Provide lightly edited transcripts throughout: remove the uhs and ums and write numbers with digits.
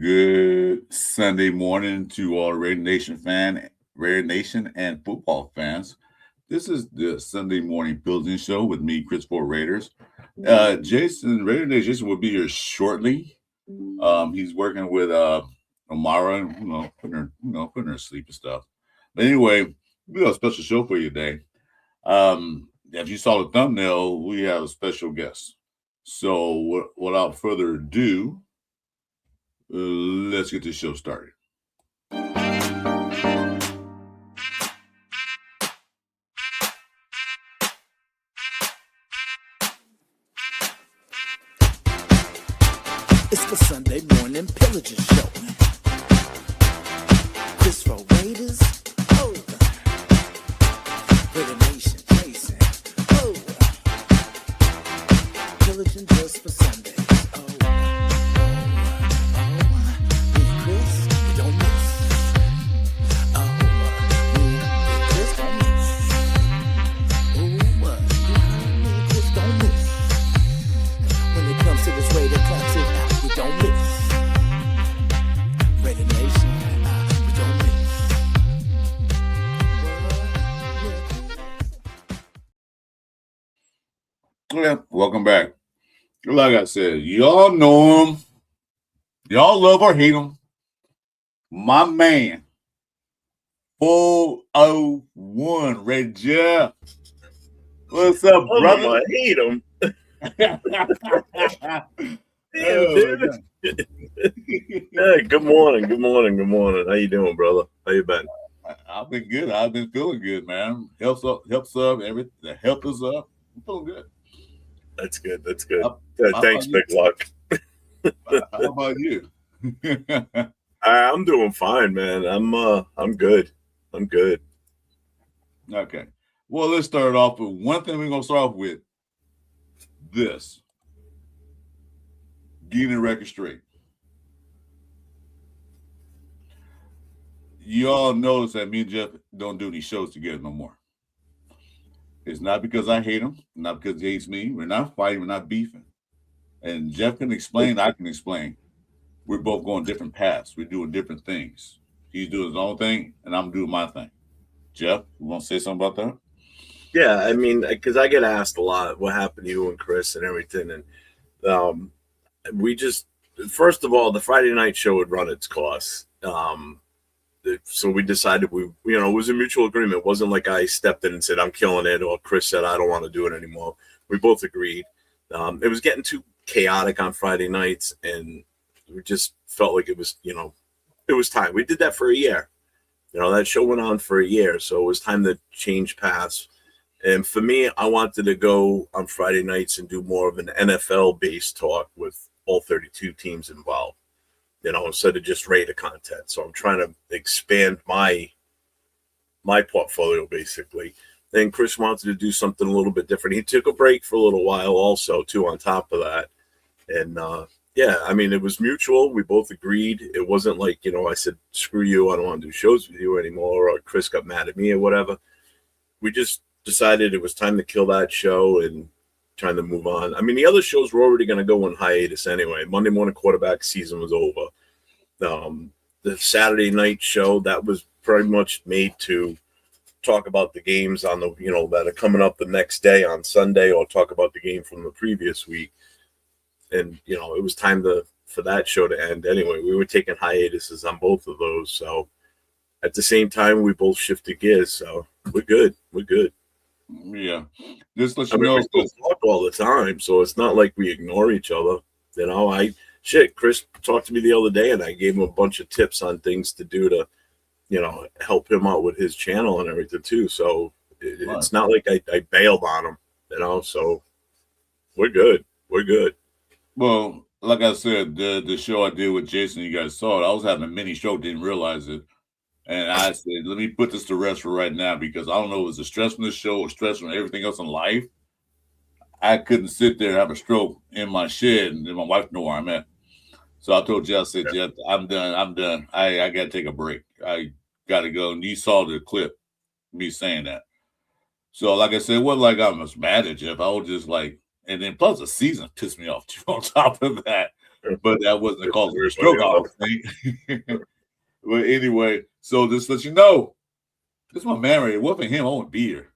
Good Sunday morning to all Raider Nation and football fans. This is the Sunday Morning Pillaging Show with me, Chris for Raiders. Jason, Raider Nation Jason will be here shortly. He's working with Amara, putting her to sleep and stuff. But anyway, we got a special show for you today. If you saw the thumbnail, we have a special guest. So without further ado, let's get this show started. It's the Sunday Morning Pillaging Show. Chris for Raiders. Oh, Raider Nation, Jasin. Oh, pillaging just for Sundays. Oh, me and Chris, we don't miss. Oh, me and Chris don't miss. Oh, me and Chris don't miss. When it comes to this Raider classic, we don't miss. Raider Nation, we don't miss. Yeah, welcome back. Like I said, y'all know him. Y'all love or hate him. My man, 401, Red Jeff. What's up, brother? I hate him. Oh, Hey, good morning. How you doing, brother? How you been? I've been good. I've been feeling good, man. Helps up, everything. The health is up. I'm feeling good. That's good. about Thanks, you? Big Luck. How about you? I'm doing fine, man. I'm good. Okay. Well, let's start off with one thing we're gonna start off with. This. Getting the record straight. You all notice that me and Jeff don't do these shows together no more. It's not because I hate him, not because he hates me. We're not fighting, we're not beefing. And Jeff can explain, I can explain. We're both going different paths. We're doing different things. He's doing his own thing, and I'm doing my thing. Jeff, you want to say something about that? Yeah, I mean, because I get asked a lot what happened to you and Chris and everything, and we just, first of all, the Friday night show would run its course. So we decided it was a mutual agreement. It wasn't like I stepped in and said, I'm killing it, or Chris said, I don't want to do it anymore. We both agreed. It was getting too chaotic on Friday nights, and we just felt like it was time. We did that for a year. That show went on for a year, so it was time to change paths. And for me, I wanted to go on Friday nights and do more of an NFL-based talk with all 32 teams involved. Instead of just Raider content. So I'm trying to expand my portfolio, basically. Then Chris wanted to do something a little bit different. He took a break for a little while also, too, on top of that. And, it was mutual. We both agreed. It wasn't like, I said, screw you, I don't want to do shows with you anymore, or Chris got mad at me or whatever. We just decided it was time to kill that show and trying to move on. I mean, the other shows were already going to go on hiatus anyway. Monday Morning Quarterback season was over. The Saturday night show, that was pretty much made to talk about the games on the, that are coming up the next day on Sunday, or talk about the game from the previous week. And, it was time for that show to end anyway. We were taking hiatuses on both of those. So at the same time, we both shifted gears. So we're good. Yeah. Just let you know. We still talk all the time, so it's not like we ignore each other. Chris talked to me the other day, and I gave him a bunch of tips on things to do to, help him out with his channel and everything too. So it's not like I bailed on him, so we're good. Well, like I said, the show I did with Jason, you guys saw it. I was having a mini stroke, didn't realize it. And I said, let me put this to rest for right now, because I don't know if it's a stress from this show or stress from everything else in life. I couldn't sit there and have a stroke in my shed and my wife know where I'm at. So I told Jeff, I said, Jeff, I'm done. I got to take a break. I got to go. And you saw the clip, me saying that. So like I said, it wasn't like I was mad at Jeff. I was just like, and then plus the season pissed me off too on top of that. but that wasn't the cause of the stroke, I don't think. But anyway, so just let you know, this is my man right here. What for him, I won't be here.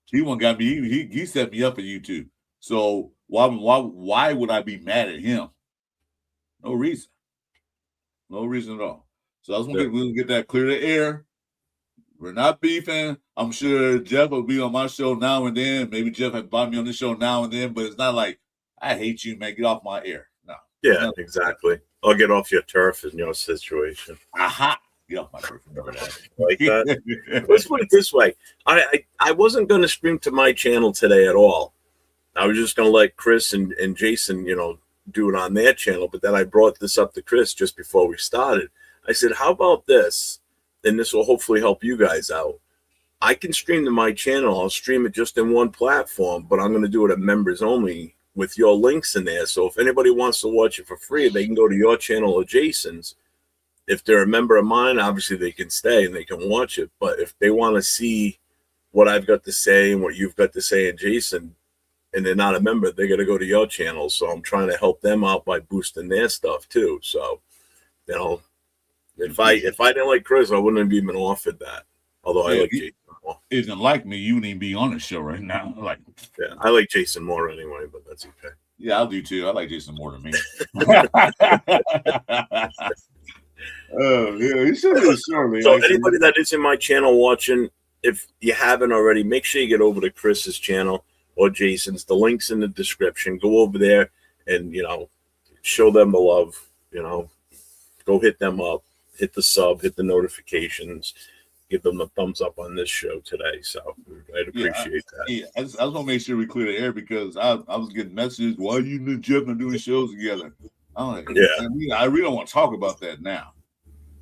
He one got me. He set me up for YouTube. So why would I be mad at him? No reason. No reason at all. So I was gonna get that clear the air. We're not beefing. I'm sure Jeff will be on my show now and then. Maybe Jeff had bought me on the show now and then, but it's not like I hate you, man. Get off my air. No. Yeah, exactly. I'll get off your turf in your situation. Aha. Get off my turf. Remember that. Like that. Let's put it this way. I wasn't going to stream to my channel today at all. I was just going to let Chris and Jasin, do it on their channel. But then I brought this up to Chris just before we started. I said, how about this? And this will hopefully help you guys out. I can stream to my channel. I'll stream it just in one platform, but I'm going to do it at members only with your links in there. So if anybody wants to watch it for free, they can go to your channel or Jason's. If they're a member of mine, obviously they can stay and they can watch it. But if they want to see what I've got to say and what you've got to say and Jasin, and they're not a member, they're going to go to your channel. So I'm trying to help them out by boosting their stuff too. So, if I didn't like Chris, I wouldn't have even offered that. Although I like Jasin more. Isn't like me, you wouldn't even be on the show right now. I like Jasin more anyway, but that's okay. Yeah, I'll do too. I like Jasin more than me. Oh, yeah, he should be sure, man. So anybody that is in my channel watching, if you haven't already, make sure you get over to Chris's channel or Jason's. The link's in the description. Go over there and, show them the love, go hit them up, hit the sub, hit the notifications, give them a thumbs up on this show today. So I'd appreciate that. Yeah, I just want to make sure we clear the air because I was getting messages, why you and Jeff are doing shows together? I really don't want to talk about that now.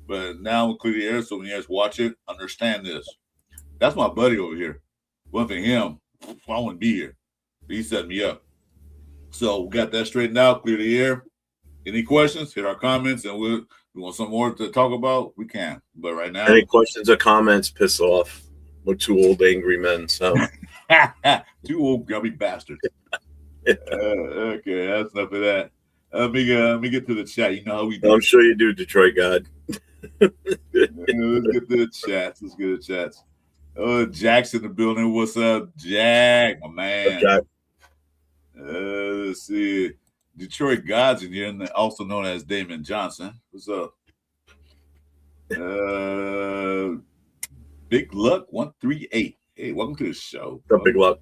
But now we'll clear the air so when you guys watch it, understand this. That's my buddy over here. One for him, I wouldn't be here. He set me up. So we got that straightened out, clear the air. Any questions, hit our comments, and we want some more to talk about, we can. But right now, any questions or comments, piss off. We're two old angry men, so. Two old gummy bastards. Okay, that's enough of that. Let me get to the chat. You know how we do. I'm sure you do, Detroit God. Let's get to the chats. Let's get to the chats. Oh, Jack's in the building. What's up, Jack? My man. Jack. Let's see. Detroit Gods in here, also known as Damon Johnson. What's up? Big Luck 138. Hey, welcome to the show. What's up, Big Luck?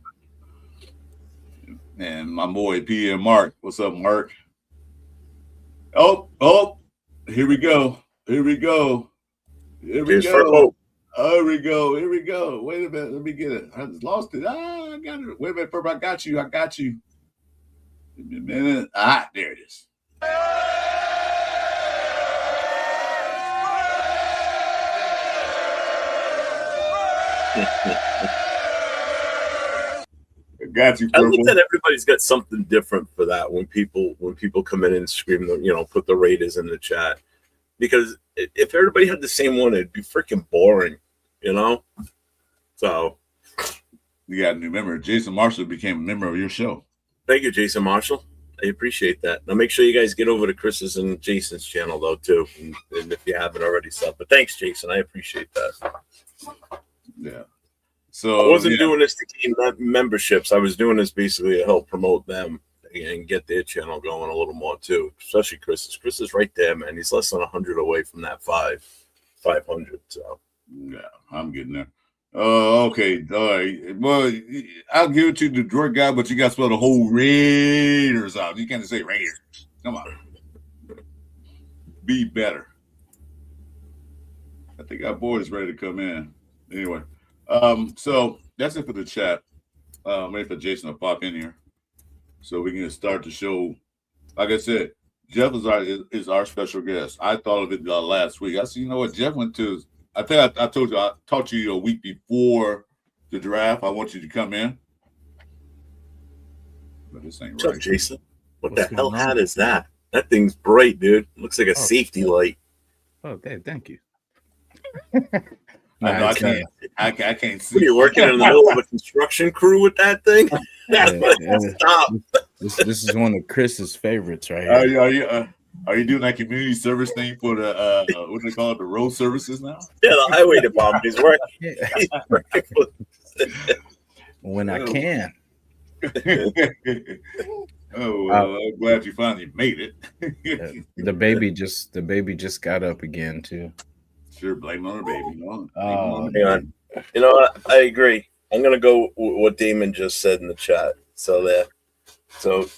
And my boy P and Mark. What's up, Mark? Oh, here we go. Here we go. Here we go. Here we go. Here we go. Wait a minute. Let me get it. I just lost it. I got it. Wait a minute, I got you. Give me a minute. There it is. I got you. I think that everybody's got something different for that when people come in and scream, put the Raiders in the chat. Because if everybody had the same one, it'd be freaking boring, So you got a new member. Jason Marshall became a member of your show. Thank you, Jason Marshall. I appreciate that. Now make sure you guys get over to Chris's and Jason's channel though too, and if you haven't already subbed. But thanks, Jason. I appreciate that. Yeah. So I wasn't doing this to gain memberships. I was doing this basically to help promote them and get their channel going a little more too. Especially Chris's. Chris is right there, man. He's less than 100 away from that 500. So yeah, I'm getting there. Okay. All right. Well, I'll give it to the Detroit guy, but you got to spell the whole Raiders out. You can't say Raiders. Come on. Be better. I think our boy is ready to come in. Anyway, so that's it for the chat. Wait for Jason to pop in here so we can start the show. Like I said, Jeff is our special guest. I thought of it last week. I said, you know what? Jeff went to. I think I told you I talked to you a week before the draft. I want you to come in. But this ain't What's right. up, Jason? What the hell hat is that? That thing's bright, dude. Looks like a safety light. Okay, thank you. I can't see. What, are you working in the middle of a construction crew with that thing? Yeah. Stop. This is one of Chris's favorites right Are here. are you doing that community service thing for the what do they call it, the road services now? Yeah, the highway department. He's working. Yeah, He's working for when I can. Oh, well, I'm glad you finally made it. The baby just got up again too. Sure, blame on her baby. No, Oh, Hang on. You know what? I agree. I'm gonna go with what Damon just said in the chat. So there. So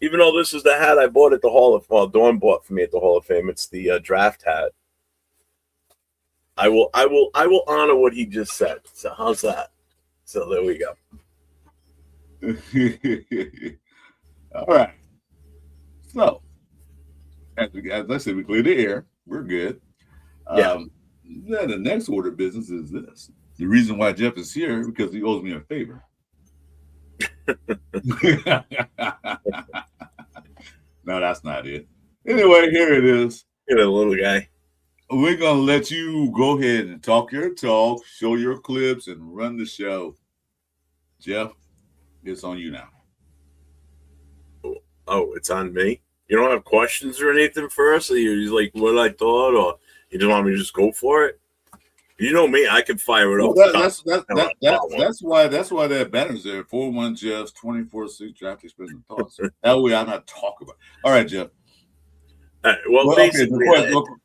even though this is the hat I bought at the Hall of Dawn bought for me at the Hall of Fame, it's the draft hat. I will honor what he just said. So how's that? So there we go. All right. So, as I said, we cleared the air. We're good. Yeah. Then the next order of business is this. The reason why Jeff is here because he owes me a favor. No, that's not it. Anyway, here it is. You're a little guy. We're going to let you go ahead and talk your talk, show your clips, and run the show. Jeff, it's on you now. Oh, it's on me. You don't have questions or anything first? Or you like what I thought, or you just want me to just go for it? You know me, I can fire it up. That's why that banner's there. 4-1 Jeff's 24-6 draft experience and thoughts. That way I'm not talking about. All right, Jeff. Well, Okay, basically,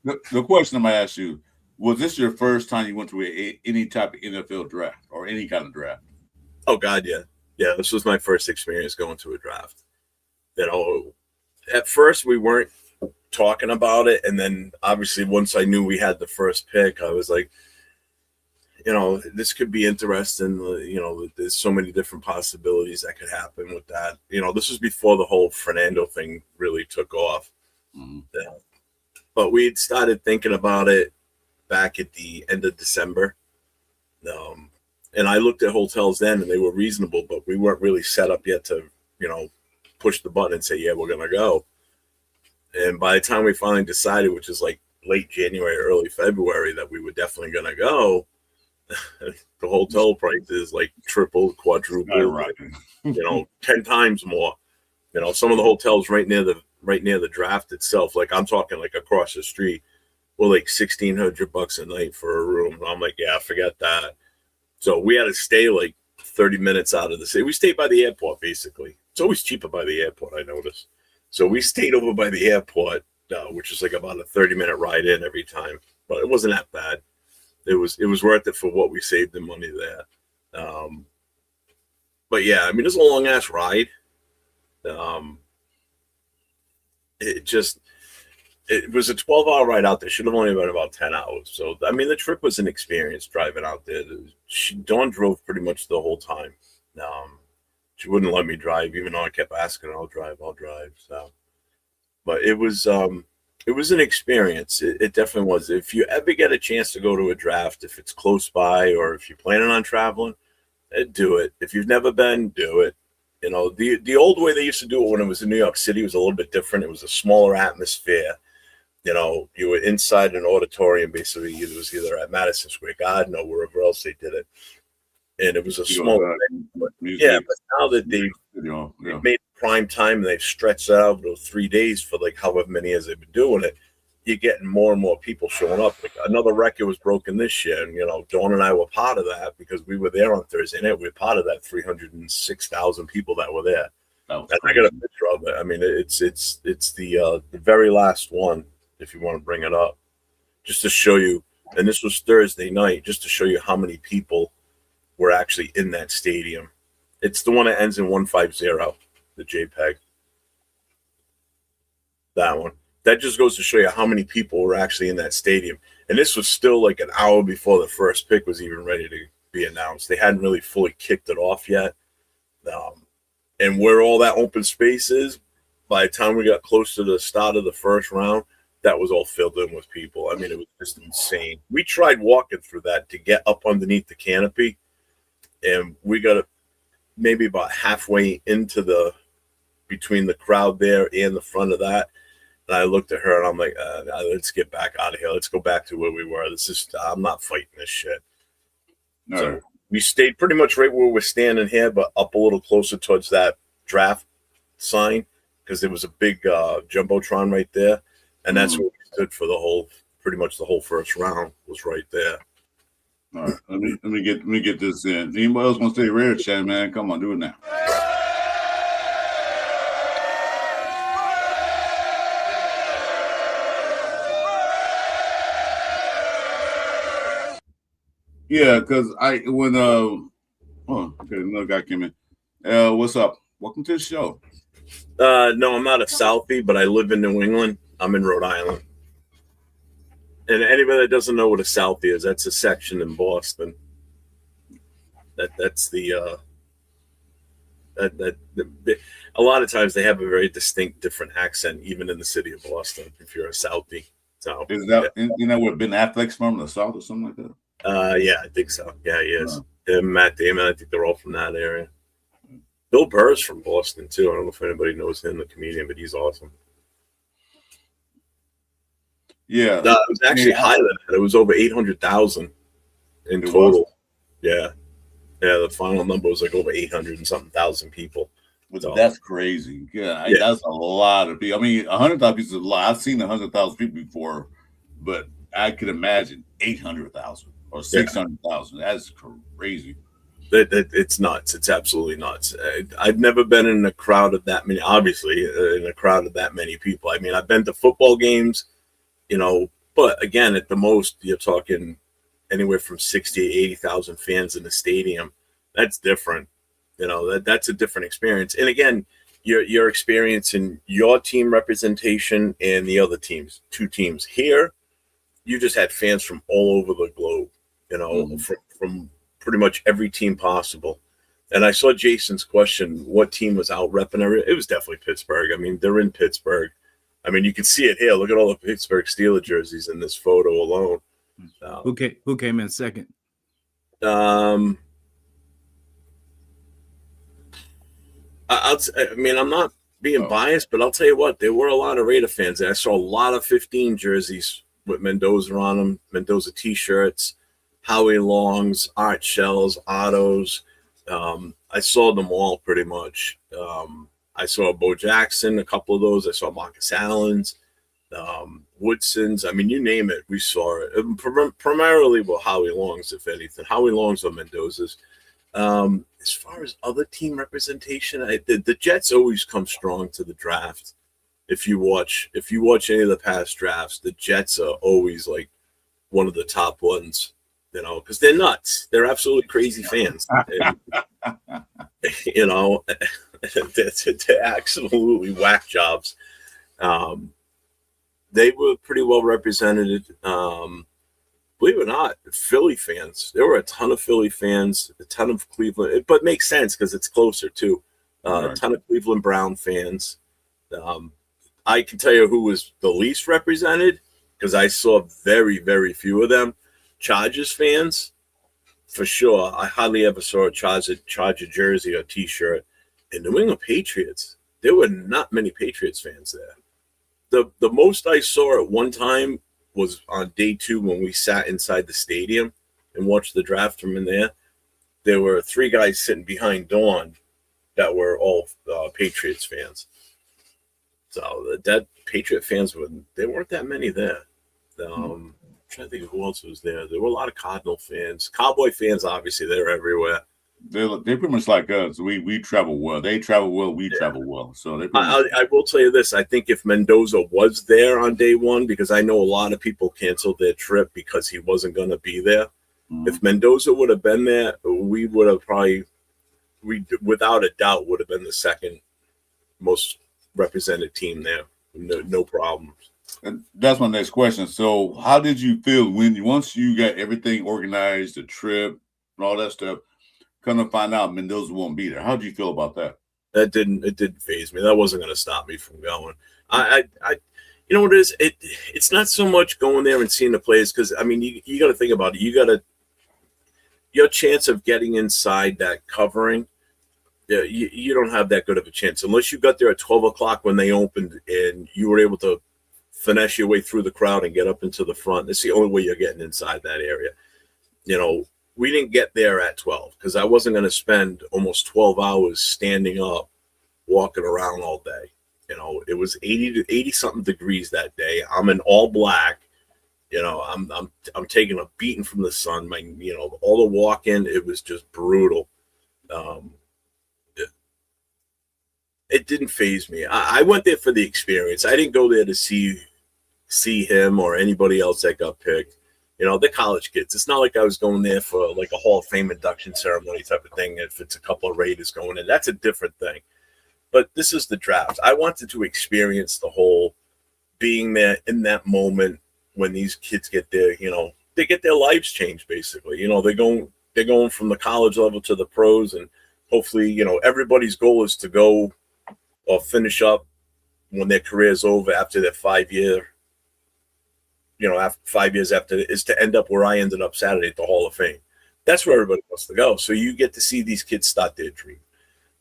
the question I'm gonna ask you: was this your first time you went to any type of NFL draft or any kind of draft? oh God, yeah. This was my first experience going to a draft. You know, at first we weren't talking about it, and then obviously once I knew we had the first pick, I was like, you know, this could be interesting. You know, there's so many different possibilities that could happen with that. You know, this was before the whole Fernando thing really took off. Mm-hmm. Yeah. But we had started thinking about it back at the end of December. And I looked at hotels then, and they were reasonable, but we weren't really set up yet to, you know, push the button and say, yeah, we're going to go. And by the time we finally decided, which is like late January, early February, that we were definitely going to go, the hotel prices like tripled, quadrupled, Right. you know, 10 times more. You know, some of the hotels right near the draft itself, like I'm talking like across the street, were like $1,600 a night for a room. And I'm like, yeah, forget that. So we had to stay like 30 minutes out of the city. We stayed by the airport, basically. It's always cheaper by the airport, I noticed. So we stayed over by the airport, which is like about a 30-minute ride in every time. But it wasn't that bad. It was worth it for what we saved in money there. But yeah, I mean, it's a long ass ride. It was a 12-hour ride out there. Should have only been about 10 hours. So I mean, the trip was an experience driving out there. Dawn drove pretty much the whole time. She wouldn't let me drive, even though I kept asking her, I'll drive. So, but it was an experience. It definitely was. If you ever get a chance to go to a draft, if it's close by or if you're planning on traveling, do it. If you've never been, do it. You know, the old way they used to do it when it was in New York City was a little bit different. It was a smaller atmosphere. You know, you were inside an auditorium, basically. It was either at Madison Square Garden or wherever else they did it. And it was a small thing. But now that they've made prime time and they've stretched it out those 3 days for like however many years they've been doing it, you're getting more and more people showing up. Like another record was broken this year, and you know, Dawn and I were part of that because we were there on Thursday night. We were part of that 306,000 people that were there. And I got a picture of it. I mean, it's the very last one, if you want to bring it up, just to show you. And this was Thursday night, just to show you how many people were actually in that stadium. It's the one that ends in 150, the JPEG. That one. That just goes to show you how many people were actually in that stadium. And this was still like an hour before the first pick was even ready to be announced. They hadn't really fully kicked it off yet. And where all that open space is, by the time we got close to the start of the first round, that was all filled in with people. I mean, it was just insane. We tried walking through that to get up underneath the canopy, and we got maybe about halfway into between the crowd there and the front of that. And I looked at her and I'm like, let's get back out of here. Let's go back to where we were. I'm not fighting this shit. No. So we stayed pretty much right where we're standing here, but up a little closer towards that draft sign because there was a big jumbotron right there, and that's where we stood for pretty much the whole first round was right there. All right, let me get this in. Anybody else want to stay Raider chat, man? Come on, do it now. Yeah, because okay, another guy came in. What's up? Welcome to the show. No, I'm not a Southie, but I live in New England. I'm in Rhode Island. And anybody that doesn't know what a Southie is, that's a section in Boston. That's a lot of times they have a very distinct, different accent, even in the city of Boston. If you're a Southie, so is that where Ben Affleck's from, the South or something like that? Yeah, I think so. Yeah, he is. Him, Matt Damon, I think they're all from that area. Bill Burr's from Boston too. I don't know if anybody knows him, the comedian, but he's awesome. Yeah, no, it was actually higher than that. It was over 800,000 in total. Yeah, the final number was like over 800 and something thousand people. So, that's crazy. Yeah, that's a lot of people. I mean, 100,000 people is a lot. I've seen 100,000 people before, but I could imagine 800,000 or 600,000. That's crazy. It's nuts. It's absolutely nuts. I've never been in a crowd of that many. Obviously, in a crowd of that many people. I mean, I've been to football games, but again, at the most, you're talking anywhere from 60 to 80,000 fans in the stadium. That's different. That's a different experience. And again, you're experiencing your team representation and the other teams. Two teams here. You just had fans from all over the globe. From pretty much every team possible. And I saw Jason's question, what team was out repping? It was definitely Pittsburgh. I mean, they're in Pittsburgh. I mean, you can see it here. Look at all the Pittsburgh Steelers jerseys in this photo alone. Who came in second? I'm not being biased, but I'll tell you what, there were a lot of Raider fans there. I saw a lot of 15 jerseys with Mendoza on them, Mendoza T-shirts, Howie Longs, Art Shells, Ottos. I saw them all pretty much. I saw Bo Jackson, a couple of those. I saw Marcus Allen's, Woodson's. I mean, you name it, we saw it. Primarily, Howie Longs, if anything. Howie Longs or Mendoza's. As far as other team representation, the Jets always come strong to the draft. If you watch any of the past drafts, the Jets are always like one of the top ones. Because they're nuts. They're absolutely crazy fans. And, they're absolutely whack jobs. They were pretty well represented. Believe it or not, Philly fans. There were a ton of Philly fans, a ton of Cleveland. But it makes sense because it's closer too. A ton of Cleveland Brown fans. I can tell you who was the least represented because I saw very, very few of them. Chargers fans, for sure. I hardly ever saw a Charger jersey or T-shirt. And New England Patriots, there were not many Patriots fans there. The most I saw at one time was on day 2 when we sat inside the stadium and watched the draft from in there. There were 3 guys sitting behind Dawn that were all Patriots fans. So that Patriot fans there weren't that many there. I'm trying to think of who else was there. There were a lot of Cardinal fans, Cowboy fans. Obviously, they're everywhere. They're pretty much like us. We travel well. They travel well. We travel well. So I will tell you this. I think if Mendoza was there on day 1, because I know a lot of people canceled their trip because he wasn't going to be there. Mm-hmm. If Mendoza would have been there, we would have without a doubt, would have been the second most represented team there. No problems. And that's my next question. So how did you feel once you got everything organized, the trip and all that stuff, come to find out Mendoza won't be there? How did you feel about that? It didn't faze me. That wasn't going to stop me from going. I you know what it is? It's not so much going there and seeing the players, because I mean you got to think about it. Your chance of getting inside that covering, you don't have that good of a chance unless you got there at 12 o'clock when they opened and you were able to finesse your way through the crowd and get up into the front. That's the only way you're getting inside that area. We didn't get there at 12 because I wasn't going to spend almost 12 hours standing up walking around all day. You know, it was 80 something degrees that day. I'm in all black. You know, I'm taking a beating from the sun. All the walking, it was just brutal. It didn't faze me. I went there for the experience. I didn't go there to see him or anybody else that got picked. You know, they're college kids. It's not like I was going there for like a Hall of Fame induction ceremony type of thing. If it's a couple of Raiders going in, that's a different thing. But this is the draft. I wanted to experience the whole being there in that moment when these kids get there. You know, they get their lives changed basically. You know, they're going from the college level to the pros, and hopefully, you know, everybody's goal is to go or finish up when their career's over after their 5 year. You know, after 5 years after, is to end up where I ended up Saturday at the Hall of Fame. That's where everybody wants to go. So you get to see these kids start their dream.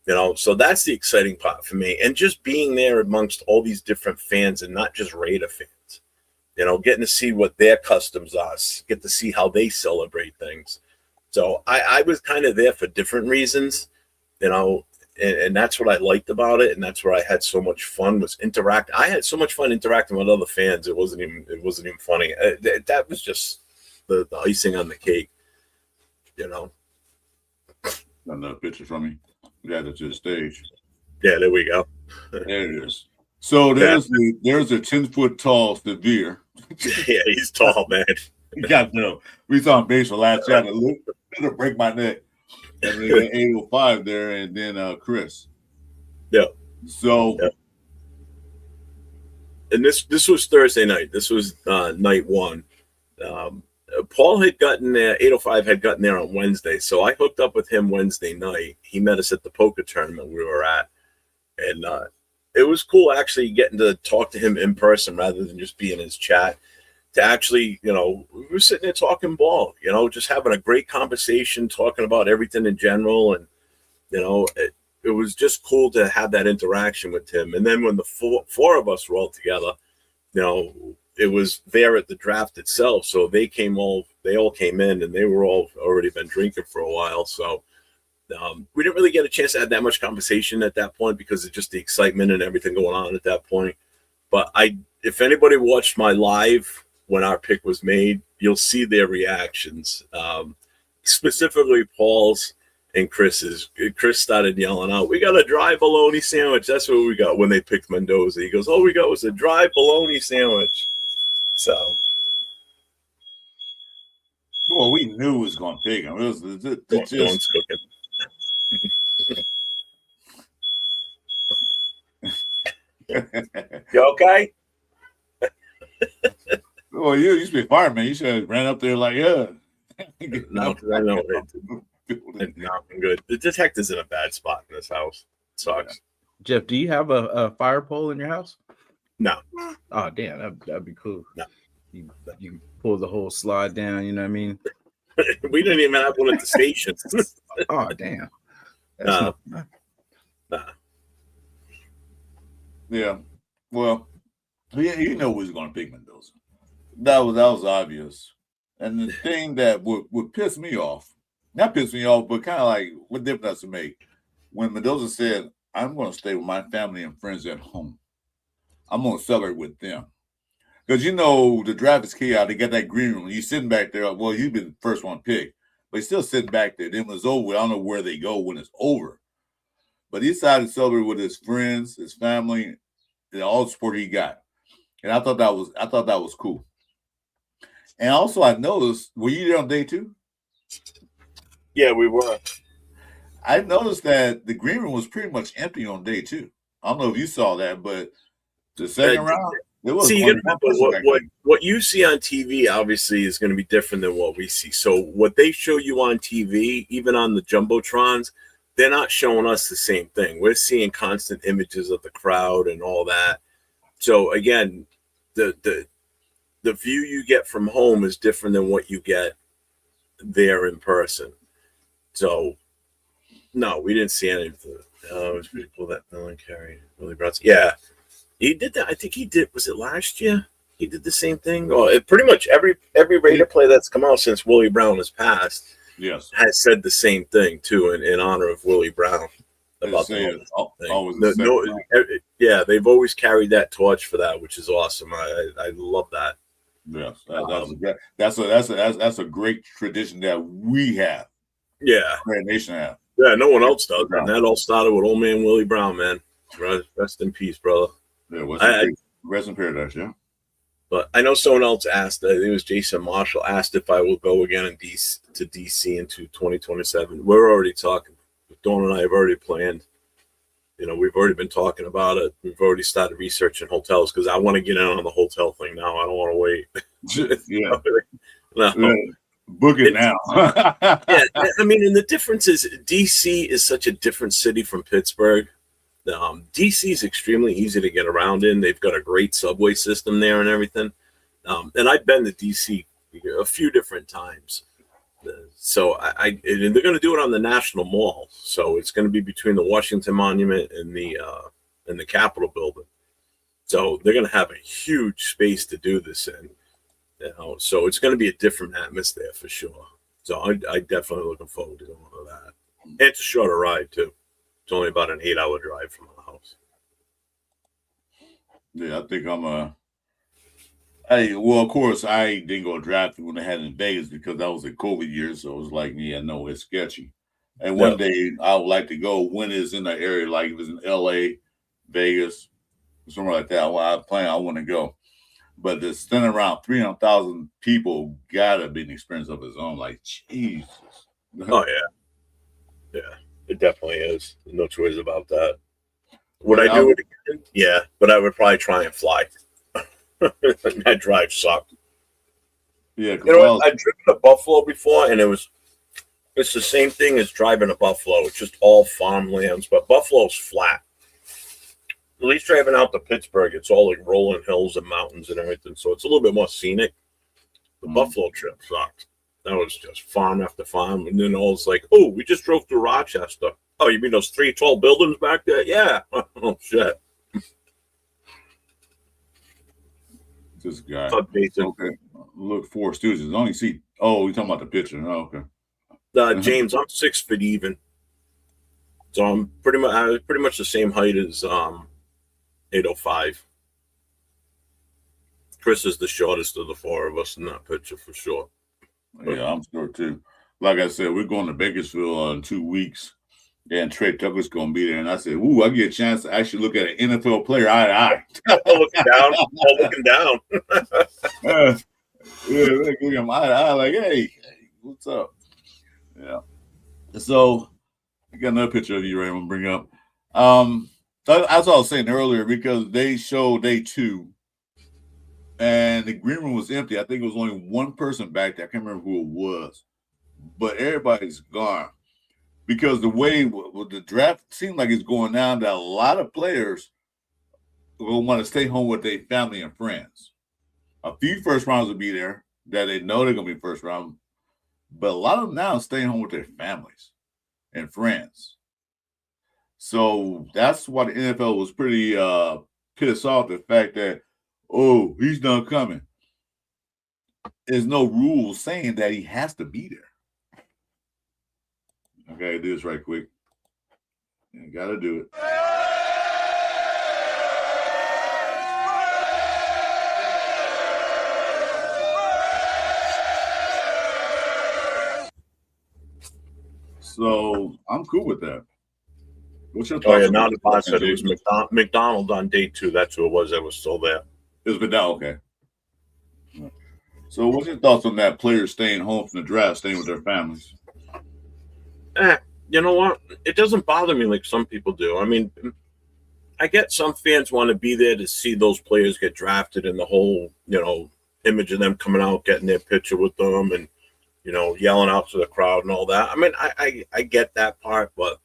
You know, so that's the exciting part for me. And just being there amongst all these different fans and not just Raider fans, you know, getting to see what their customs are, get to see how they celebrate things. So I was kind of there for different reasons, you know, and that's what I liked about it. And that's where I had so much fun was I had so much fun interacting with other fans. It wasn't even funny. That was just the icing on the cake, you know. Another picture from me. We added to the stage. Yeah, there we go. There it is. So there's a 10-foot tall Severe. Yeah, he's tall, man. You got to know. We saw him base for last shot. It'll break my neck. And then 805 there, and then Chris. Yeah. So. Yeah. And this was Thursday night. This was night one. Paul had gotten there. 805 had gotten there on Wednesday, so I hooked up with him Wednesday night. He met us at the poker tournament we were at, and it was cool actually getting to talk to him in person rather than just be in his chat. To actually, you know, we were sitting there talking ball, you know, just having a great conversation, talking about everything in general. And, you know, it was just cool to have that interaction with him. And then when the four of us were all together, you know, it was there at the draft itself. So they all came in, and they were all already been drinking for a while. So we didn't really get a chance to have that much conversation at that point because of just the excitement and everything going on at that point. But if anybody watched my live when our pick was made, you'll see their reactions. Specifically Paul's and Chris's. Chris started yelling out, "We got a dry bologna sandwich." That's what we got when they picked Mendoza. He goes, "All we got was a dry bologna sandwich." So. Well, we knew it was going to pick him. It was Dawn's cooking. You okay? Well, you used to be a fireman. You should have ran up there like, yeah. No, because I know it. No, I'm good. The detective's in a bad spot in this house. It sucks. Jeff, do you have a fire pole in your house? No. Oh, damn, that'd be cool. No. You pull the whole slide down, you know what I mean? We didn't even have one at the station. Oh, damn. Nah. Yeah. Well, you know who's going to pick Mendoza. That was obvious. And the thing that would piss me off, not piss me off, but kind of like what difference does it make? When Mendoza said, "I'm going to stay with my family and friends at home. I'm going to celebrate with them." Because, you know, the draft is chaotic. They got that green room. You're sitting back there. Well, you've been the first one picked. But he's still sitting back there. Then when it's over, I don't know where they go when it's over. But he decided to celebrate with his friends, his family, and all the support he got. And I thought that was cool. And also, I noticed, were you there on day two? Yeah, we were. I noticed that the green room was pretty much empty on day two. I don't know if you saw that, but the second round, it was. See, you gotta remember what you see on TV obviously is going to be different than what we see. So what they show you on TV, even on the jumbotrons, they're not showing us the same thing. We're seeing constant images of the crowd and all that. So again, the view you get from home is different than what you get there in person. So, no, we didn't see any of it. It was pretty cool that Millen carried Willie Brown. Yeah, he did that. I think he did. Was it last year? He did the same thing. Oh, pretty much every Raider play that's come out since Willie Brown has passed, yes, has said the same thing too in honor of Willie Brown. about Say the it's thing. always No, the second round. yeah, they've always carried that torch for that, which is awesome. I love that. Yes, that's a great tradition that we have. Yeah, Raider Nation have. yeah, no one else does. And that all started with old man Willie Brown, man. Rest in peace, brother. Yeah, rest in paradise, yeah. But I know someone else asked, I think it was Jason Marshall, asked if I will go again to DC into 2027. We're already talking. Dawn and I have already planned. You know, we've already been talking about it. We've already started researching hotels because I want to get in on the hotel thing now. I don't want to wait. Yeah. No. Yeah. Book it now. Yeah, I mean, and the difference is DC is such a different city from Pittsburgh. DC is extremely easy to get around in. They've got a great subway system there and everything. And I've been to DC a few different times. So and they're going to do it on the National Mall. So it's going to be between the Washington Monument and the Capitol building. So they're going to have a huge space to do this in. You know, so it's going to be a different atmosphere for sure. So I definitely looking forward to going to that. And it's a shorter ride too. It's only about an 8-hour drive from the house. Yeah, I think well, of course, I didn't go drafting when they had it in Vegas because that was a COVID year. So it was like, yeah, no, it's sketchy. And one day I would like to go when it's in the area, like if it's in LA, Vegas, somewhere like that. While I plan, I want to go. But to stand around 300,000 people gotta be an experience of its own. Like, Jesus. Oh, yeah. Yeah, it definitely is. There's no choice about that. Would I do it again? Yeah, but I would probably try and fly. That drive sucked. Yeah, you know what? I've driven to Buffalo before, and it's the same thing as driving to Buffalo. It's just all farmlands, but Buffalo's flat. At least driving out to Pittsburgh, it's all like rolling hills and mountains and everything, so it's a little bit more scenic. The Buffalo trip sucked. That was just farm after farm, and then all it's like, oh, we just drove through Rochester. Oh, you mean those 3 tall buildings back there? Yeah. Oh, shit. This guy. Okay. Look, 4 Stooges. Only see. Oh, you're talking about the picture. Oh, okay. James, I'm 6 feet even. So I'm pretty much the same height as 805. Chris is the shortest of the 4 of us in that picture for sure. Yeah, I'm sure too. Like I said, we're going to Bakersfield in 2 weeks, and Trey Tucker's going to be there. And I said, "Ooh, I get a chance to actually look at an NFL player eye to eye." looking down. Yeah, look at him eye to eye, like, "Hey, what's up?" Yeah. So I got another picture of you, right? I'm gonna bring up. That's what I was saying earlier because they showed day 2. And the green room was empty. I think it was only one person back there. I can't remember who it was. But everybody's gone. Because the way the draft seemed like it's going down, that a lot of players will want to stay home with their family and friends. A few first rounds will be there that they know they're going to be first round. But a lot of them now are staying home with their families and friends. So that's why the NFL was pretty pissed off, the fact that, oh, he's not coming. There's no rule saying that he has to be there. Okay, do this right quick. You gotta do it. So I'm cool with that. What's your thoughts? Oh yeah, now the boss said it was McDonald on day 2. That's who it was that was still there. It was McDonald, okay. So what's your thoughts on that? Players staying home from the draft, staying with their families? You know what? It doesn't bother me like some people do. I mean, I get some fans want to be there to see those players get drafted and the whole, image of them coming out, getting their picture with them and, yelling out to the crowd and all that. I mean, I get that part, but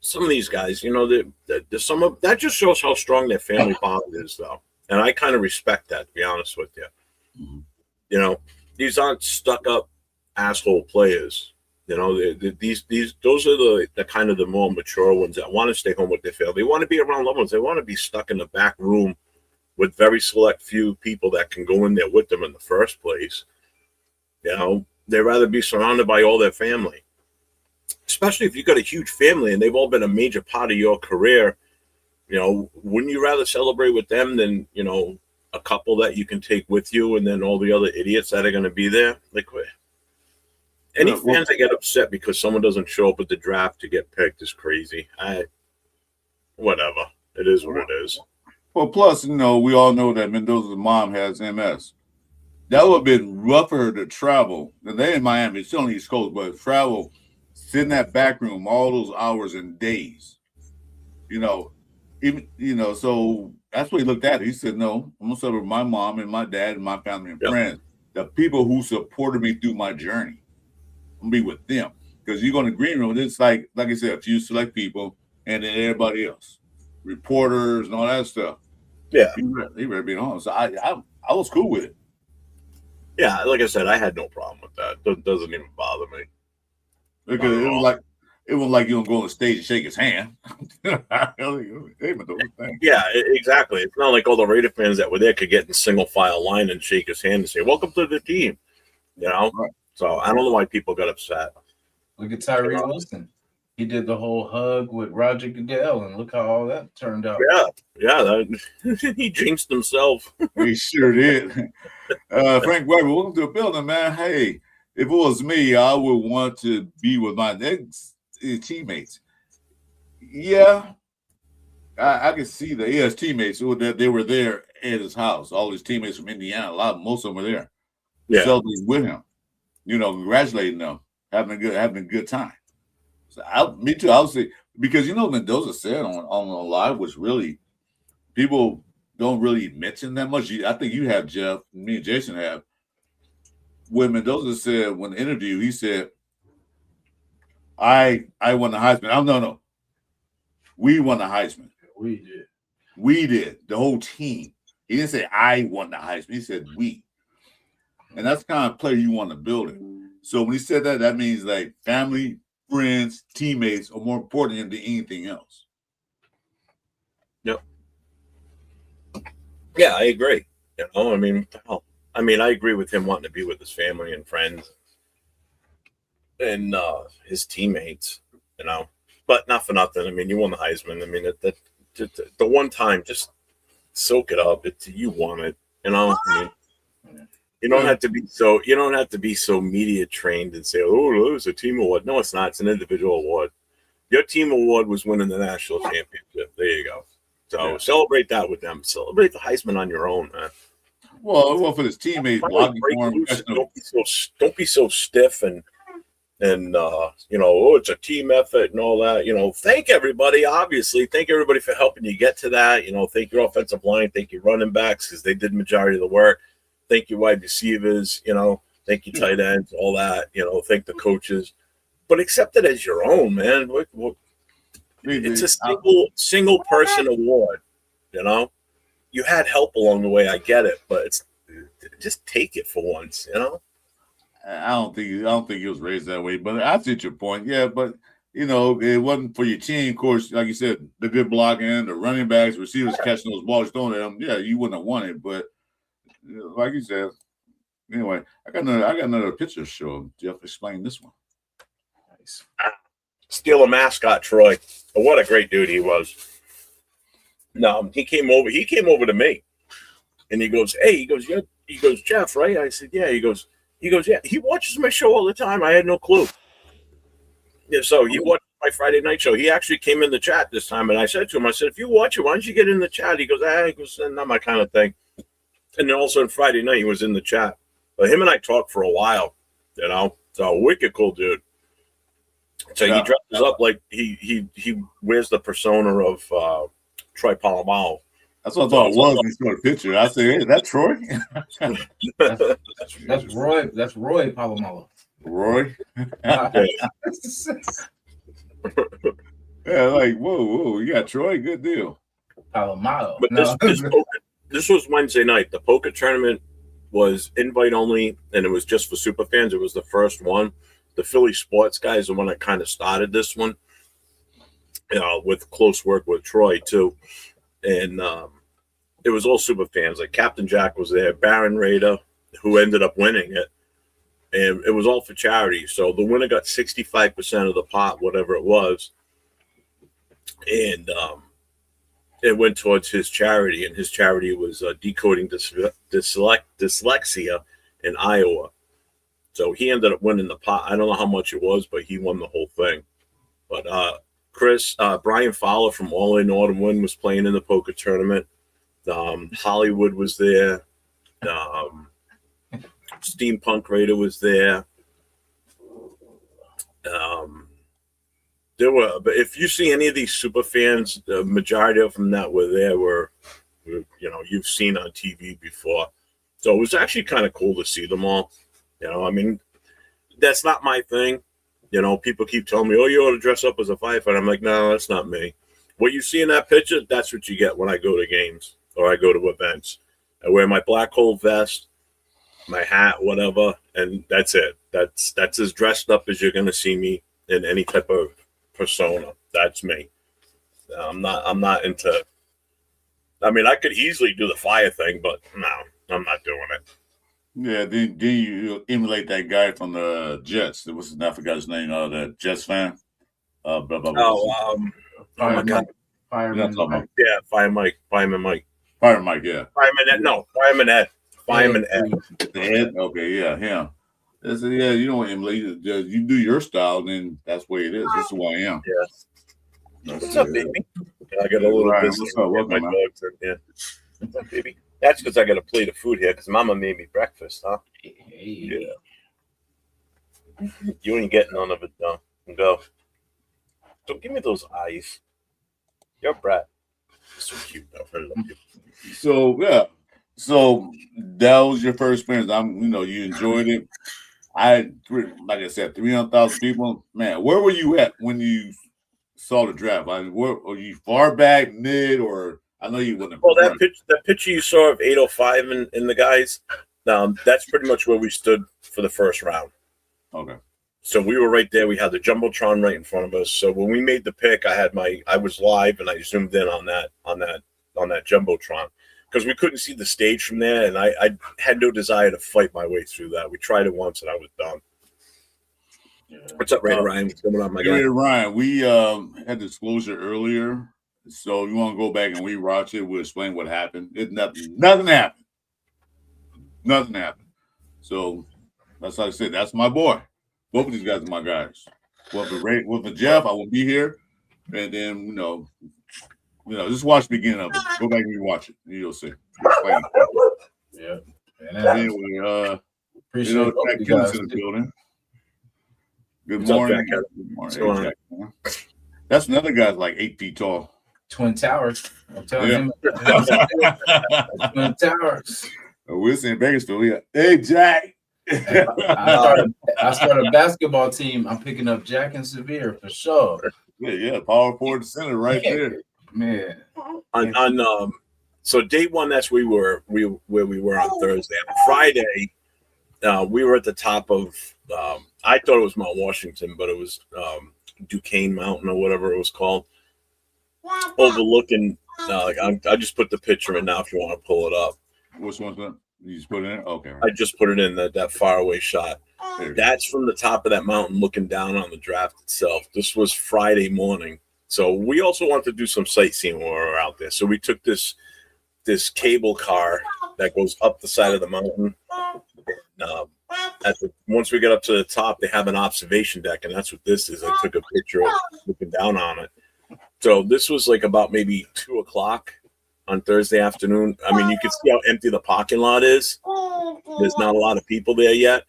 some of these guys, there's some of that just shows how strong their family bond is, though. And I kind of respect that, to be honest with you. Mm-hmm. These aren't stuck up asshole players. Those are the kind of the more mature ones that want to stay home with their family. They want to be around loved ones. They want to be stuck in the back room with very select few people that can go in there with them in the first place. They'd rather be surrounded by all their family. especially if you've got a huge family and they've all been a major part of your career, wouldn't you rather celebrate with them than, a couple that you can take with you and then all the other idiots that are going to be there? Like, any fans that get upset because someone doesn't show up at the draft to get picked is crazy. Whatever. It is what it is. Well, plus, we all know that Mendoza's mom has MS. That would have been rougher to travel. They're in Miami, it's still on the East Coast, but travel, sit in that back room all those hours and days. So that's what he looked at. He said, no, I'm going to celebrate my mom and my dad and my family and friends, the people who supported me through my journey. I'm going to be with them. Because you go in the green room, it's like I said, a few select people and then everybody else, reporters and all that stuff. Yeah. He ready to be home. So I was cool with it. Yeah, like I said, I had no problem with that. It doesn't even bother me. Because it was like you don't go on the stage and shake his hand. Yeah, exactly. It's not like all the Raider fans that were there could get in single file line and shake his hand and say, "Welcome to the team." Right. So I don't know why people got upset. Look at Tyree Wilson. He did the whole hug with Roger Goodell, and look how all that turned out. Yeah, he jinxed himself. He sure did. Frank Weber, welcome to the building, man. Hey, if it was me, I would want to be with my teammates. Yeah, I could see his teammates that they were there at his house. All his teammates from Indiana, most of them were there. Yeah, celebrating with him. Congratulating them, having a good time. So me too. I would say because Mendoza said on the live was really people don't really mention that much. I think you have, Jeff, me and Jason have. When Mendoza said when the interview, he said, I won the Heisman. No. We won the Heisman. We did. The whole team. He didn't say I won the Heisman. He said we. And that's the kind of player you want to build it. So when he said that, that means like family, friends, teammates are more important than anything else. Yep. Yeah, I agree. I agree with him wanting to be with his family and friends and his teammates, But not for nothing. You won the Heisman. The one time, just soak it up. You won it. You don't have to be so media trained and say, "Oh, it was a team award." No, it's not. It's an individual award. Your team award was winning the national championship. There you go. So celebrate that with them. Celebrate the Heisman on your own, man. Well, for his teammates, don't be so stiff and it's a team effort and all that. Thank everybody. Obviously, thank everybody for helping you get to that. Thank your offensive line, thank your running backs because they did the majority of the work. Thank your wide receivers. Thank your tight ends, all that. Thank the coaches, but accept it as your own, man. It's a single person award. You had help along the way. I get it, but just take it for once. I don't think he was raised that way, but I see your point. Yeah, but it wasn't for your team. Of course, like you said, the good blocking, the running backs, receivers catching those balls, throwing at them. Yeah, you wouldn't have won it, but like you said. Anyway, I got another picture to show. Jeff, explain this one. Nice. Steal a mascot, Troy. Oh, what a great dude he was. No, he came over to me, and he goes, "Hey," he goes, "Jeff, right?" I said, "Yeah." He goes, "Yeah." He watches my show all the time. I had no clue. Yeah, so he watched my Friday night show. He actually came in the chat this time, and I said to him, "I said, if you watch it, why don't you get in the chat?" He goes, not my kind of thing." And then also on Friday night, he was in the chat. But him and I talked for a while. So wicked cool dude. So he dresses up like he wears the persona of Troy Polamalu. That's what I thought it was when he saw the picture. I said, "Hey, is that Troy?" that's Roy. That's Roy Polamalu. Roy. Yeah, like whoa, you got Troy. Good deal. Polamalu. But this was Wednesday night. The poker tournament was invite only, and it was just for super fans. It was the first one. The Philly Sports guys, the one that kind of started this one, with close work with Troy too. And it was all super fans. Like Captain Jack was there, Baron Raider, who ended up winning it. and it was all for charity. So the winner got 65% of the pot, whatever it was, and it went towards his charity, and his charity was decoding dyslexia in Iowa. So he ended up winning the pot. I don't know how much it was, but he won the whole thing. But Brian Fowler from All In Autumn Wind was playing in the poker tournament. Hollywood was there. Steampunk Raider was there. There were, but if you see any of these super fans, the majority of them that were there were you've seen on TV before. So it was actually kind of cool to see them all. I mean, that's not my thing. People keep telling me, oh, you ought to dress up as a firefighter. I'm like, no, that's not me. What you see in that picture, that's what you get when I go to games or I go to events. I wear my black hole vest, my hat, whatever, and that's it. That's as dressed up as you're going to see me in any type of persona. That's me. I'm not into. I mean, I could easily do the fire thing, but no, I'm not doing it. Yeah, then you emulate that guy from the Jets. I forgot his name. The Jets fan. Oh my God, Fireman Mike. Yeah, Fireman Mike. Fireman Mike, yeah. Fireman Ed. Ed. Okay, yeah, him. Yeah, you don't emulate. You do your style, then that's the way it is. That's who I am. Yeah. What's up, baby? I got a little business. What's up? Welcome, man. Yeah. What's up, baby? That's because I got a plate of food here because Mama made me breakfast, huh? Hey. Yeah. You ain't getting none of it, though. Go. Don't give me those eyes. You're a brat. You're so cute, though. I love you. So, yeah. So, that was your first experience. You enjoyed it. Like I said, 300,000 people. Man, where were you at when you saw the draft? Were you far back, mid, or I know you wasn't. Well, that picture you saw of 805 in the guys, that's pretty much where we stood for the first round. Okay. So we were right there. We had the Jumbotron right in front of us. So when we made the pick, I was live and I zoomed in on that Jumbotron because we couldn't see the stage from there, and I had no desire to fight my way through that. We tried it once and I was done. Yeah. What's up, Raider Ryan? What's going on, my guy? Raider Ryan, we had disclosure earlier. So you want to go back and rewatch it? We'll explain what happened. Nothing happened. Nothing happened. So that's like I said. That's my boy. Both of these guys are my guys. Well, for Jeff, I will be here, and then just watch the beginning of it. Go back and rewatch it, and you'll see. Yeah. Anyway, appreciate Jack Kelly's in the building. Good morning. Good morning. Jack. That's another guy's like 8 feet tall. Twin Towers. I'm telling him. Twin Towers. We're in Bakersfield. Yeah. Hey, Jack. I started a basketball team. I'm picking up Jack and Severe for sure. Yeah. Power forward center right there. Man. So day one, that's where we were on Thursday. On Friday, we were at the top of I thought it was Mount Washington, but it was Duquesne Mountain or whatever it was called. Overlooking, I just put the picture in now if you want to pull it up. Which one's that? You just put it in? Okay. I just put it in that faraway shot. That's from the top of that mountain looking down on the draft itself. This was Friday morning. So we also wanted to do some sightseeing when we were out there. So we took this cable car that goes up the side of the mountain. Once we get up to the top, they have an observation deck, and that's what this is. I took a picture of looking down on it. So this was like about maybe 2:00 on Thursday afternoon. I mean, you can see how empty the parking lot is. There's not a lot of people there yet.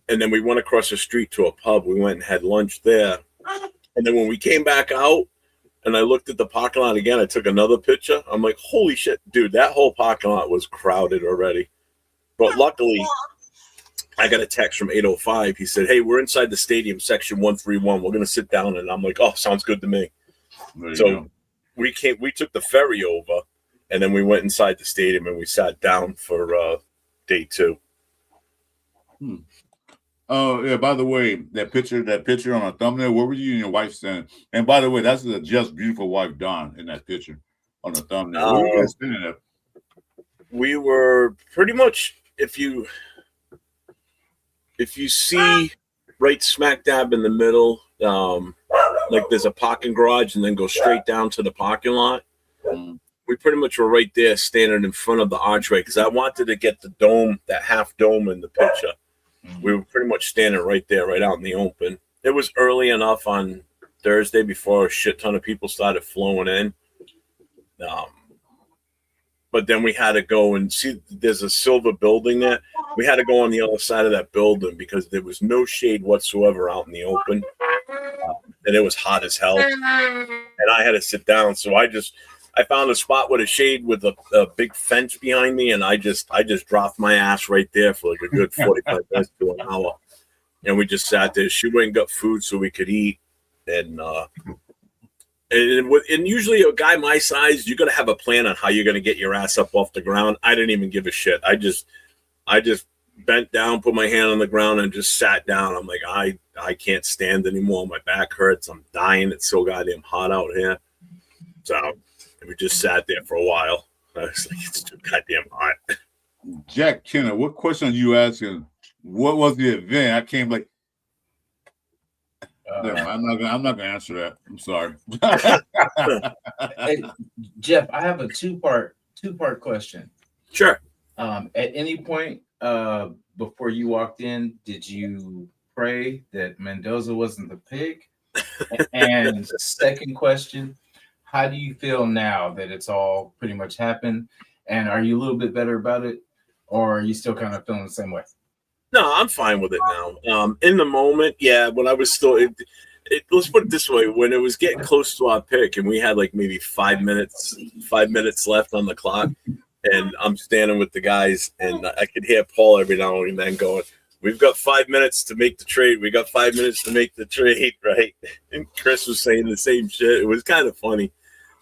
And then we went across the street to a pub. We went and had lunch there. And then when we came back out and I looked at the parking lot again, I took another picture. I'm like, holy shit, dude, that whole parking lot was crowded already. But luckily, I got a text from 805. He said, hey, we're inside the stadium, section 131. We're going to sit down. And I'm like, oh, sounds good to me. So we took the ferry over, and then we went inside the stadium and we sat down for day two. Oh, yeah, by the way, that picture on a thumbnail, where were you and your wife standing? And by the way, that's a just beautiful wife, Dawn, in that picture on the thumbnail. Where were you guys standing at? We were pretty much, if you see right smack dab in the middle, like there's a parking garage and then go straight down to the parking lot. We pretty much were right there standing in front of the archway because I wanted to get the dome, that half dome in the picture. We were pretty much standing right there, right out in the open. It was early enough on Thursday before a shit ton of people started flowing in. But then we had to go and see, there's a silver building there. We had to go on the other side of that building because there was no shade whatsoever out in the open. And it was hot as hell. And I had to sit down. So I found a spot with a shade with a big fence behind me. And I just dropped my ass right there for like a good 45 minutes to an hour. And we just sat there. She went and got food so we could eat. And usually a guy my size, you got to have a plan on how you're going to get your ass up off the ground. I didn't even give a shit. I just bent down, put my hand on the ground, and just sat down. I'm like, I can't stand anymore. My back hurts. I'm dying. It's so goddamn hot out here. So we just sat there for a while. I was like, it's too goddamn hot. Jack Kenner, what question are you asking? What was the event? I came like, I'm not gonna answer that. I'm sorry. Hey, Jeff, I have a two-part question. Sure. At any point before you walked in, did you pray that Mendoza wasn't the pick? And second question, how do you feel now that it's all pretty much happened? And are you a little bit better about it, or are you still kind of feeling the same way? No, I'm fine with it now. In the moment, yeah, when I was still, let's put it this way: when it was getting close to our pick, and we had like maybe 5 minutes left on the clock, and I'm standing with the guys, and I could hear Paul every now and then going, "We've got 5 minutes to make the trade. We got 5 minutes to make the trade," right? And Chris was saying the same shit. It was kind of funny.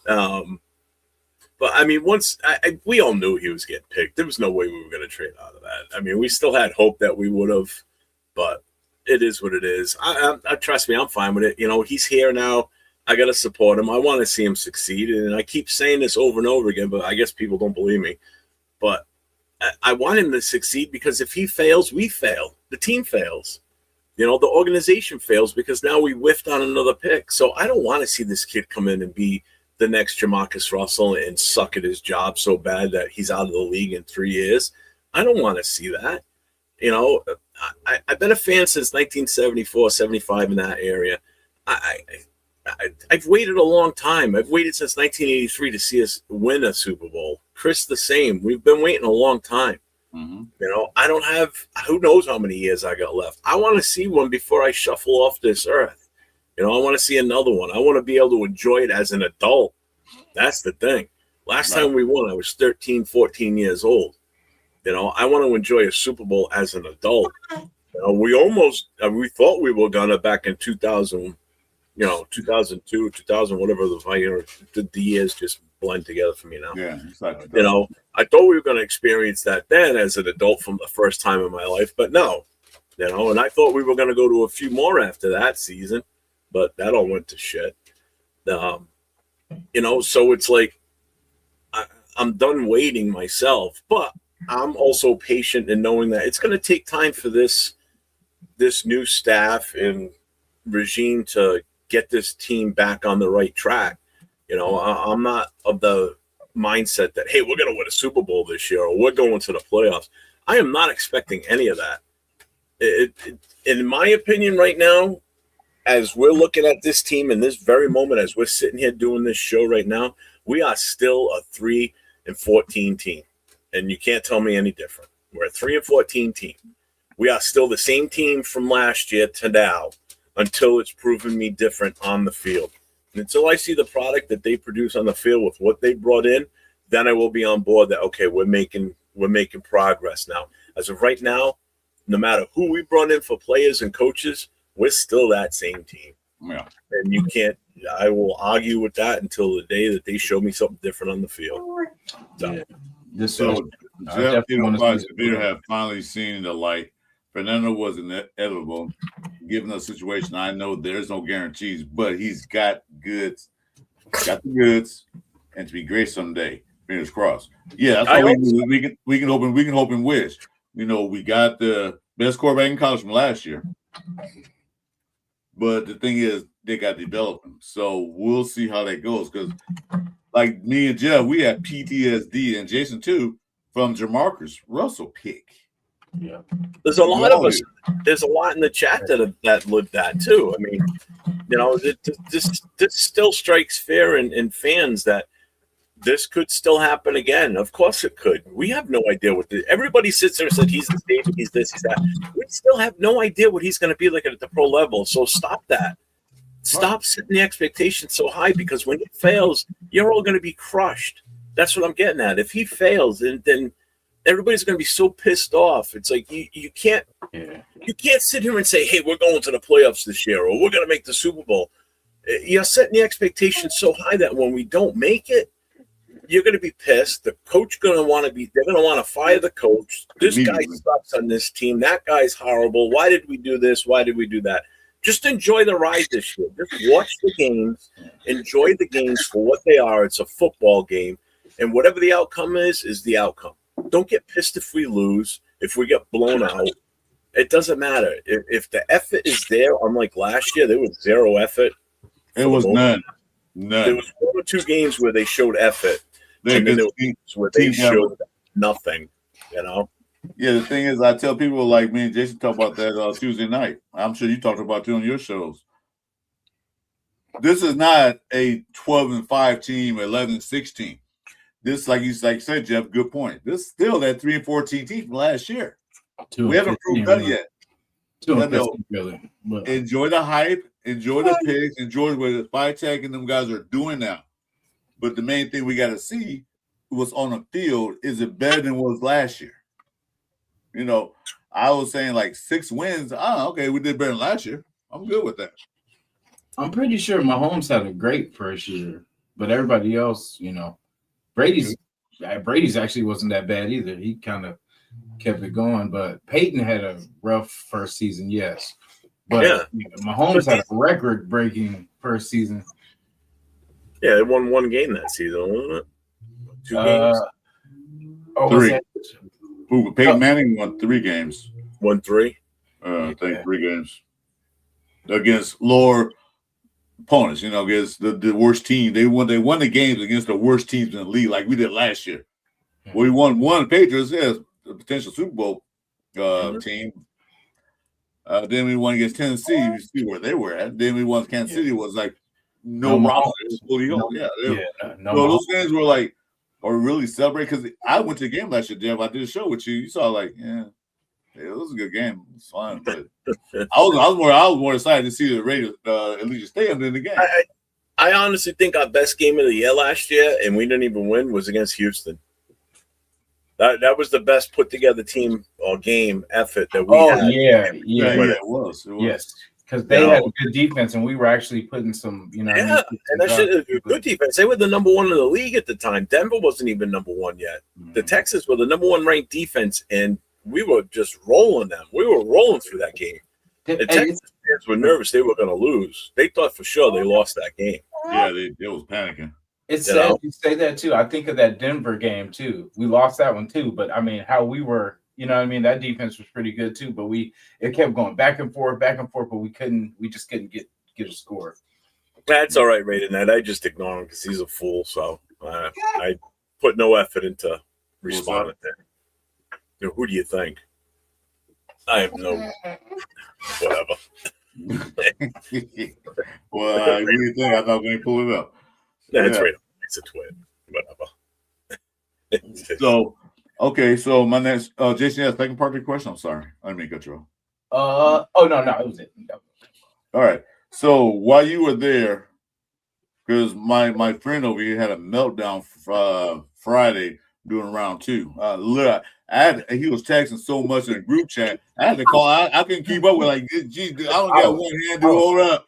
But I mean, once we all knew he was getting picked, there was no way we were going to trade out of that. I mean, we still had hope that we would have, but it is what it is. I trust me, I'm fine with it. You know, he's here now. I got to support him. I want to see him succeed, and I keep saying this over and over again, but I guess people don't believe me. But I want him to succeed because if he fails, we fail. The team fails. You know, the organization fails because now we whiffed on another pick. So I don't want to see this kid come in and be the next Jamarcus Russell and suck at his job so bad that he's out of the league in 3 years. I don't want to see that. You know, I've been a fan since 1974, 75 in that area. I've waited a long time. I've waited since 1983 to see us win a Super Bowl. Chris, the same. We've been waiting a long time. Mm-hmm. You know, I don't have, who knows how many years I got left. I want to see one before I shuffle off this earth. You know, I want to see another one. I want to be able to enjoy it as an adult. That's the thing. Last time we won, I was 13, 14 years old. You know, I want to enjoy a Super Bowl as an adult. You know, we thought we were going to back in 2000, 2002, 2000, whatever the years just blend together for me now. Yeah, exactly. You know, I thought we were going to experience that then as an adult from the first time in my life, but no. You know, and I thought we were going to go to a few more after that season. But that all went to shit. You know, so it's like I'm done waiting myself, but I'm also patient in knowing that it's going to take time for this new staff and regime to get this team back on the right track. You know, I'm not of the mindset that, hey, we're going to win a Super Bowl this year or we're going to the playoffs. I am not expecting any of that. In my opinion right now, as we're looking at this team in this very moment, as we're sitting here doing this show right now, we are still a 3-14 team. And you can't tell me any different. We're a 3-14 team. We are still the same team from last year to now until it's proven me different on the field. And until I see the product that they produce on the field with what they brought in, then I will be on board that, okay, we're making progress now. As of right now, no matter who we brought in for players and coaches, we're still that same team. Yeah. And you can't, I will argue with that until the day that they show me something different on the field. So, Jeff, Severe have finally seen the light. Fernando was inevitable. Given the situation, I know there's no guarantees, but he's got the goods, and to be great someday. Fingers crossed. Yeah, that's all we can hope and wish. You know, we got the best quarterback in college from last year. But the thing is, they got to develop him. So we'll see how that goes. Because, like me and Jeff, we have PTSD, and Jason too, from Jamarcus Russell pick. Yeah. There's a lot of us. There's a lot in the chat that lived that too. I mean, you know, this still strikes fear in fans that this could still happen again. Of course it could. We have no idea what everybody sits there and said he's the David, he's this, he's that. We still have no idea what he's going to be like at the pro level. So stop that. Stop setting the expectations so high, because when he fails, you're all going to be crushed. That's what I'm getting at. If he fails, then everybody's going to be so pissed off. It's like you can't sit here and say, hey, we're going to the playoffs this year, or we're going to make the Super Bowl. You're setting the expectations so high that when we don't make it, you're going to be pissed. The coach they're going to want to fire the coach. This guy sucks on this team. That guy's horrible. Why did we do this? Why did we do that? Just enjoy the ride this year. Just watch the games. Enjoy the games for what they are. It's a football game. And whatever the outcome is the outcome. Don't get pissed if we lose, if we get blown out. It doesn't matter. If the effort is there, unlike last year, there was zero effort. It was none. There was 1 or 2 games where they showed effort. And then there were games where they showed nothing, you know? Yeah, the thing is, I tell people like me and Jason talk about that Tuesday night. I'm sure you talked about it on your shows. This is not a 12-5 team, 11-6 team. This, like you said, Jeff, good point. This is still that 3-14 team from last year. We haven't proved that yet. Enjoy the hype, enjoy the picks, enjoy what the Vitek and them guys are doing now. But the main thing we got to see what's on the field. Is it better than it was last year? You know, I was saying like 6 wins. Okay, we did better than last year. I'm good with that. I'm pretty sure Mahomes had a great first year, but everybody else, you know, Brady's actually wasn't that bad either. He kind of kept it going, but Peyton had a rough first season, yes. But Mahomes had a record-breaking first season. Yeah, they won 1 game that season, wasn't it? 2 games? 3. Peyton Manning won 3 games. Won 3? I think 3 games. Against lower opponents, you know, against the worst team. They won the games against the worst teams in the league, like we did last year. We won 1 Patriots, a potential Super Bowl team. Then we won against Tennessee. You see where they were at. Then we won Kansas City. Was like no problem. So those games were like, or really celebrate, because I went to the game last year, Jeff. I did a show with you. You saw like, it was a good game. It was fun, but I was more excited to see the Raiders Allegiant Stadium than the game. I honestly think our best game of the year last year, and we didn't even win, was against Houston. That was the best put together team or game effort that we had. It was. Yes, because they had a good defense, and we were actually putting some, you know. Yeah, and that shit is a good defense. They were the number 1 in the league at the time. Denver wasn't even number 1 yet. The Texans were the number 1 ranked defense, and we were just rolling them. We were rolling through that game. The Texans fans were nervous they were going to lose. They thought for sure they lost that game. Yeah, they was panicking. It's sad you say that too. I think of that Denver game too. We lost that one too, but I mean, how we were, you know what I mean? That defense was pretty good too, but it kept going back and forth, but we just couldn't get a score. That's all right, Raiden. That I just ignore him because he's a fool. So I put no effort into responding there. You know, who do you think? I have no whatever. Well, what do you think? I thought we pull it up. That's right. It's a twin. Whatever. So my next Jason has a second part of the question. I'm sorry. I didn't mean to cut you off. No, it was it. All right. So while you were there, because my friend over here had a meltdown Friday during round 2. He was texting so much in the group chat. I had to call. I couldn't keep up with, like, geez, I don't got one hand to hold up.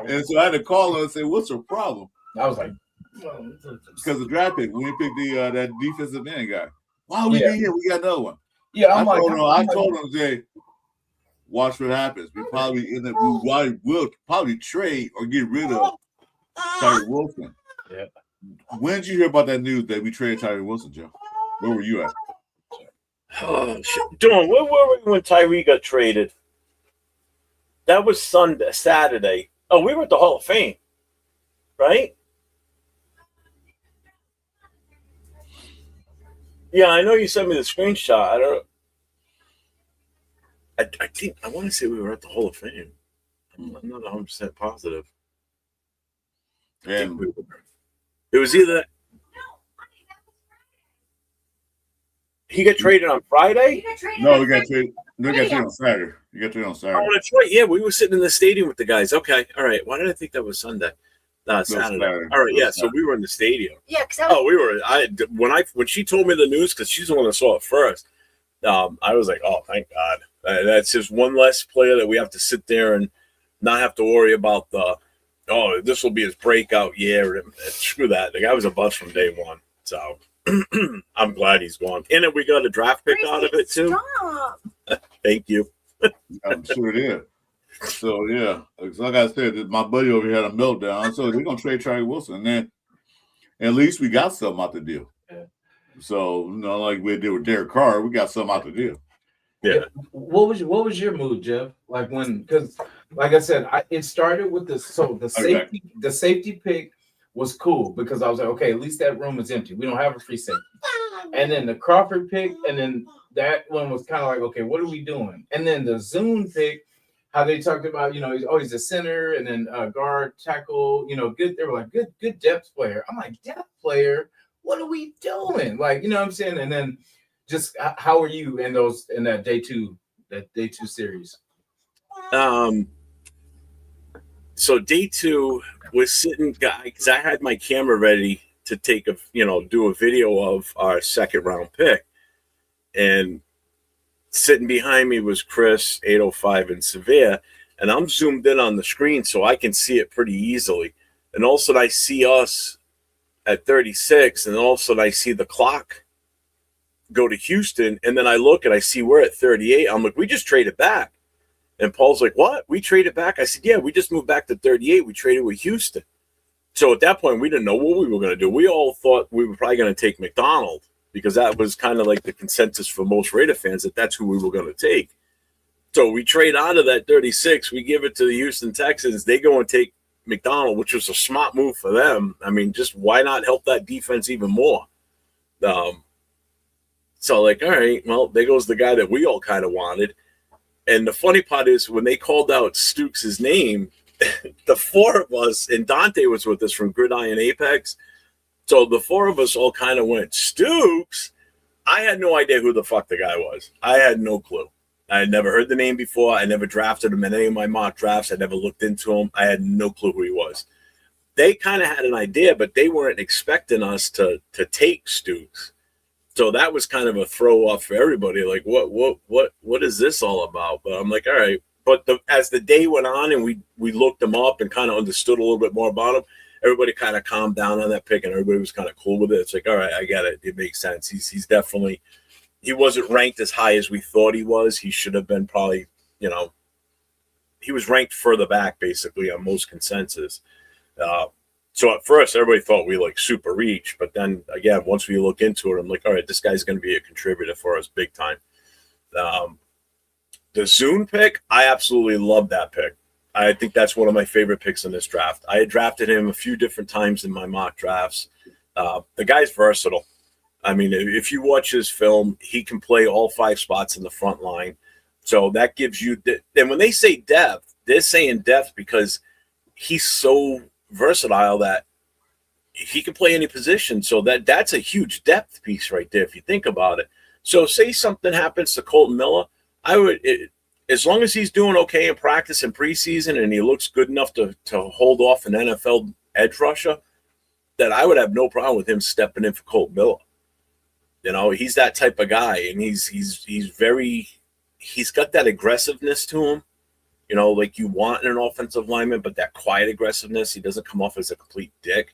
And so I had to call her and say, "What's your problem?" I was like, because the draft pick, when we picked that defensive end guy. Wow, we did here. We got another one. Yeah, I told him, Jay, watch what happens. We'll probably trade or get rid of Tyree Wilson. Yeah. When did you hear about that news that we traded Tyree Wilson, Joe? Where were you at? Oh, shit. Dawn, where were we when Tyree got traded? That was Saturday. Oh, we were at the Hall of Fame, right? Yeah, I know you sent me the screenshot. I don't. I think I want to say we were at the Hall of Fame. I'm not 100% positive. And It was either he got traded on Friday. no, we got traded. We got traded on Saturday. You got traded on Oh, Saturday. that's right. Yeah, we were sitting in the stadium with the guys. Okay, all right. Why did I think that was Sunday? No, Saturday. Saturday. All right, It was yeah. So Saturday. we were in the stadium. Yeah, because Oh, we were. When she told me the news, because she's the one that saw it first. I was like, oh, thank God. That's just one less player that we have to sit there and not have to worry about this will be his breakout year. Screw that. The guy was a bust from day one. So I'm glad he's gone. And then we got a draft pick out of it too. Stop. Thank you. I'm sure it is. So yeah, like I said, my buddy over here had a meltdown. So we're gonna trade Charlie Wilson, and then at least we got something out the deal. Yeah. So like we did with Derek Carr, we got something out the deal. Yeah. What was your mood, Jeff? Like because like I said, it started with the safety pick was cool because I was like, okay, at least that room is empty. We don't have a free safety. And then the Crawford pick, and then that one was kind of like, okay, what are we doing? And then the Zune pick, how they talked about, he's always a center and then guard, tackle, good. They were like, good depth player. I'm like, depth player? What are we doing? Like, you know what I'm saying? And then just how are you in that day two series? So day two was sitting, because I had my camera ready to do a video of our second round pick. And sitting behind me was Chris, 805, and Severe. And I'm zoomed in on the screen so I can see it pretty easily. And all of a sudden I see us at 36, and all of a sudden I see the clock go to Houston. And then I look and I see we're at 38. I'm like, we just traded back. And Paul's like, what? We traded back? I said, yeah, we just moved back to 38. We traded with Houston. So at that point, we didn't know what we were going to do. We all thought we were probably going to take McDonald because that was kind of like the consensus for most Raider fans that that's who we were going to take. So we trade out of that 36. We give it to the Houston Texans. They go and take McDonald, which was a smart move for them. I mean, just why not help that defense even more? So like, all right, well, there goes the guy that we all kind of wanted. And the funny part is when they called out Stukes' name, the four of us, and Dante was with us from Gridiron Apex. So the four of us all kind of went, Stukes? I had no idea who the fuck the guy was. I had no clue. I had never heard the name before. I never drafted him in any of my mock drafts. I never looked into him. I had no clue who he was. They kind of had an idea, but they weren't expecting us to take Stukes. So that was kind of a throw off for everybody. Like, what is this all about? But I'm like, all right. But as the day went on and we looked him up and kind of understood a little bit more about him, everybody kind of calmed down on that pick and everybody was kind of cool with it. It's like, all right, I get it. It makes sense. He's definitely, he wasn't ranked as high as we thought he was. He should have been probably, he was ranked further back basically on most consensus. So at first, everybody thought we super reach, but then again, once we look into it, I'm like, all right, this guy's going to be a contributor for us big time. The Zune pick, I absolutely love that pick. I think that's one of my favorite picks in this draft. I had drafted him a few different times in my mock drafts. The guy's versatile. I mean, if you watch his film, he can play all 5 spots in the front line. So that gives you, and when they say depth, they're saying depth because he's so versatile that he can play any position. So that's a huge depth piece right there if you think about it. So say something happens to Colton Miller, as long as he's doing okay in practice and preseason and he looks good enough to hold off an NFL edge rusher, that I would have no problem with him stepping in for Colton Miller. He's that type of guy, and he's got that aggressiveness to him. Like you want in an offensive lineman, but that quiet aggressiveness. He doesn't come off as a complete dick,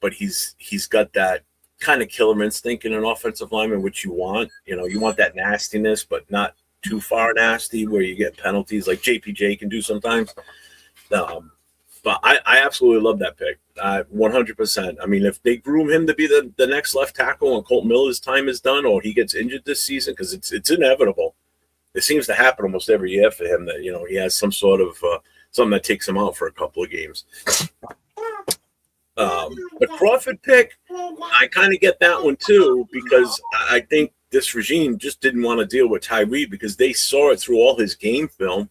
but he's got that kind of killer instinct in an offensive lineman, which you want. You want that nastiness, but not too far nasty where you get penalties like JPJ can do sometimes. But But I absolutely love that pick. 100%. I mean, if they groom him to be the next left tackle and Colt Miller's time is done, or he gets injured this season, because it's inevitable. It seems to happen almost every year for him that, he has some sort of something that takes him out for a couple of games. The Crawford pick, I kind of get that one too, because I think this regime just didn't want to deal with Tyree because they saw it through all his game film,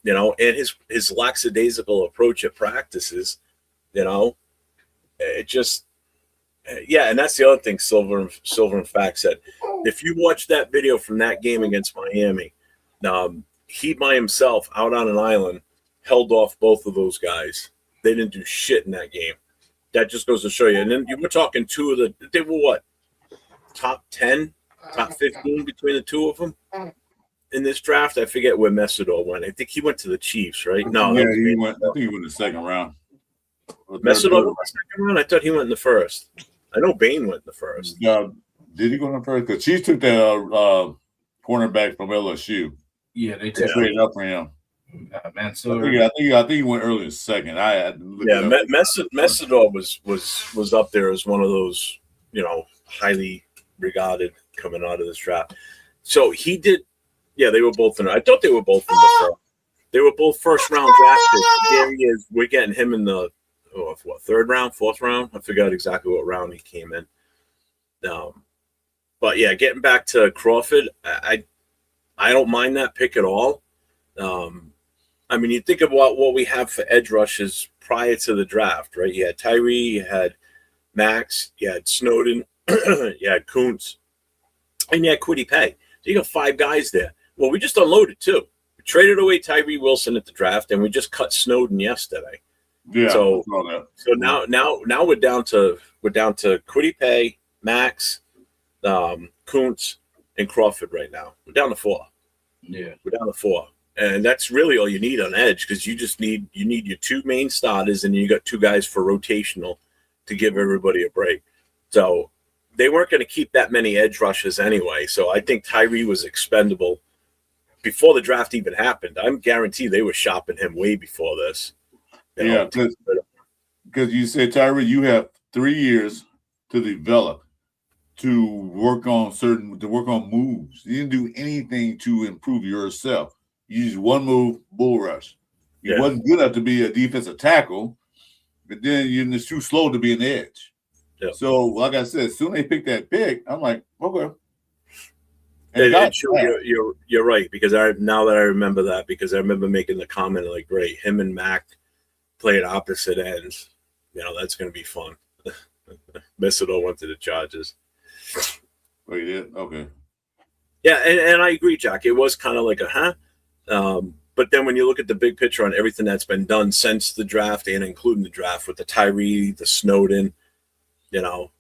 and his lackadaisical approach at practices, it just, yeah. And that's the other thing Silver and Fact said. If you watch that video from that game against Miami, he by himself out on an island held off both of those guys. They didn't do shit in that game. That just goes to show you. And then you were talking they were what? Top 10, top 15 between the two of them in this draft. I forget where Messidor went. I think he went to the Chiefs, right? No, yeah, he went. I think he went in the second round. Messidor went in the second round. I thought he went in the first. I know Bain went in the first. Did he go in the first? Because Chiefs took that cornerback from LSU. Yeah, they took straight up for him. Mansour. I think he went early in second. Messidor was up there as one of those, highly regarded coming out of this draft. So he did. Yeah, they were both in. I thought they were both in the first. They were both first round draft picks. There he is. We're getting him in the third round, fourth round. I forgot exactly what round he came in. But yeah, getting back to Crawford, I don't mind that pick at all. I mean, you think about what we have for edge rushes prior to the draft, right? You had Tyree, you had Max, you had Snowden, you had Kuntz, and you had Kwity Paye. So you got 5 guys there. Well, we just unloaded 2. We traded away Tyree Wilson at the draft, and we just cut Snowden yesterday. Yeah. So now we're down to Kwity Paye, Max, Kuntz, and Crawford right now. We're down to 4. Yeah, we're down to 4. And that's really all you need on edge, because you need your 2 main starters, and you got 2 guys for rotational to give everybody a break. So they weren't going to keep that many edge rushes anyway. So I think Tyree was expendable before the draft even happened. I'm guaranteed they were shopping him way before this. Yeah, because you said, Tyree, you have 3 years to develop, to work on moves. You didn't do anything to improve yourself. You used one move, bull rush. You wasn't good enough to be a defensive tackle, but then you're just too slow to be an edge. Yeah. So, like I said, as soon as they picked that pick, I'm like, okay. You're right, because now that I remember that, because I remember making the comment like, great, him and Mac played opposite ends. That's going to be fun. Messidor went to the Chargers. Oh, you did? Okay. Yeah, and I agree, Jack. It was kind of like but then when you look at the big picture on everything that's been done since the draft and including the draft with the Tyree, the Snowden, it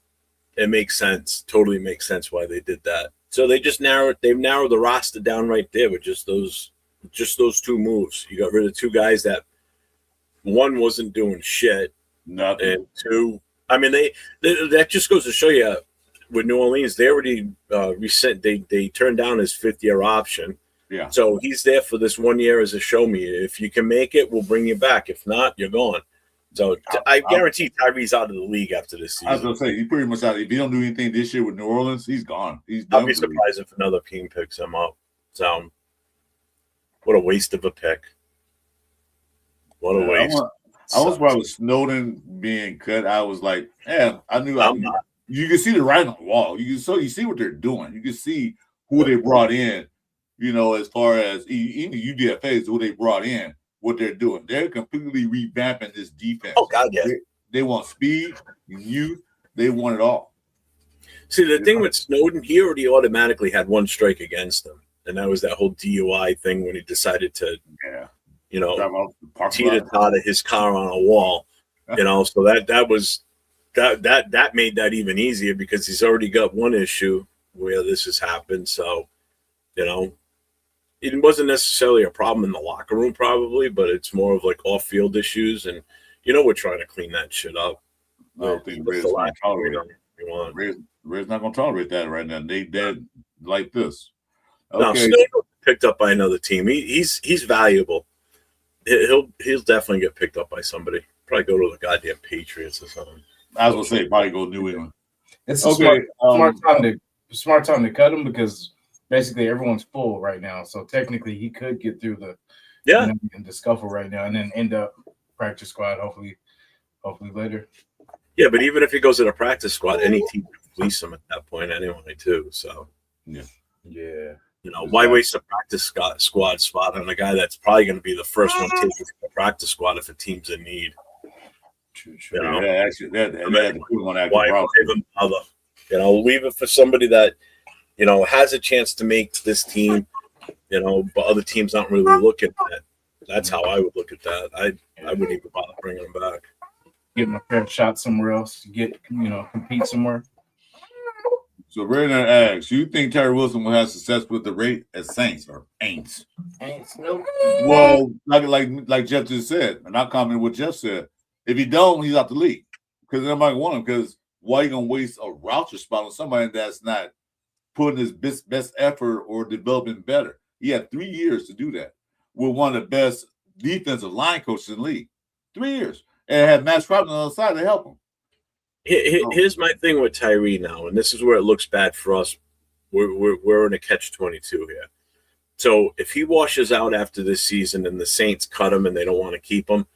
makes sense. Totally makes sense why they did that. So they've narrowed the roster down right there with just those 2 moves. You got rid of 2 guys that one wasn't doing shit. Nothing. And 2, I mean, that just goes to show you with New Orleans, they already they turned down his 5th-year option. Yeah. So he's there for this 1 year as a show me. If you can make it, we'll bring you back. If not, you're gone. So I guarantee Tyree's out of the league after this season. I was going to say, he's pretty much out. If he don't do anything this year with New Orleans, he's gone. He's done. I'll be surprised if another team picks him up. So what a waste of a pick. What a waste. I was probably with Snowden being cut. I was like, I knew. You can see the writing on the wall. You see what they're doing. You can see who they brought in. As far as even UDFAs, who they brought in, what they're doing. They're completely revamping this defense. Oh God, yeah. They want speed, youth. They want it all. See, the thing with Snowden, he already automatically had 1 strike against him, and that was that whole DUI thing when he decided to, teeter-totter his car on a wall. So that made that even easier, because he's already got 1 issue where this has happened. So, it wasn't necessarily a problem in the locker room, probably, but it's more of like off-field issues, and we're trying to clean that shit up. I don't think Red's not going to tolerate that right now. They dead like this. Okay. No, Snowden picked up by another team. He's valuable, he'll definitely get picked up by somebody. Probably go to the goddamn Patriots or something. I was gonna say probably go New England. It's a Okay, smart time to cut him because basically everyone's full right now. So technically, he could get through the in the scuffle right now and then end up practice squad. Hopefully later. Yeah, but even if he goes to the practice squad, any team can fleece him at that point anyway, too. So yeah. Why waste a practice squad spot on a guy that's probably going to be the first one taken to the practice squad if a team's in need? True. Yeah, actually, why even bother? Leave it for somebody that has a chance to make this team. But other teams aren't really looking at it. That's how I would look at that. I wouldn't even bother bringing him back. Give him a fair shot somewhere else to get compete somewhere. So Brandon asks, you think Terry Wilson will have success with the rate as Saints or Aints? Aints, nope. Well, like Jeff just said, and I commented what Jeff said. If he don't, he's out the league because nobody want him. Because why are you gonna waste a roster spot on somebody that's not putting his best effort or developing better? He had 3 years to do that with one of the best defensive line coaches in the league. 3 years, and had Matt Crosby on the other side to help him. Here's my thing with Tyree now, and this is where it looks bad for us. We're in a catch-22 here. So if he washes out after this season and the Saints cut him and they don't want to keep him,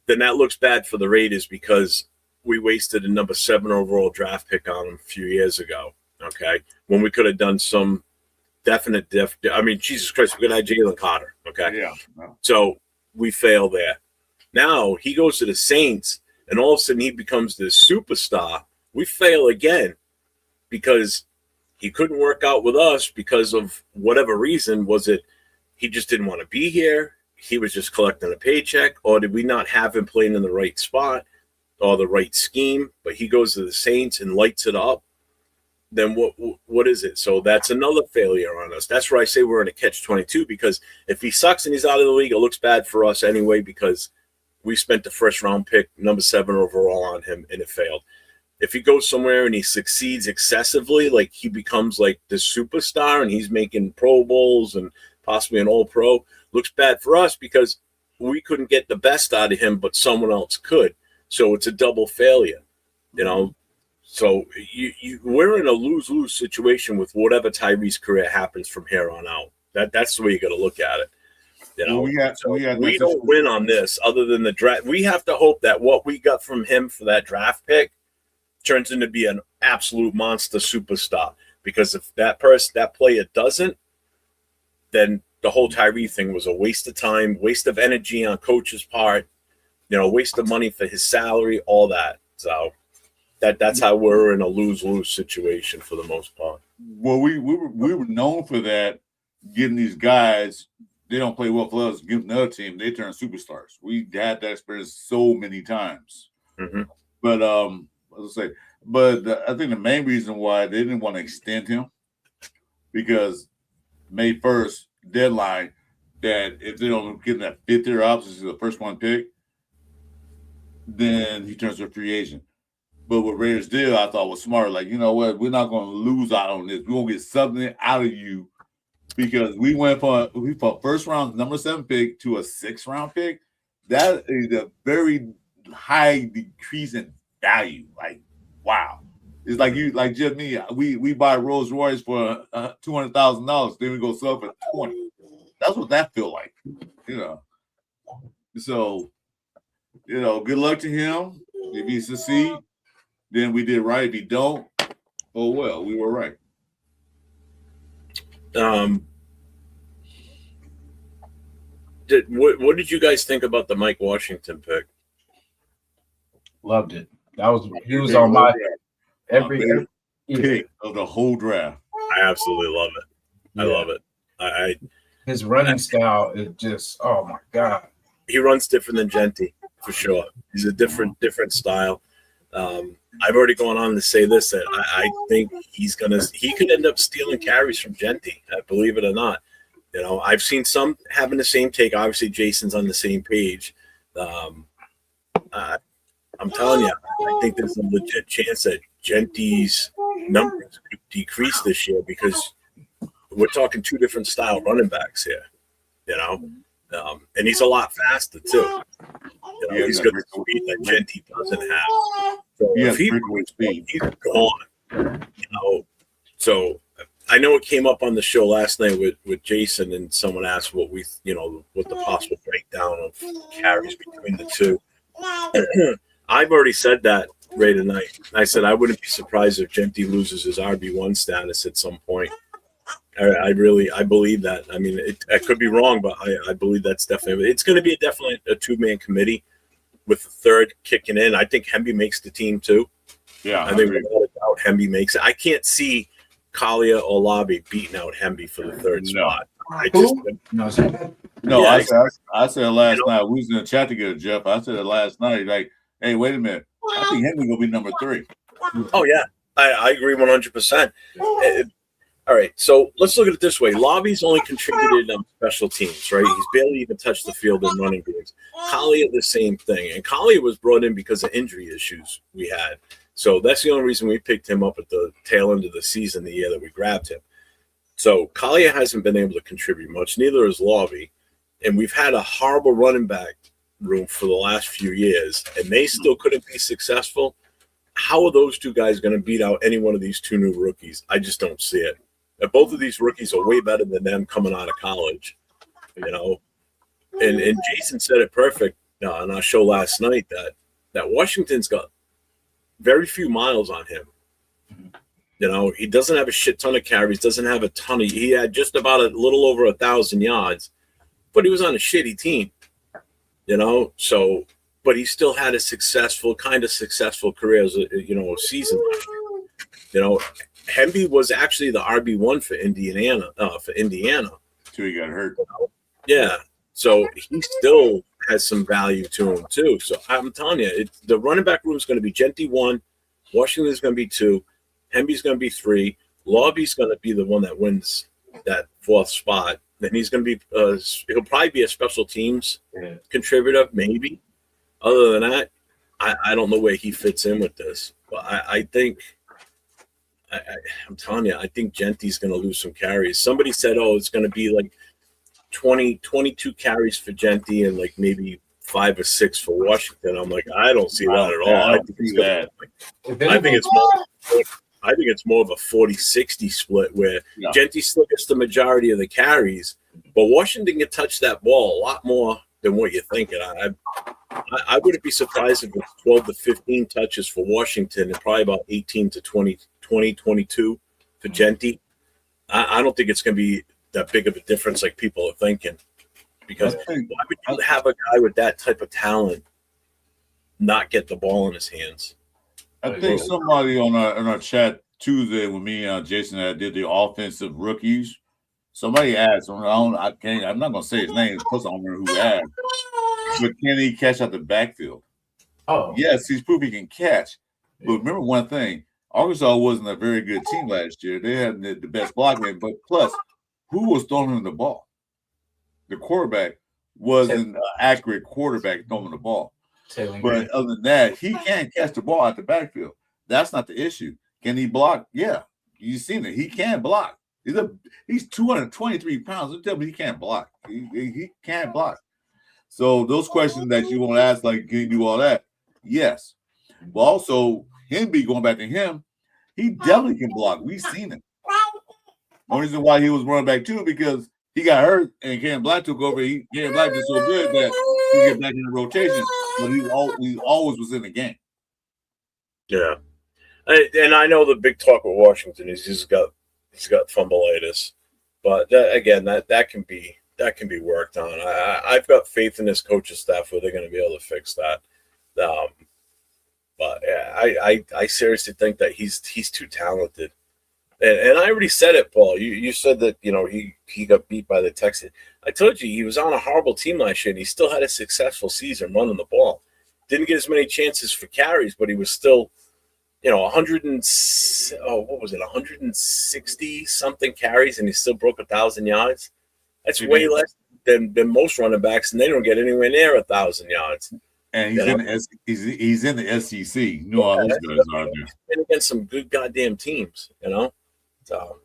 then that looks bad for the Raiders because we wasted a number 7 overall draft pick on him a few years ago. Okay, when we could have done some definite. I mean, Jesus Christ, we could have had Jalen Carter. Okay, yeah. So we fail there. Now he goes to the Saints. And all of a sudden he becomes this superstar. We fail again because he couldn't work out with us because of whatever reason. Was it he just didn't want to be here? He was just collecting a paycheck? Or did we not have him playing in the right spot or the right scheme? But he goes to the Saints and lights it up. Then what is it? So that's another failure on us. That's where I say we're in a catch-22 because if he sucks and he's out of the league, it looks bad for us anyway because we spent the first round pick, number 7 overall on him, and it failed. If he goes somewhere and he succeeds excessively, like he becomes like the superstar and he's making Pro Bowls and possibly an All-Pro, looks bad for us because we couldn't get the best out of him, but someone else could. So it's a double failure, So we're in a lose-lose situation with whatever Tyree's career happens from here on out. That's the way you got to look at it. We don't win on this other than the draft. We have to hope that what we got from him for that draft pick turns into be an absolute monster superstar. Because if that player doesn't, then the whole Tyree thing was a waste of time, waste of energy on coach's part, waste of money for his salary, all that. So that's how we're in a lose-lose situation for the most part. Well, we were known for that, getting these guys. They don't play well for us. Give another team, they turn superstars. We had that experience so many times. Mm-hmm. But I think the main reason why they didn't want to extend him because May 1st deadline that if they don't give him that 5th-year option, this is the first one pick, then he turns to a free agent. But what Raiders did, I thought was smart. Like, you know what? We're not going to lose out on this. We're going to get something out of you. Because we went from first round number 7 pick to a 6th round pick, that is a very high decrease in value. Like, wow, it's like just me. We buy Rolls Royce for $200,000, then we go sell for 20. That's what that feel like, So, good luck to him. If he succeed, then we did right. If he don't, oh well, we were right. What did you guys think about the Mike Washington pick? Loved it. He was on my every pick of the whole draft. I absolutely love it. Yeah. I love it. His running style is just, oh my God. He runs different than Genty for sure. He's a different style. I've already gone on to say this, that I think he could end up stealing carries from Genty, believe it or not. I've seen some having the same take. Obviously, Jason's on the same page. I'm telling you, I think there's a legit chance that Genty's numbers could decrease this year because we're talking 2 different style running backs here. And he's a lot faster too. You know, Yeah, he's got the speed that Genty doesn't have. So He has if he breakaway speed. he's gone. You know, so I know it came up on the show last night with Jason, and someone asked what the possible breakdown of carries between the two. I've already said that right tonight. I said I wouldn't be surprised if Genty loses his RB1 status at some point. I believe that. I mean, I could be wrong, but I believe that's definitely. It's going to be definitely a two-man committee with the third kicking in. I think Hemby makes the team too. Yeah, I think without a doubt Hemby makes it. I can't see Kalia or Lobby beating out Hemby for the third spot. I just No, sir. no. Yeah, I said last night. We was in the chat together, Jeff. I said it last night. Like, hey, wait a minute. I think Henry gonna be number 3. Oh yeah, I agree 100%. All right, so let's look at it this way. Lobby's only contributed on special teams, right? He's barely even touched the field in running games. Kalia, the same thing. And Kalia was brought in because of injury issues we had. So that's the only reason we picked him up at the tail end of the season, the year that we grabbed him. So Kalia hasn't been able to contribute much, neither has Lobby. And we've had a horrible running back room for the last few years, and they still couldn't be successful. How are those two guys going to beat out any one of these two new rookies? I just don't see it. Both of these rookies are way better than them coming out of college, you know. And Jason said it perfect on our show last night that Washington's got very few miles on him. You know, he doesn't have a shit ton of carries, doesn't have a ton of. He had just about a little over 1,000 yards, but he was on a shitty team, you know. So, but he still had a successful career as a season. You know. Hemby was actually the RB1 for Indiana. Till he got hurt. Yeah, so he still has some value to him too. So I'm telling you, the running back room is going to be Genty 1, Washington's going to be 2, Hemby's going to be 3, Lobby's going to be the one that wins that 4th spot. Then he's going to be he'll probably be a special teams contributor, maybe. Other than that, I don't know where he fits in with this, but I think. I'm telling you, I think Genty's going to lose some carries. Somebody said, it's going to be like 22 carries for Genty and like maybe 5 or 6 for Washington. I'm like, I don't see that at all. I think it's more of a 40-60 split where Genty still gets the majority of the carries, but Washington can touch that ball a lot more than what you're thinking. I wouldn't be surprised if it's 12 to 15 touches for Washington and probably about 18 to 22 for Genty. I don't think it's going to be that big of a difference like people are thinking. Because why would you have a guy with that type of talent not get the ball in his hands? I think somebody on our chat Tuesday with me and Jason that did the offensive rookies. Somebody asked, I'm not going to say his name because I don't remember who asked, but can he catch out the backfield? Oh, yes, he's proved he can catch. But remember one thing, Arkansas wasn't a very good team last year. They had the best blocking, but plus, who was throwing him the ball? The quarterback wasn't an accurate quarterback throwing the ball. But other than that, he can't catch the ball out the backfield. That's not the issue. Can he block? Yeah, you've seen it. He can block. He's 223 pounds. Don't tell me he can't block. He can't block. So those questions that you want to ask, like, can he do all that? Yes. But also, him going back to him, he definitely can block. We've seen it. The only reason why he was running back too because he got hurt and Cam Black took over. Cam Black was so good that he get back in the rotation, but he always was in the game. Yeah, and I know the big talk with Washington is he's got fumbleitis, but that can be worked on. I've got faith in this coaching staff where they're going to be able to fix that. But yeah, I seriously think that he's too talented. And I already said it, Paul. You said that, he got beat by the Texans. I told you he was on a horrible team last year, and he still had a successful season running the ball. Didn't get as many chances for carries, but he was still, 160 something carries, and he still broke 1,000 yards. That's way less than most running backs, and they don't get anywhere near 1,000 yards. And he's in the SEC. You know how those guys are there. And against some good goddamn teams, So.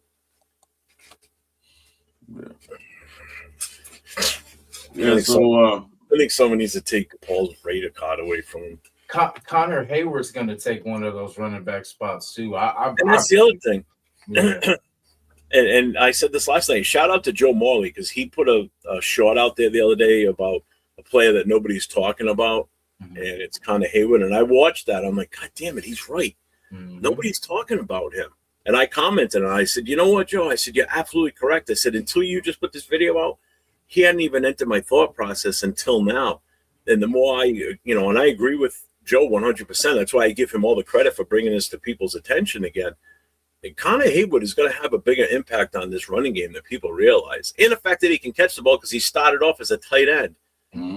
Yeah. I think someone needs to take Paul's Raider card away from him. Connor Hayward's going to take one of those running back spots too. And that's the other thing. Yeah. and I said this last night. Shout out to Joe Morley because he put a short out there the other day about a player that nobody's talking about, and it's Connor Hayward. And I watched that. I'm like, God damn it, he's right. Nobody's talking about him. And I commented and I said, you know what, Joe? I said, you're absolutely correct. I said, until you just put this video out, he hadn't even entered my thought process until now. And the more and I agree with Joe 100%. That's why I give him all the credit for bringing this to people's attention again. And Connor Hayward is going to have a bigger impact on this running game than people realize. And the fact that he can catch the ball because he started off as a tight end.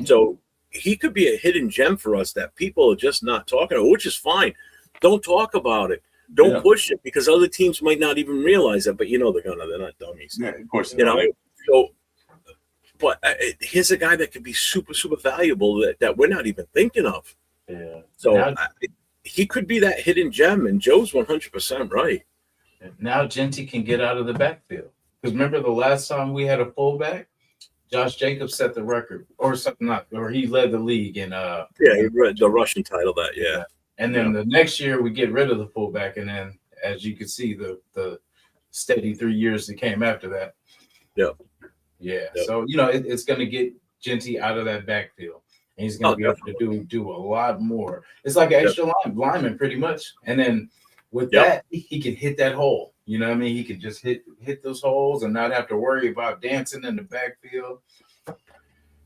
So he could be a hidden gem for us that people are just not talking about, which is fine. Don't talk about it. Don't push it because other teams might not even realize it. But they're not dummies. Yeah, of course. So, but here's a guy that could be super, super valuable that we're not even thinking of. Yeah. So he could be that hidden gem, and Joe's 100% right. Now Genty can get out of the backfield. Because remember the last time we had a fullback, Josh Jacobs set the record, or something, or he led the league in he read the Russian title that. And then the next year we get rid of the fullback, and then as you can see, the steady 3 years that came after that. Yeah. So it's going to get Genty out of that backfield. And he's going to be able to do a lot more. It's like an extra lineman, pretty much. And then with that, he can hit that hole. You know what I mean? He can just hit those holes and not have to worry about dancing in the backfield.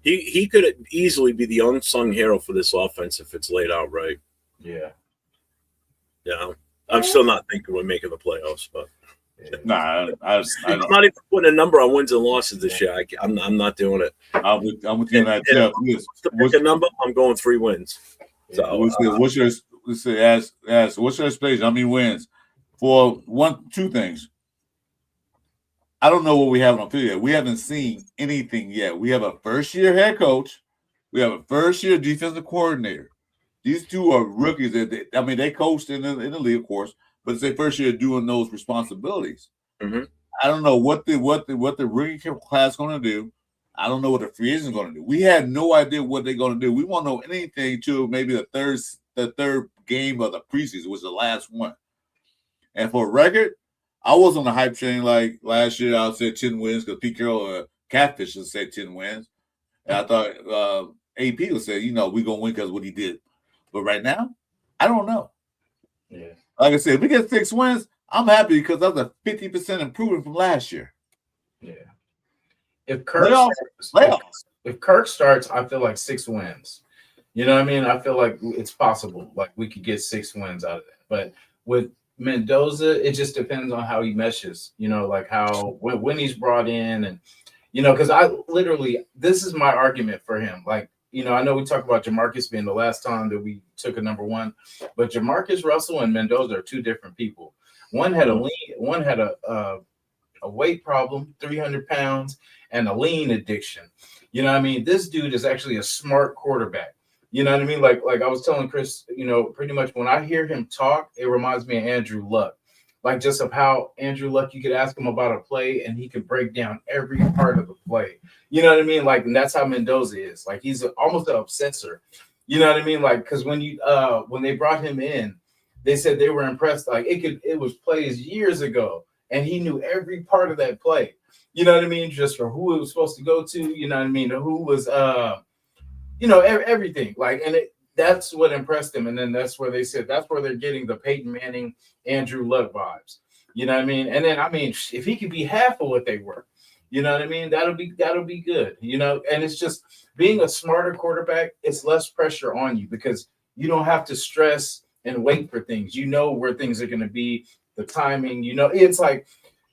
He could easily be the unsung hero for this offense if it's laid out right. Yeah. I'm still not thinking we're making the playoffs, but Nah, it's not even putting a number on wins and losses this year. I'm not doing it. I'm with you on that, Jeff. What's the number? I'm going 3 wins. So what's your expectation? How many wins? For two things. I don't know what we have on field yet. We haven't seen anything yet. We have a first-year head coach. We have a first-year defensive coordinator. These two are rookies. They coached in the league, of course, but it's their first year doing those responsibilities. I don't know what the rookie class is going to do. I don't know what the free agent is going to do. We had no idea what they're going to do. We won't know anything till maybe the third game of the preseason, was the last one. And for record, I was on the hype train like last year. I said 10 wins because Pete Carroll, Catfish, said 10 wins. And I thought AP would say, we're going to win because of what he did. But right now, I don't know. Yeah. Like I said, if we get 6 wins, I'm happy because that's a 50% improvement from last year. Yeah. If Kirk starts, I feel like 6 wins. You know what I mean? I feel like it's possible. Like we could get 6 wins out of that. But with Mendoza, it just depends on how he meshes. Like how when he's brought in, and because this is my argument for him. Like, I know we talked about Jamarcus being the last time that we took a number 1, but Jamarcus Russell and Mendoza are 2 different people. One had a weight problem, 300 pounds, and a lean addiction. You know what I mean? This dude is actually a smart quarterback. You know what I mean? Like I was telling Chris, pretty much when I hear him talk, it reminds me of Andrew Luck. Like just of how Andrew Luck, you could ask him about a play and he could break down every part of the play. You know what I mean? Like, and that's how Mendoza is. Like he's almost an obsessor. You know what I mean? Like, because when they brought him in, they said they were impressed. Like it was plays years ago, and he knew every part of that play. You know what I mean? Just for who it was supposed to go to. You know what I mean? Who was everything. Like, and that's what impressed him. And then that's where they said that's where they're getting the Peyton Manning, Andrew Luck vibes. You know what I mean? And then if he could be half of what they were, you know what I mean? That'll be good. And it's just being a smarter quarterback. It's less pressure on you because you don't have to stress and wait for things. You know where things are going to be, the timing. It's like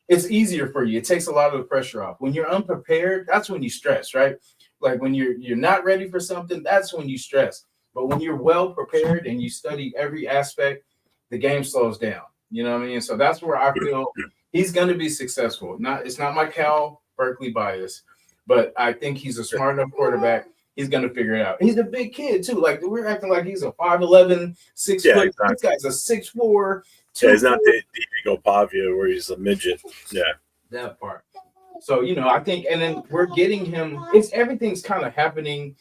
it's easier for you. It takes a lot of the pressure off. When you're unprepared, that's when you stress, right? Like when you're not ready for something, that's when you stress. But when you're well prepared and you study every aspect, the game slows down. You know what I mean? So that's where I feel he's going to be successful. It's not my Cal Berkeley bias, but I think he's a smart enough quarterback. He's going to figure it out. He's a big kid too. Like we're acting like he's a 5'11", 6 foot. Exactly. This guy's a 6'4". He's not the Diego Pavia where he's a midget. Yeah, that part. So, I think, and then we're getting him. Everything's kind of happening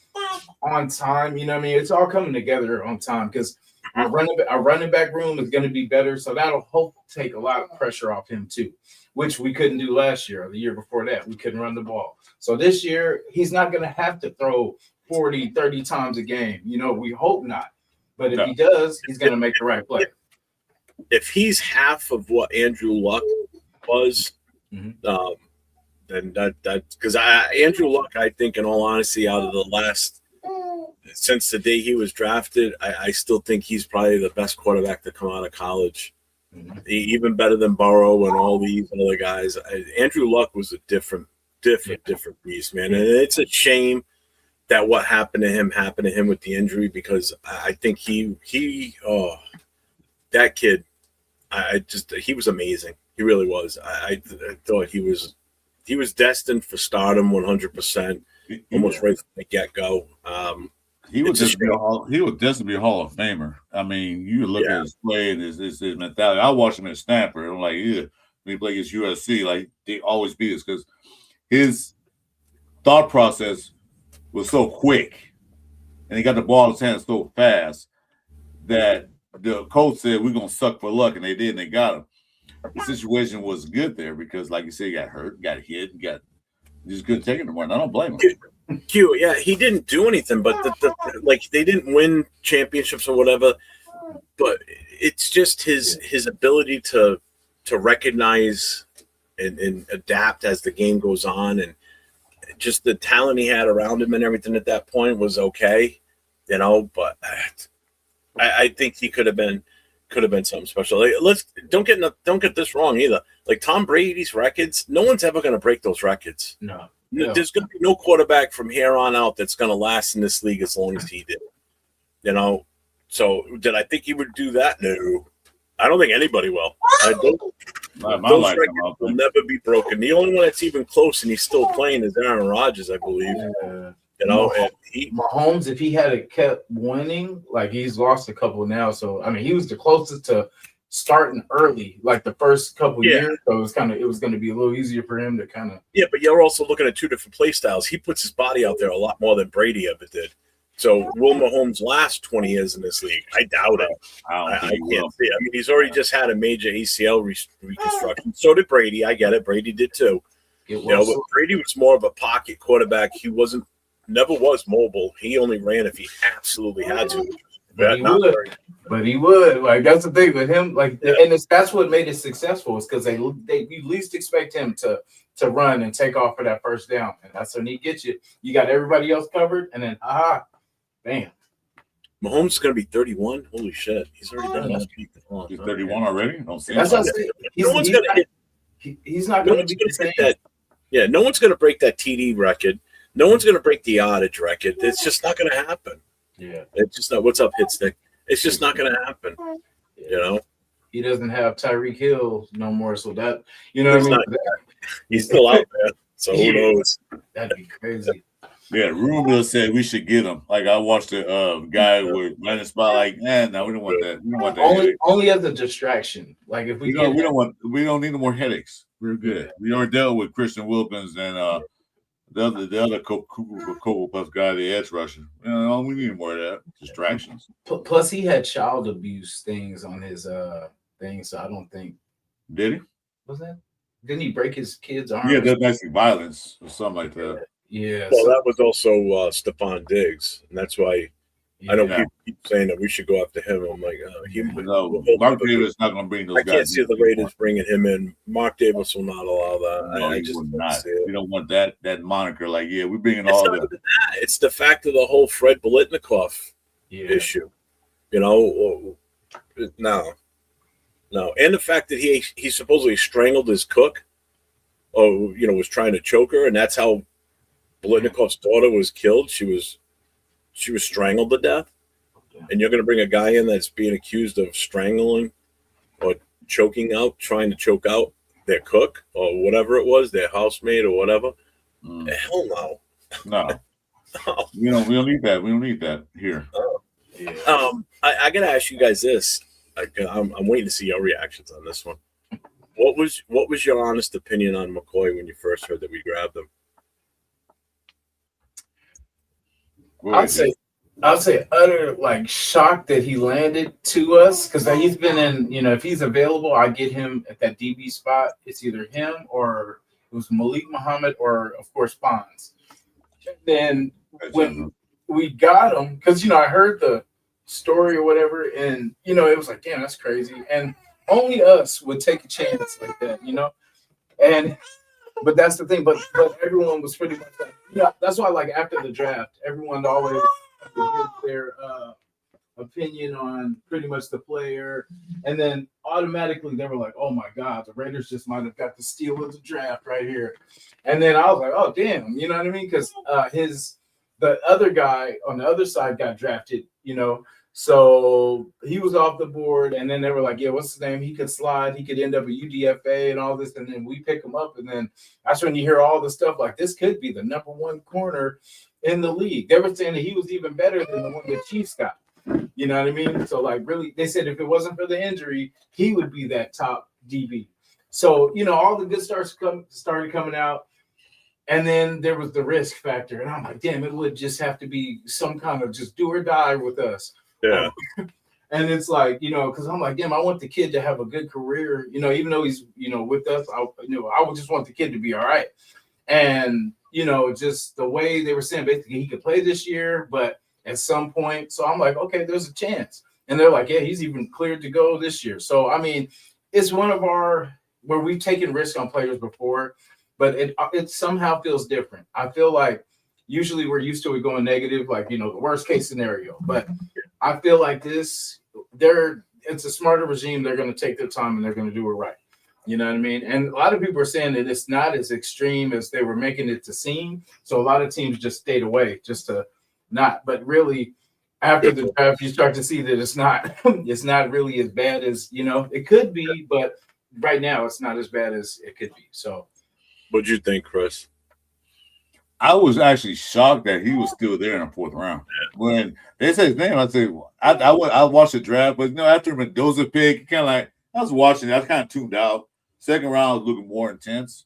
on time. You know what I mean? It's all coming together on time because our running back room is going to be better. So that'll take a lot of pressure off him too, which we couldn't do last year or the year before that. We couldn't run the ball. So this year, he's not going to have to throw 40, 30 times a game. We hope not. But if he does, he's going to make the right play. If he's half of what Andrew Luck was, then that because Andrew Luck, I think, in all honesty, out of the last since the day he was drafted, I still think he's probably the best quarterback to come out of college. Even better than Burrow and all these other guys. Andrew Luck was a different beast, man. And it's a shame that what happened to him with the injury, because I think that kid, he was amazing. He really was. I thought he was destined for stardom 100%, almost right from the get-go. He was destined to be a Hall of Famer. I mean, you look at his play and his mentality. I watched him at Stanford. I'm like, when he played against USC, like they always beat us because his thought process was so quick, and he got the ball in his hands so fast that the coach said, "We're gonna suck for luck," and they did, and they got him. The situation was good there because, like you said, he got hurt, got hit, just couldn't take it anymore. And I don't blame him. He didn't do anything, but they didn't win championships or whatever. But it's just his ability to recognize and adapt as the game goes on, and just the talent he had around him and everything at that point was okay, But I think he could have been something special. Like, don't get this wrong either. Like Tom Brady's records, no one's ever going to break those records. No. There's going to be no quarterback from here on out that's going to last in this league as long as he did. So did I think he would do that? No, I don't think anybody will. Those records will never be broken. The only one that's even close and he's still playing is Aaron Rodgers, I believe. And Mahomes, if he had kept winning, like he's lost a couple now. So I mean, he was the closest to starting early, like the first couple years. So it was going to be a little easier for him to kind of. Yeah, but you're also looking at two different play styles. He puts his body out there a lot more than Brady ever did. So will Mahomes last 20 years in this league? I doubt it. I can't see it. I mean, he's already just had a major ACL reconstruction. So did Brady. I get it. Brady did too. But Brady was more of a pocket quarterback. He never was mobile. He only ran if he absolutely had to. But he would. Like that's the thing with him. Like, and that's what made it successful. Is because we least expect him to run and take off for that first down, and that's when he gets you. You got everybody else covered, and then bam. Mahomes is going to be 31. Holy shit, he's already done his peak. He's 31 already. Don't see. That's what I'm saying. He's not going to be the same. That. Yeah, no one's going to break that TD record. No one's going to break the yardage record. It's just not going to happen. Yeah. It's just not. What's up, Hitstick? It's just not going to happen. Yeah. He doesn't have Tyreek Hill no more, so that what I mean. He's still out there, so who knows? That'd be crazy. Yeah, rumor said we should get him. Like I watched a guy with landing spot. Like, no, we don't want that. We don't want that. Only as a distraction. Like if we don't need no more headaches. We're good. We already dealt with Christian Wilkins and the other Cocoa Puff guy, the edge rusher. We need more of that. Distractions. Plus, he had child abuse things on his thing, so I don't think. Did he? Was that? Didn't he break his kid's arm? Yeah, domestic violence or something like that. Yeah. Well, that was also Stephon Diggs, and that's why I know people keep saying that we should go after him. I'm like, Mark Davis is not going to bring those guys. I can't see the Raiders bringing him in. Mark Davis will not allow that. No, I just would not. We don't want that moniker. Like, we're bringing all the. It's the fact of the whole Fred Biletnikoff issue. No, and the fact that he supposedly strangled his cook, was trying to choke her, and that's how Biletnikoff's daughter was killed. She was strangled to death, and you're going to bring a guy in that's being accused of strangling or trying to choke out their cook or whatever it was, their housemaid or whatever. Hell no. No. We don't need that. We don't need that here. I got to ask you guys this. I'm waiting to see your reactions on this one. What was your honest opinion on McCoy when you first heard that we grabbed him? I'd say utter like shock that he landed to us, because he's been in, if he's available, I get him at that DB spot. It's either him or it was Malik Muhammad or of course Bonds. Then when we got him, because I heard the story or whatever, and it was like, damn, that's crazy. And only us would take a chance like that, And but that's the thing. But everyone was pretty much like, that's why, like, after the draft, everyone always gives their opinion on pretty much the player, and then automatically they were like, oh my God, the Raiders just might have got the steal of the draft right here. And then I was like, oh damn, you know what I mean? Because the other guy on the other side got drafted, so he was off the board, and then they were like, yeah, what's his name? He could slide, he could end up at UDFA and all this, and then we pick him up, and then that's when you hear all the stuff like, this could be the number one corner in the league. They were saying that he was even better than the one the Chiefs got. You know what I mean? So, like, really, they said if it wasn't for the injury, he would be that top DB. So, all the good started coming out. And then there was the risk factor. And I'm like, damn, it would just have to be some kind of just do or die with us. Yeah. And it's like, because I'm like, damn, I want the kid to have a good career. Even though he's, with us, I would just want the kid to be all right. And, just the way they were saying, basically, he could play this year, but at some point. So I'm like, okay, there's a chance. And they're like, yeah, he's even cleared to go this year. So, I mean, it's one of where we've taken risks on players before, but it somehow feels different. I feel like usually we're used to it going negative, like, the worst case scenario. But I feel like it's a smarter regime. They're going to take their time and they're going to do it right. You know what I mean? And a lot of people are saying that it's not as extreme as they were making it to seem. So a lot of teams just stayed away just to not. But really, after the draft, you start to see that it's not really as bad as, it could be. But right now, it's not as bad as it could be. So what'd you think, Chris? I was actually shocked that he was still there in the fourth round. When they said his name, I said, I watched the draft, but after Mendoza pick, kind of like, I was watching it, I was kind of tuned out. Second round was looking more intense.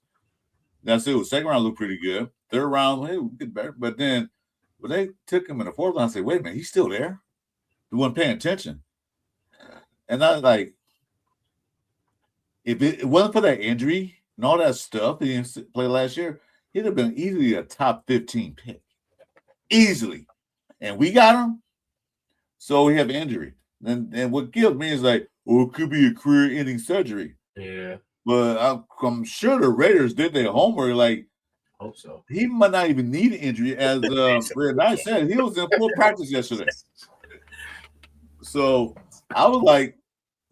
That's it. Second round looked pretty good. Third round, hey, we did better. But then when they took him in the fourth round, I said, wait a minute, he's still there? He wasn't paying attention. And I was like, if it wasn't for that injury and all that stuff, he didn't play last year, he'd have been easily a top 15 pick. Easily. And we got him. So we have an injury. And what killed me is like, it could be a career-ending surgery. Yeah. But I'm sure the Raiders did their homework. Like, hope so. He might not even need an injury. As Red I said, he was in full practice yesterday. So I was like,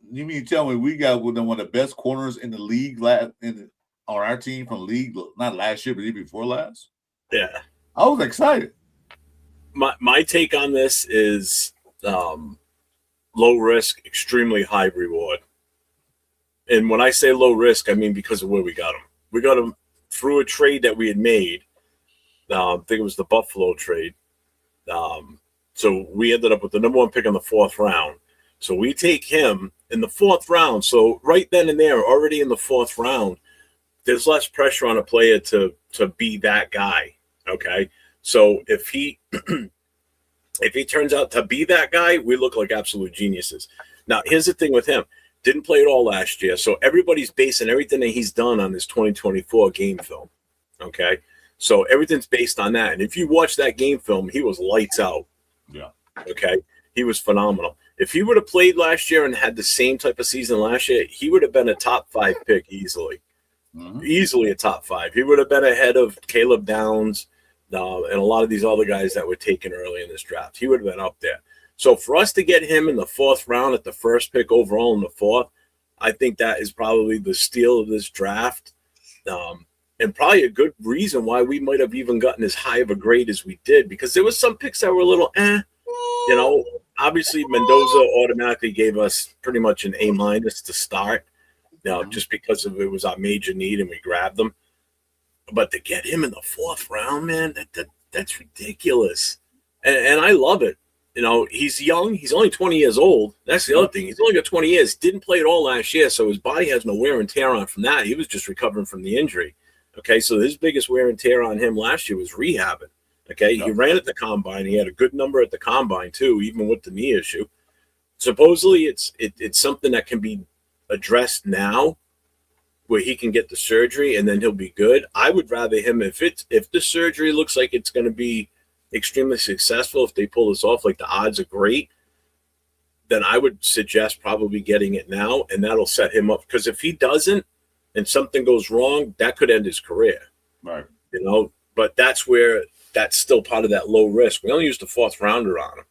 you mean tell me we got one of the best corners in the league on our team from the league, not last year, but even before last? Yeah. I was excited. My take on this is low risk, extremely high reward. And when I say low risk, I mean because of where we got him. We got him through a trade that we had made. I think it was the Buffalo trade. So we ended up with the number one pick in the fourth round. So we take him in the fourth round. So right then and there, already in the fourth round, there's less pressure on a player to be that guy. Okay. So if he turns out to be that guy, we look like absolute geniuses. Now, here's the thing with him. Didn't play at all last year. So everybody's basing everything that he's done on this 2024 game film. Okay. So everything's based on that. And if you watch that game film, he was lights out. Yeah. Okay. He was phenomenal. If he would have played last year and had the same type of season last year, he would have been a top 5 pick easily. Mm-hmm. Easily a top 5. He would have been ahead of Caleb Downs and a lot of these other guys that were taken early in this draft. He would have been up there. So for us to get him in the fourth round at the first pick overall in the fourth, I think that is probably the steal of this draft. And probably a good reason why we might have even gotten as high of a grade as we did, because there was some picks that were a little obviously Mendoza automatically gave us pretty much an A- to start, just because of it was our major need and we grabbed them. But to get him in the fourth round, man, that's ridiculous. And I love it. You know, he's young. He's only 20 years old. That's the other thing. He's only got 20 years. Didn't play at all last year, so his body has no wear and tear on from that. He was just recovering from the injury. Okay, so his biggest wear and tear on him last year was rehabbing. Okay, he ran at the combine. He had a good number at the combine too, even with the knee issue. Supposedly, it's something that can be addressed now, where he can get the surgery and then he'll be good. I would rather him if the surgery looks like it's going to be extremely successful, if they pull this off, like the odds are great, then I would suggest probably getting it now, and that'll set him up. Because if he doesn't and something goes wrong, that could end his career. Right. You know, but that's still part of that low risk. We only used a 4th rounder on him.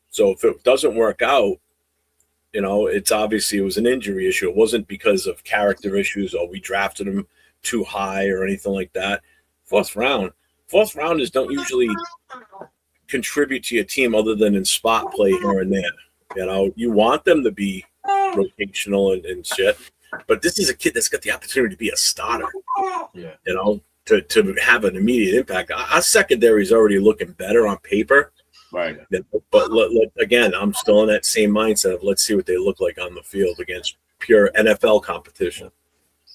So if it doesn't work out, you know, it was an injury issue. It wasn't because of character issues or we drafted him too high or anything like that. 4th rounders don't usually contribute to your team other than in spot play here and there. You know, you want them to be rotational and shit, but this is a kid that's got the opportunity to be a starter. Yeah. You know, to have an immediate impact. Our secondary is already looking better on paper. Right. But again, I'm still in that same mindset of let's see what they look like on the field against pure NFL competition.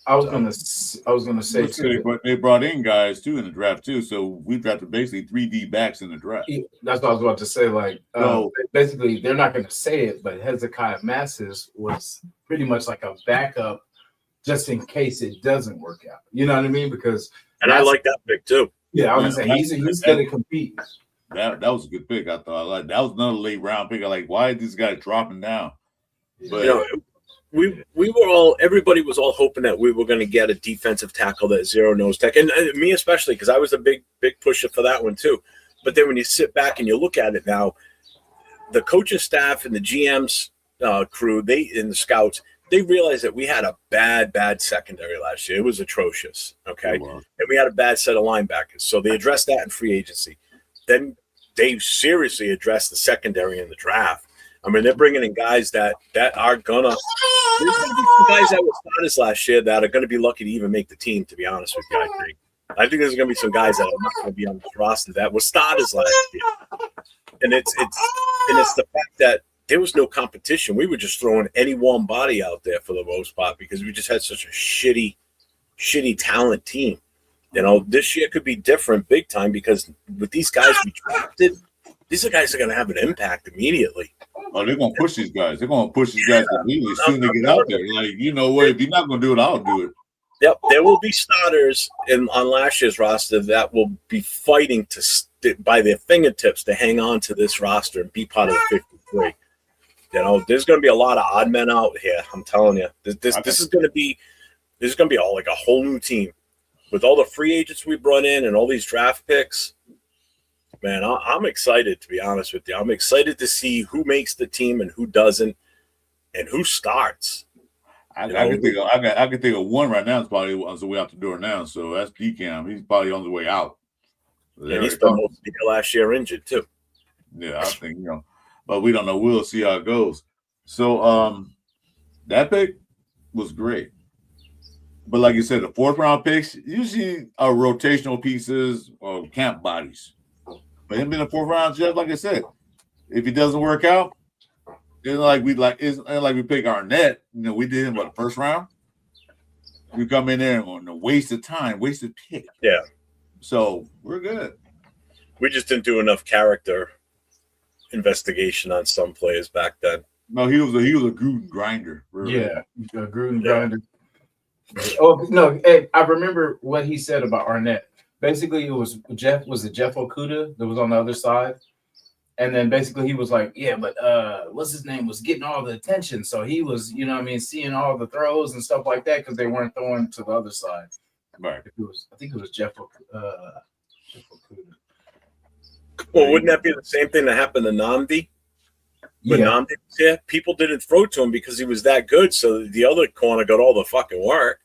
I was gonna say too, but they brought in guys too in the draft too, so we drafted basically 3 D backs in the draft. That's what I was about to say. Like, basically, they're not going to say it, but Hezekiah Massis was pretty much like a backup, just in case it doesn't work out. You know what I mean? And I like that pick too. Yeah, I was gonna say he's going to compete. That was a good pick. I thought that was another late round pick. I like, why is this guy dropping down? But you know, we were all, everybody was all hoping that we were going to get a defensive tackle, that zero nose tech, and me especially, because I was a big pusher for that one too. But then when you sit back and you look at it now, the coaching staff and the GM's crew, and the scouts, they realized that we had a bad secondary last year. It was atrocious. Okay, and we had a bad set of linebackers, so they addressed that in free agency. Then they seriously addressed the secondary in the draft. I mean, they're bringing in guys that are gonna. There's gonna be some guys that were starters last year that are gonna be lucky to even make the team. To be honest with you, I think there's gonna be some guys that are not gonna be on the roster that were starters last year. And it's the fact that there was no competition. We were just throwing any warm body out there for the most part because we just had such a shitty talent team. You know, this year could be different big time because with these guys we drafted, these are guys that are going to have an impact immediately. Oh, they're going to push these guys. They're going to push these guys immediately as soon as they get out there. Like, you know what? If you're not going to do it, I'll do it. Yep, there will be starters on last year's roster that will be fighting by their fingertips to hang on to this roster and be part of the 53. You know, there's going to be a lot of odd men out here. I'm telling you, this is going to be all like a whole new team with all the free agents we brought in and all these draft picks. Man, I'm excited, to be honest with you. I'm excited to see who makes the team and who doesn't, and who starts. I can think of one right now. It's probably on the way out the door now. So that's DCAM. He's probably on the way out. And he spent most of the year last year injured too. Yeah, I think but we don't know. We'll see how it goes. So that pick was great. But like you said, the 4th round picks usually are rotational pieces or camp bodies. But him being a 4th round, just like I said, if he doesn't work out, it's like we pick Arnett. You know, we did him the 1st round. We come in there on a waste of time, wasted pick. Yeah. So we're good. We just didn't do enough character investigation on some players back then. No, he was a Gruden grinder. Yeah, a Gruden grinder. Oh no! Hey, I remember what he said about Arnett. Basically, it was Jeff Okudah that was on the other side, and then basically he was like, "Yeah, but what's his name was getting all the attention, so he was, you know, what I mean, seeing all the throws and stuff like that because they weren't throwing to the other side." Right. I think it was Jeff Okudah. Well, wouldn't that be the same thing that happened to Namdi? When Namdi was here, people didn't throw to him because he was that good. So the other corner got all the fucking work.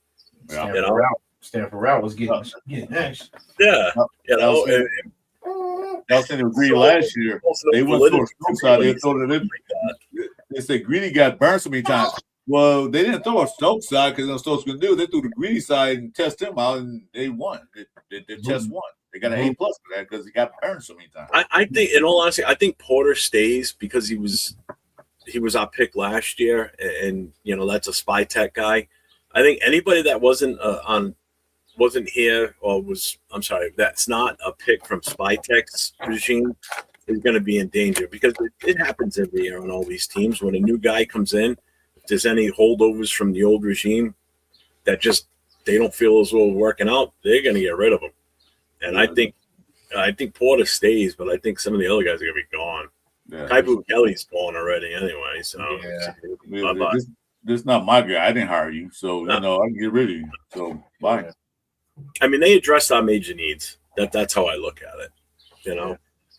Yeah. Stanford Route was getting action. Yeah. You know, I was saying Greedy last year. They went to a stroke side. They throw it in. They said Greedy got burned so many times. Well, they didn't throw a Stokes side because that's what Stokes going to do. They threw the Greedy side and test him out, and they won. They just won. They got an A plus for that because he got burned so many times. I think, in all honesty, I think Porter stays because he was our pick last year, and that's a spy tech guy. I think anybody that wasn't here or that's not a pick from spy tech's regime is going to be in danger, because it happens every year on all these teams when a new guy comes in. If there's any holdovers from the old regime that just they don't feel as well working out, they're going to get rid of them. And I think Porter stays, but I think some of the other guys are going to be gone. Yeah, Kaibu Kelly's gone already anyway, so this is not my guy. I didn't hire you, so I can get rid of you. So bye. I mean, they addressed our major needs. That's how I look at it,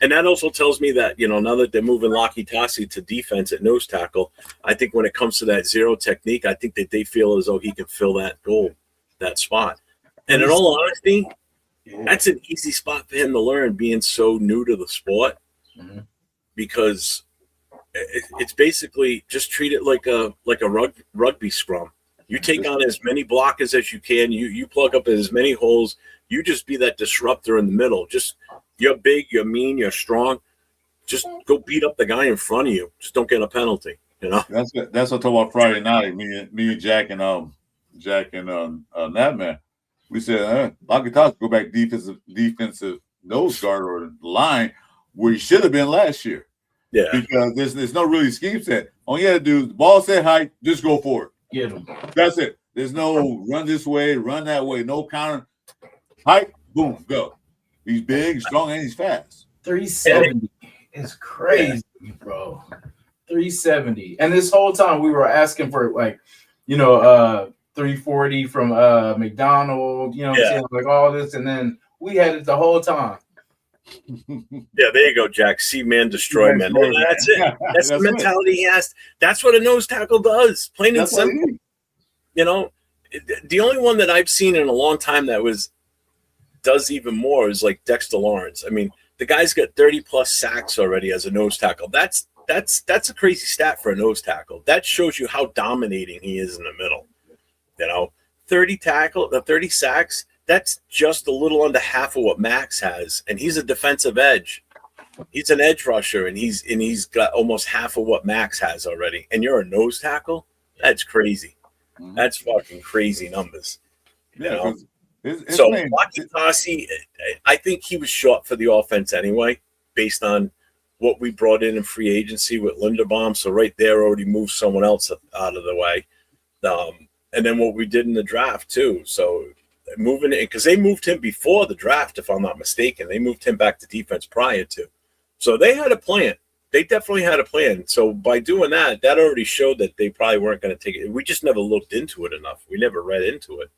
And that also tells me that, now that they're moving Laki Tassi to defense at nose tackle, I think when it comes to that zero technique, I think that they feel as though he can fill that spot. And in all honesty, that's an easy spot for him to learn, being so new to the sport, because it's basically just treat it like a rugby scrum. You take on as many blockers as you can. You plug up as many holes. You just be that disruptor in the middle. You're big, you're mean, you're strong. Just go beat up the guy in front of you. Just don't get a penalty. That's what I talked about Friday night. Me and Jack and that man. We said Lakatos go back defensive nose guard or line where he should have been last year. Yeah, because there's no really scheme set. All you got to do, the ball set height, just go for it. Get him. That's it. There's no run this way, run that way, no counter. Height, boom, go. He's big, strong, and he's fast. 370 is crazy, bro. 370. And this whole time we were asking for 340 from McDonald, like all this, and then we had it the whole time. Yeah, there you go, Jack. See man, destroy man. That's it. That's the mentality he has. That's what a nose tackle does. Plain and simple. The only one that I've seen in a long time that does even more is like Dexter Lawrence. I mean, the guy's got 30 plus sacks already as a nose tackle. That's a crazy stat for a nose tackle. That shows you how dominating he is in the middle. 30 sacks. That's just a little under half of what Max has, and he's a defensive edge. He's an edge rusher, and he's got almost half of what Max has already. And you're a nose tackle? That's crazy. Mm-hmm. That's fucking crazy numbers. So Laki Tassi, I think he was short for the offense anyway, based on what we brought in free agency with Linderbaum. So right there already moved someone else out of the way. And then what we did in the draft too. So moving it, because they moved him before the draft, if I'm not mistaken. They moved him back to defense prior to. So they had a plan. They definitely had a plan. So by doing that already showed that they probably weren't going to take it. We just never looked into it enough. We never read into it.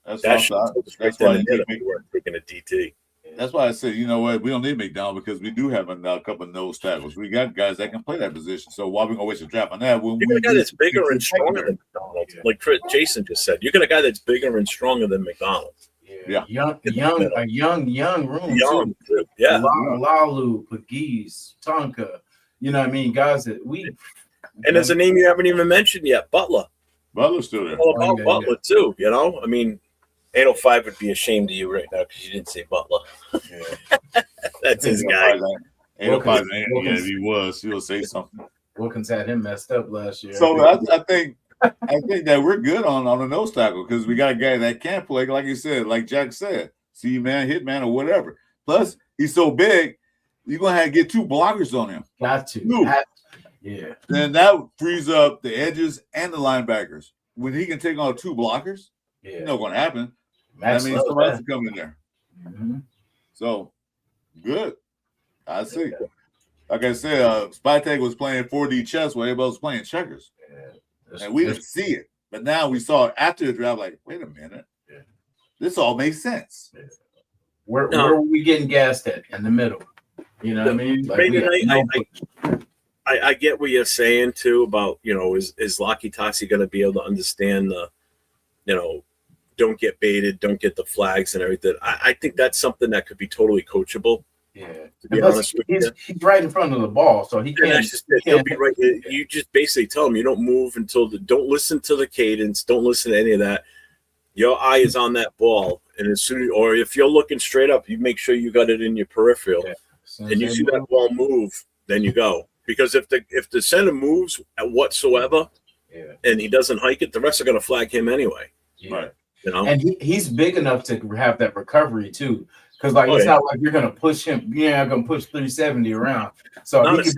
That's why we weren't taking a DT. That's why I said, you know what, we don't need McDonald because we do have a couple of nose tackles. We got guys that can play that position. So why are we gonna waste a draft on that? You got a guy that's bigger and stronger than McDonald, like Jason just said. You got a guy that's bigger and stronger than McDonald. Yeah. Young room. Young too. Yeah. Lalu, Pegues, Tonka. You know what I mean? Guys that we. And there's a name you haven't even mentioned yet, Butler. Butler's still there. All about Butler too. I mean. 805 would be ashamed of you right now because you didn't say Butler. Yeah. That's his guy. 805, if he was, he'll say something. Wilkins had him messed up last year. So I think that we're good on the nose tackle because we got a guy that can play, like you said, like Jack said, see man, hit man, or whatever. Plus, he's so big, you're gonna have to get two blockers on him. Got to. Yeah. Then that frees up the edges and the linebackers. When he can take on two blockers, you know what's gonna happen. That means somebody else come in there. Mm-hmm. So good. I see. Like I said, Spytech was playing 4D chess while everybody was playing checkers. Yeah, and we didn't see it. But now we saw it after the draft, like, wait a minute. Yeah. This all makes sense. Yeah. Where were we getting gassed at? In the middle. You know what I mean? Like I get what you're saying too about, is Laki Tassi going to be able to understand the, don't get baited, don't get the flags and everything. I think that's something that could be totally coachable. Yeah, to be honest with you, he's right in front of the ball, so he can't. He'll be right. You just basically tell him you don't move until don't listen to the cadence, don't listen to any of that. Your eye is on that ball, And as soon or if you're looking straight up, you make sure you got it in your peripheral, and you see that ball move, then you go. Because if the center moves whatsoever, and he doesn't hike it, the rest are going to flag him anyway. Yeah. Right. You know, and he's big enough to have that recovery too. Because it's not like you're gonna push him. You're not gonna push 370 around. So he could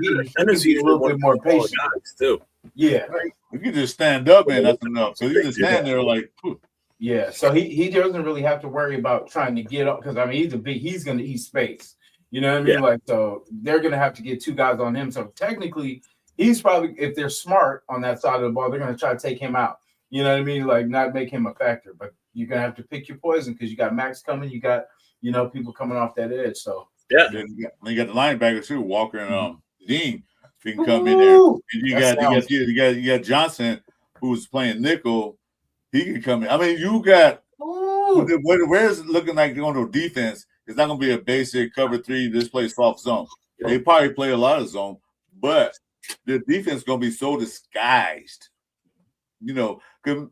be a little bit more patient too. Yeah, You can just stand up and nothing else. So you just stand there like. Phew. Yeah. So he doesn't really have to worry about trying to get up because he's gonna eat space. You know what I mean? Like so they're gonna have to get two guys on him. So technically, he's probably if they're smart on that side of the ball, they're gonna try to take him out. You know what I mean? Like not make him a factor, but you're gonna have to pick your poison because you got Max coming, you got people coming off that edge. So then you got the linebackers too, Walker and Dean. He can come in there. And you got Johnson who's playing nickel. He can come in. I mean, you got where's it looking like going to defense? It's not going to be a basic cover three. This plays soft zone. They probably play a lot of zone, but the defense is going to be so disguised. Because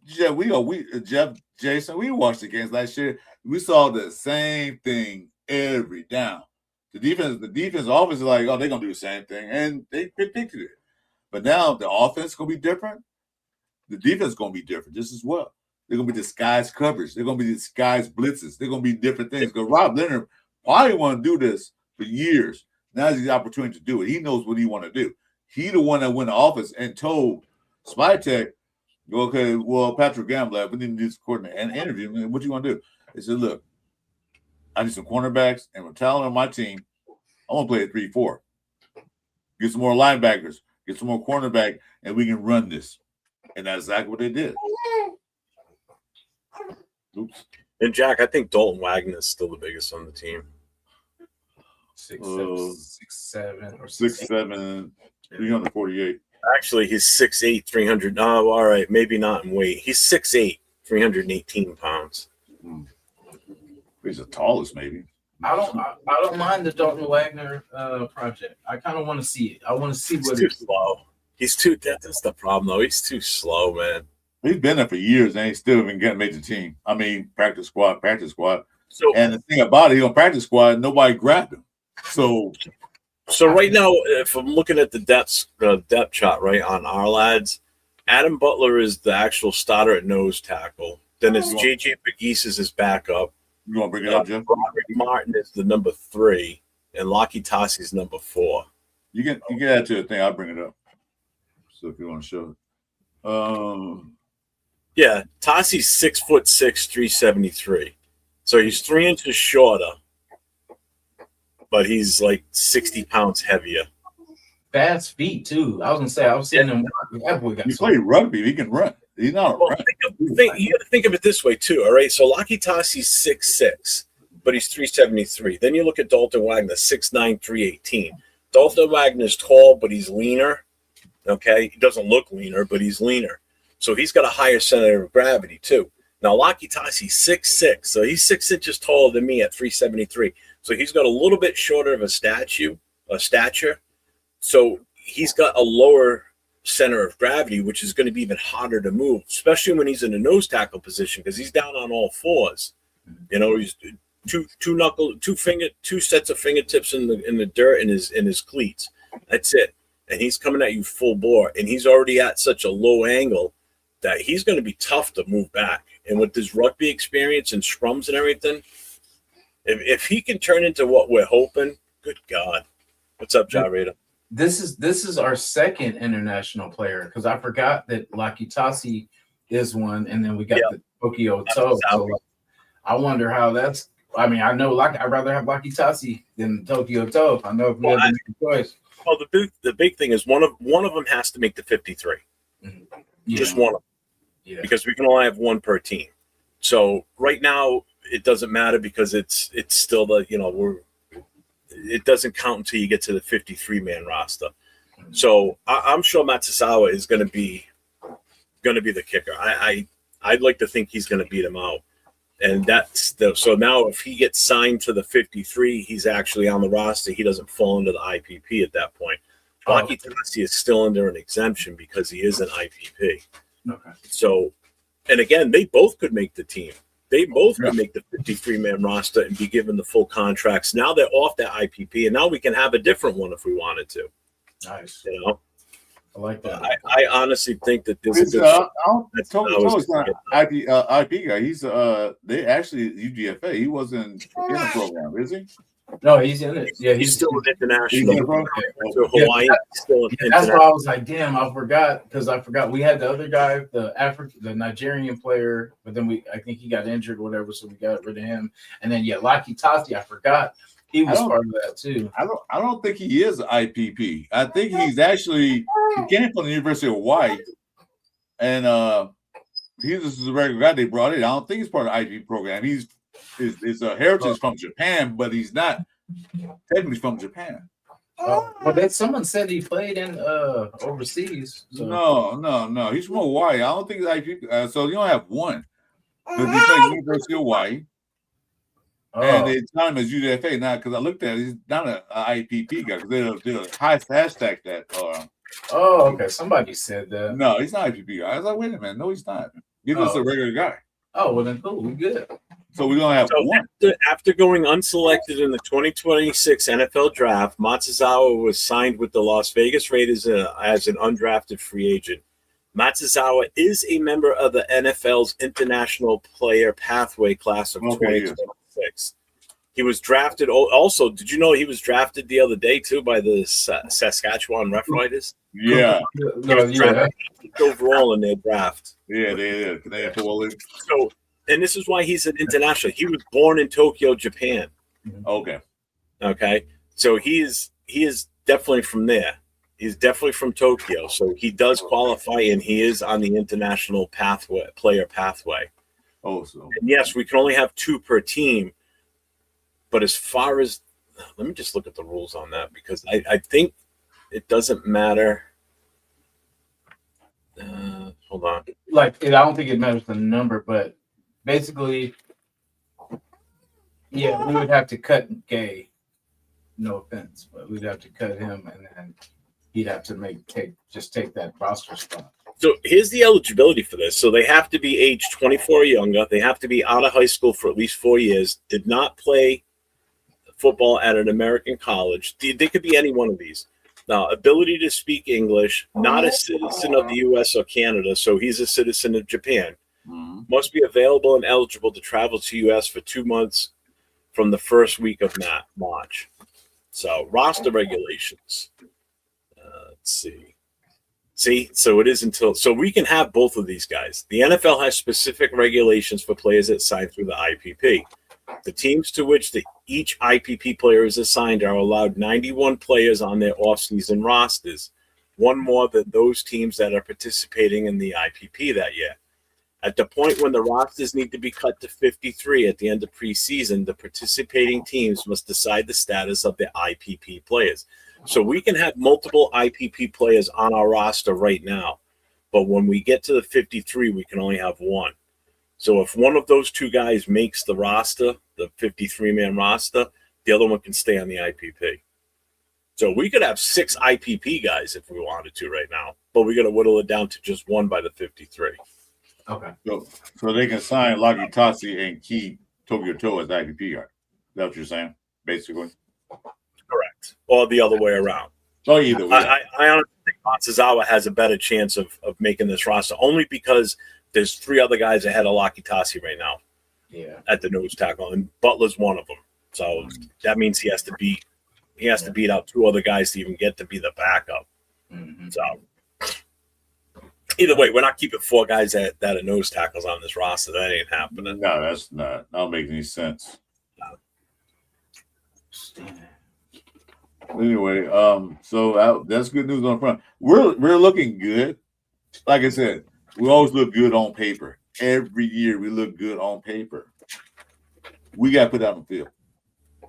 Jeff Jasin, we watched the games last year. We saw the same thing every down. The defense offense is like, oh, they're gonna do the same thing, and they predicted it. But now the offense is gonna be different. The defense is gonna be different just as well. They're gonna be disguised coverage. They're gonna be disguised blitzes. They're gonna be different things. Because Rob Leonard probably want to do this for years. Now's the opportunity to do it. He knows what he want to do. He the one that went to office and told Spytech, okay, well, Patrick Gamble, we need to do this coordinate and interview him. What you want to do? They said, look, I need some cornerbacks and with talent on my team, I want to play a 3-4. Get some more linebackers, get some more cornerback, and we can run this. And that's exactly what they did. Oops. And Jack, I think Dalton Wagner is still the biggest on the team. 6'7" or 6'7", 348. Actually, he's 6'8", 300. Oh, all right, maybe not in weight. He's 6'8", 318 pounds. He's the tallest, maybe. I don't mind the Dalton Wagner project. I kind of want to see it. I want to see what it's too slow. That's the problem though. He's too slow, man. He's been there for years and he's still even made the team. I mean, practice squad. So, and the thing about it, he on practice squad, nobody grabbed him. So right now, if I'm looking at the depth chart, right, on our lads, Adam Butler is the actual starter at nose tackle. Then it's JJ Pegues is his backup. You want to bring it up, Jeff? Roderick Martin is the number 3, and Lockie Tassi is number 4. You can add to the thing. I'll bring it up. So if you want to show it. Yeah, Tassi's 6'6", 373. So he's 3 inches shorter, but he's like 60 pounds heavier. Fast feet too. I was gonna say I've seen him. That boy got. He played rugby. He can run. He's not. Well, you got to think of it this way too. All right, so Lockie Tassi's 6'6", but he's 373. Then you look at Dalton Wagner, 6'9", 318. Dalton Wagner's tall, but he's leaner. Okay, he doesn't look leaner, but he's leaner. So he's got a higher center of gravity too. Now Lockie Tassi's 6'6", so he's 6 inches taller than me at 373. So he's got a little bit shorter of a stature. So he's got a lower center of gravity, which is going to be even harder to move, especially when he's in a nose tackle position because he's down on all fours. He's two sets of fingertips in the dirt in his cleats. That's it. And he's coming at you full bore, and he's already at such a low angle that he's going to be tough to move back. And with his rugby experience and scrums and everything, if he can turn into what we're hoping, good God. What's up, Jarretta? This is our second international player because I forgot that Lockie Tassi is one, and then we got the Tokyo Toe. So I wonder how that's. I mean, I know I'd rather have Lockie Tassi than Tokyo Toe. I know if we had to make a choice. Well, the big thing is one of them has to make the 53. Mm-hmm. Yeah. Just one of them. Yeah. Because we can only have one per team. So right now it doesn't matter because it's still it doesn't count until you get to the 53-man roster. Mm-hmm. So I'm sure Matsusawa is going to be the kicker. I'd like to think he's going to beat him out. And so now if he gets signed to the 53, he's actually on the roster. He doesn't fall into the IPP at that point. Lockie Tassi is still under an exemption because he is an IPP. Okay. So, and again, they both could make the team. They both Yeah. could make the 53-man roster and be given the full contracts. Now they're off that IPP, and now we can have a different one if we wanted to. Nice. You know, I like that. I honestly think that there's a It's, good. I don't That's Toby what I was Joe's not thinking. IP guy. He's they actually UGFA. He wasn't in the program, is he? No, he's in it. Yeah, He's still an He's international. in the program. To Hawaii, still an Yeah, that's international. why I was like, damn, I forgot we had the other guy, the Nigerian player, but then I think he got injured or whatever, so we got rid of him. And then Laki Tati, I forgot he was part of that too. I don't think he is IPP. I think he's actually he came from the University of Hawaii, and he's just a regular guy they brought in. I don't think he's part of the IPP program. His heritage from Japan, but he's not technically from Japan. But then someone said he played in overseas. So. No. He's from Hawaii. I don't think he's IPP. So you don't have one. Because he played University of Hawaii. And they tell him as UDFA now because I looked at it, he's not an IPP guy because they'll hashtag that. Okay. Somebody said that. No, he's not IPP guy. I was like, wait a minute, no, he's not. He's just a regular guy. Oh, well then cool, we good. So we don't have one. After going unselected in the 2026 NFL Draft, Matsuzawa was signed with the Las Vegas Raiders as an undrafted free agent. Matsuzawa is a member of the NFL's International Player Pathway class of 2026. He was drafted. Also, did you know he was drafted the other day too by the Saskatchewan Roughriders? Yeah. Overall in their draft. Yeah, they did. So, and this is why he's an international. He was born in Tokyo, Japan. Okay. Okay. So he is definitely from there. He's definitely from Tokyo. So he does qualify, and he is on the international player pathway. Oh, so and yes, we can only have 2 per team. But as far as, let me just look at the rules on that because I think it doesn't matter. Hold on. I don't think it matters the number, but basically, we would have to cut Gay. No offense, but we'd have to cut him, and then he'd have to take that roster spot. So here's the eligibility for this. So they have to be age 24 or younger. They have to be out of high school for at least 4 years. Did not play football at an American college. They could be any one of these. Now, ability to speak English, not a citizen of the U.S. or Canada, so he's a citizen of Japan. Must be available and eligible to travel to U.S. for 2 months from the first week of March. So, roster regulations. Let's see. See, so it is so we can have both of these guys. The NFL has specific regulations for players that sign through the IPP. The teams to which each IPP player is assigned are allowed 91 players on their off-season rosters, one more than those teams that are participating in the IPP that year. At the point when the rosters need to be cut to 53 at the end of preseason, the participating teams must decide the status of their IPP players. So we can have multiple IPP players on our roster right now, but when we get to the 53, we can only have one. So if one of those 2 guys makes the roster, the 53-man roster, the other one can stay on the IPP. So we could have 6 IPP guys if we wanted to right now, but we're going to whittle it down to just 1 by the 53. Okay. So they can sign Laki Tatsi and keep Tokyo Toe as IPP guy. Is that what you're saying, basically? Correct. Or the other way around. Oh, either way. I honestly think Matsuzawa has a better chance of making this roster, only because there's 3 other guys ahead of Laki Tasi right now. Yeah. At the nose tackle, and Butler's one of them. So that means he has to beat out 2 other guys to even get to be the backup. Mm-hmm. So either way, we're not keeping 4 guys that are nose tackles on this roster. That ain't happening. No, that's not. That don't make any sense. Anyway, so that's good news on the front. We're looking good. Like I said, we always look good on paper. Every year we look good on paper. We got to put out on the field.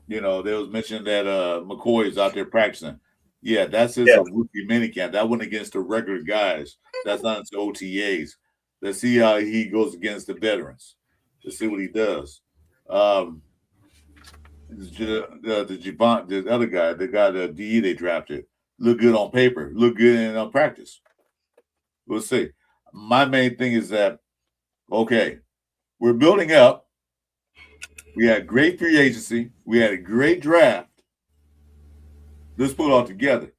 You know, there was mentioned that McCoy is out there practicing. Yeah, that's his rookie minicamp. That went against the regular guys. That's not into OTAs. Let's see how he goes against the veterans. Let's see what he does. The other guy, the guy, the DE they drafted, look good on paper, look good in practice. We'll see. My main thing is that, okay, we're building up. We had great free agency. We had a great draft. Let's put it all together.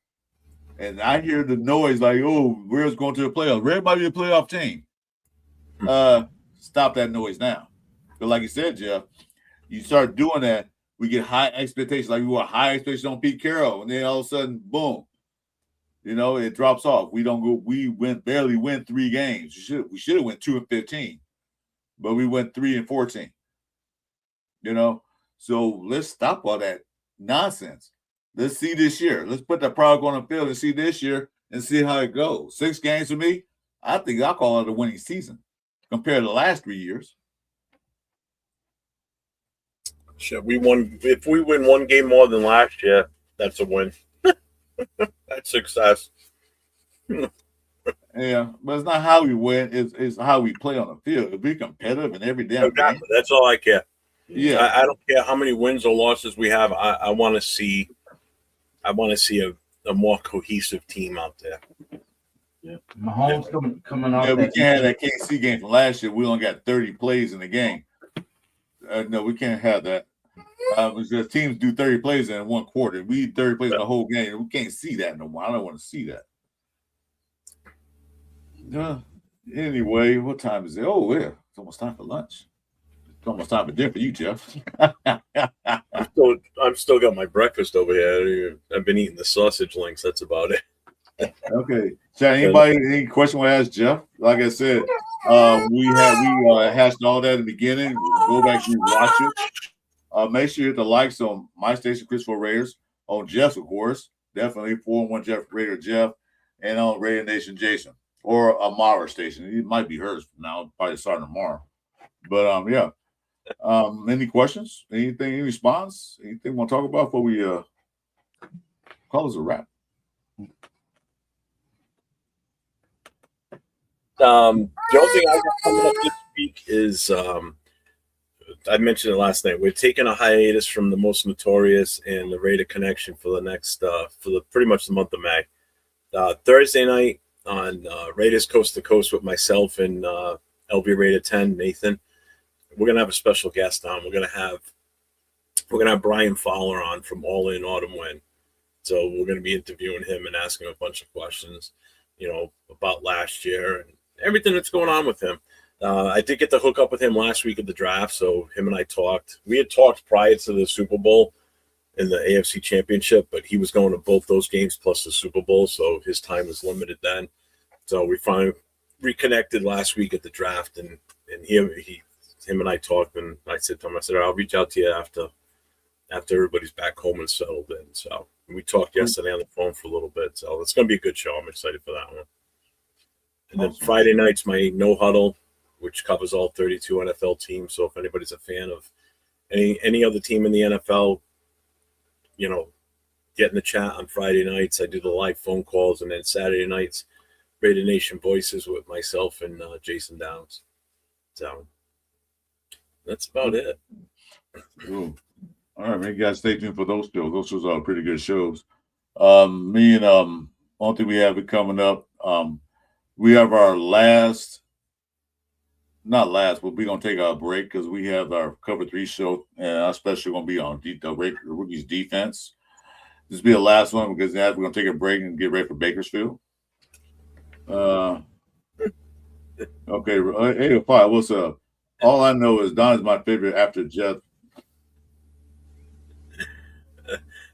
And I hear the noise like, oh, Rare's going to the playoffs. Rare might be a playoff team. Stop that noise now. But like you said, Jeff, you start doing that, we get high expectations. Like we want high expectations on Pete Carroll, and then all of a sudden, boom, it drops off. We don't go. We barely win 3 games. We should have went 2-15, but we went 3-14. So let's stop all that nonsense. Let's see this year. Let's put the product on the field and see this year and see how it goes. 6 games for me, I think I'll call it a winning season compared to the last 3 years. Sure, if we win 1 game more than last year, that's a win. That's success. Yeah, but it's not how we win, it's how we play on the field. If we're competitive in every damn game. That's all I care. Yeah. I don't care how many wins or losses we have. I want to see a more cohesive team out there. Yeah. Mahomes coming off. Yeah, we can't have that KC game from last year. We only got 30 plays in the game. No, we can't have that. Because teams do 30 plays in 1 quarter. We do 30 plays in the whole game. We can't see that no more. I don't want to see that. Anyway, what time is it? Oh, yeah. It's almost time for lunch. It's almost time for dinner for you, Jeff. I'm still got my breakfast over here. I've been eating the sausage links. That's about it. Okay. Chad, any question want to ask Jeff? Like I said, we hashed all that in the beginning. Go back and watch it. Make sure you hit the likes on my station, Chris for Raiders, on Jeff's, of course. Definitely 4-1 Jeff Raider Jeff, and on Raider Nation Jason, or a Mara station. It might be hers now, probably starting tomorrow. But yeah. Any questions? Anything? Any response? Anything we want to talk about before we call this a wrap? The only thing I got coming up this week is I mentioned it last night. We're taking a hiatus from the Most Notorious and the Raider Connection for the next pretty much the month of May. Thursday night on Raiders Coast to Coast with myself and LB Raider 10 Nathan. We're gonna have a special guest on. We're gonna have Brian Fowler on from All In Autumn Wind. So we're gonna be interviewing him and asking him a bunch of questions, about last year and everything that's going on with him. I did get to hook up with him last week at the draft, so him and I talked. We had talked prior to the Super Bowl in the AFC Championship, but he was going to both those games plus the Super Bowl, so his time was limited then. So we finally reconnected last week at the draft, and him and I talked, and I said to him, I'll reach out to you after everybody's back home and settled in. So we talked yesterday on the phone for a little bit. So it's going to be a good show. I'm excited for that one. And then Friday night's my No Huddle, which covers all 32 NFL teams. So if anybody's a fan of any other team in the NFL, get in the chat on Friday nights. I do the live phone calls, and then Saturday nights, Raider Nation Voices with myself and Jason Downs. So that's about it. Cool. All right, man. You guys stay tuned for those shows. Those shows are pretty good shows. Me and one thing we have it coming up. We have our not last, but we're gonna take our break because we have our Cover 3 show, and our special gonna be on the rookies defense. This will be the last one because now we're gonna take a break and get ready for Bakersfield. Okay, 805. What's up? All I know is Don is my favorite after Jeff.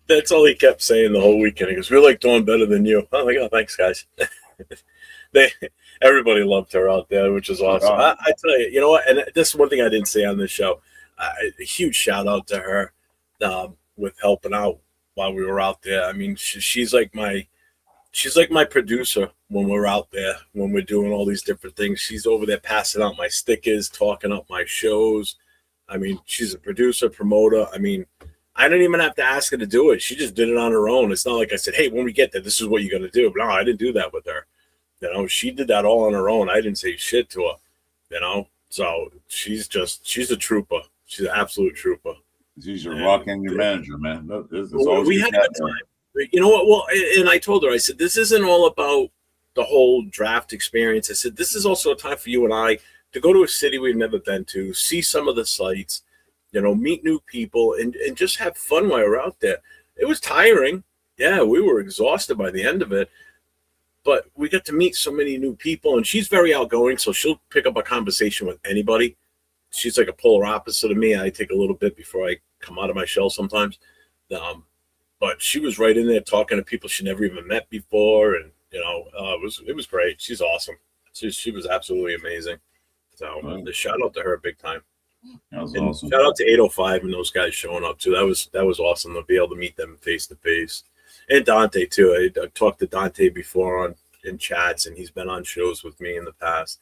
That's all he kept saying the whole weekend. He goes, "We're like doing better than you." I'm like, "Oh, thanks, guys." Everybody loved her out there, which is awesome. I tell you, you know what? And this is one thing I didn't say on this show. A huge shout out to her with helping out while we were out there. I mean, she's like my producer when we're out there, when we're doing all these different things. She's over there passing out my stickers, talking up my shows. I mean, she's a producer, promoter. I mean, I didn't even have to ask her to do it. She just did it on her own. It's not like I said, "Hey, when we get there, this is what you're going to do." But no, I didn't do that with her. She did that all on her own. I didn't say shit to her, So she's a trooper. She's an absolute trooper. She's your rock and your manager, man. We had a good time. You know what? Well, and I told her, I said, this isn't all about the whole draft experience. I said, this is also a time for you and I to go to a city we've never been to, see some of the sites, meet new people and just have fun while we're out there. It was tiring. Yeah, we were exhausted by the end of it, but we got to meet so many new people, and she's very outgoing, so she'll pick up a conversation with anybody. She's like a polar opposite of me. I take a little bit before I come out of my shell sometimes. But she was right in there talking to people she never even met before, and it was great. She's awesome. She was absolutely amazing. So the shout out to her big time. That was And awesome. shout out to 805 and those guys showing up too. That was awesome to be able to meet them face to face. And Dante too. I talked to Dante before in chats, and he's been on shows with me in the past.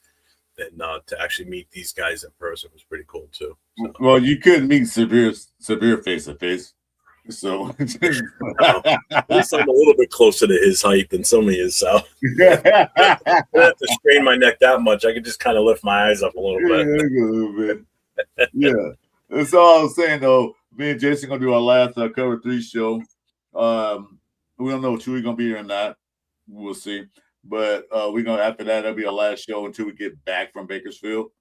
And to actually meet these guys in person was pretty cool too. So. Well, you couldn't meet severe face to face. So At least I'm a little bit closer to his height than some of his. So I don't have to strain my neck that much. I could just kind of lift my eyes up a little bit. Yeah, that's all I was saying though. Me and Jason gonna do our last Cover 3 show. We don't know if we're gonna be here or not. We'll see. But we're gonna after that, that'll be our last show until we get back from Bakersfield.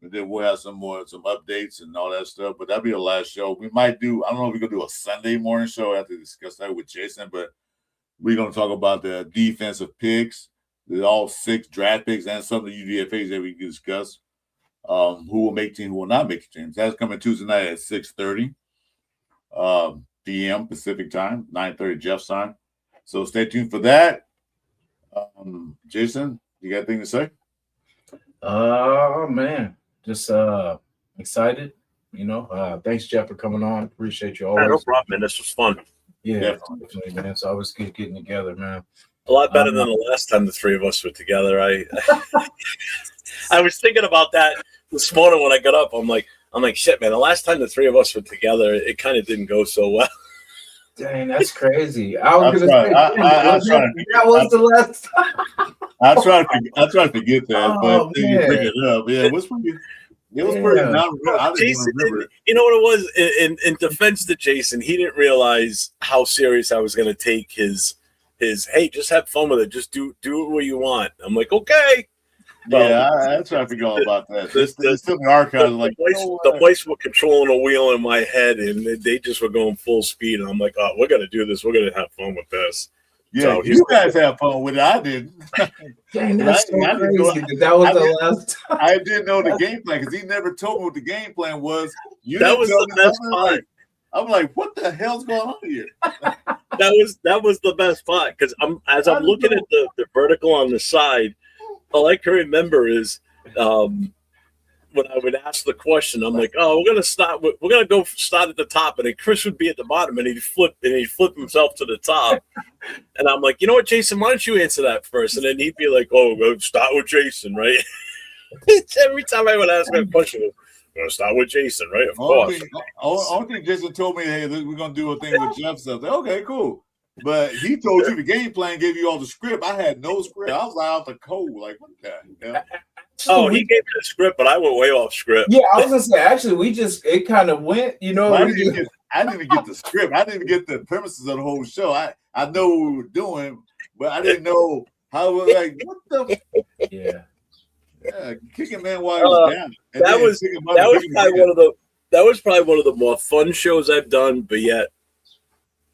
And then we'll have some updates and all that stuff. But that'll be the last show. We might do, I don't know if we're gonna do a Sunday morning show. I have to discuss that with Jason, but we're gonna talk about the defensive picks, all 6 draft picks, and some of the UDFAs that we can discuss. Who will make team, who will not make teams. That's coming Tuesday night at 6:30 p.m. Pacific time, 9:30 Jeff's time. So stay tuned for that. Jason, you got anything to say? Man, just excited. Thanks, Jeff, for coming on. Appreciate you always. No problem, man. This was fun. Yeah, definitely, man. So I was good getting together, man. A lot better than the last time the three of us were together. I was thinking about that this morning when I got up. I'm like, shit, man. The last time the three of us were together, it kind of didn't go so well. Dang, that's crazy. I was That was the last time. I try to forget that, but then you bring man. it up. Yeah, it was pretty. I didn't remember it. You know what it was? In defense to Jason, he didn't realize how serious I was going to take his. Hey, just have fun with it. Just do it what you want. I'm like, okay. Yeah, I try to figure all about that. It's still in the archives. The boys were controlling a wheel in my head, and they just were going full speed. And I'm like, oh, we're going to do this. We're going to have fun with this. Yeah, So you guys have fun with it. I didn't. Dang, that's so I didn't know- crazy. That was the last time. I didn't know the game plan because he never told me what the game plan was. That was the best part. I'm like, what the hell's going on here? That was the best part because I'm looking at the vertical on the side. All I can remember is when I would ask the question, I'm like, "Oh, we're gonna go start at the top," and then Chris would be at the bottom, and he'd flip himself to the top, and I'm like, "You know what, Jason? Why don't you answer that first?" And then he'd be like, "Oh, we'll start with Jason, right?" Every time I would ask that question, we're gonna start with Jason, right? Of course. Only thing Jason told me, hey, we're gonna do a thing with Jeff stuff. Okay, cool. But he told you the game plan, gave you all the script. I had no script. I was out the cold, like what the hell? Oh, he gave me the script, but I went way off script. Yeah, I was gonna say actually, it kind of went. I didn't even get the script. I didn't even get the premises of the whole show. I know what we were doing, but I didn't know how. Like what the? Yeah. Yeah, kicking man while he was down. That was probably one of the more fun shows I've done, but yet.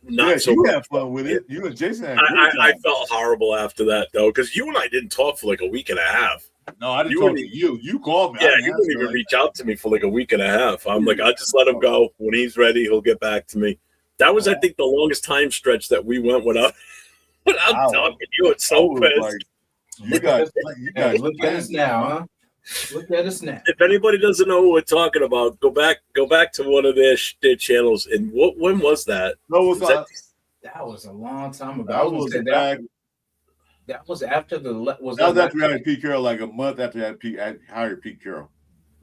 You had fun with it. You and Jason had I felt horrible after that, though, because you and I didn't talk for like a week and a half. No, I didn't talk to you. You called me. Yeah, you didn't even reach out to me for like a week and a half. I'm like, I'll just let him go. When he's ready, he'll get back to me. That was, I think, the longest time stretch that we went without talking to you. It's so pissed. Like, you guys Look at us now, huh? Look at us now. If anybody doesn't know what we're talking about, go back to one of their channels. And when was that? No, that was a long time ago. That was after that was after we hired Pete Carroll, like a month after I hired Pete Carroll.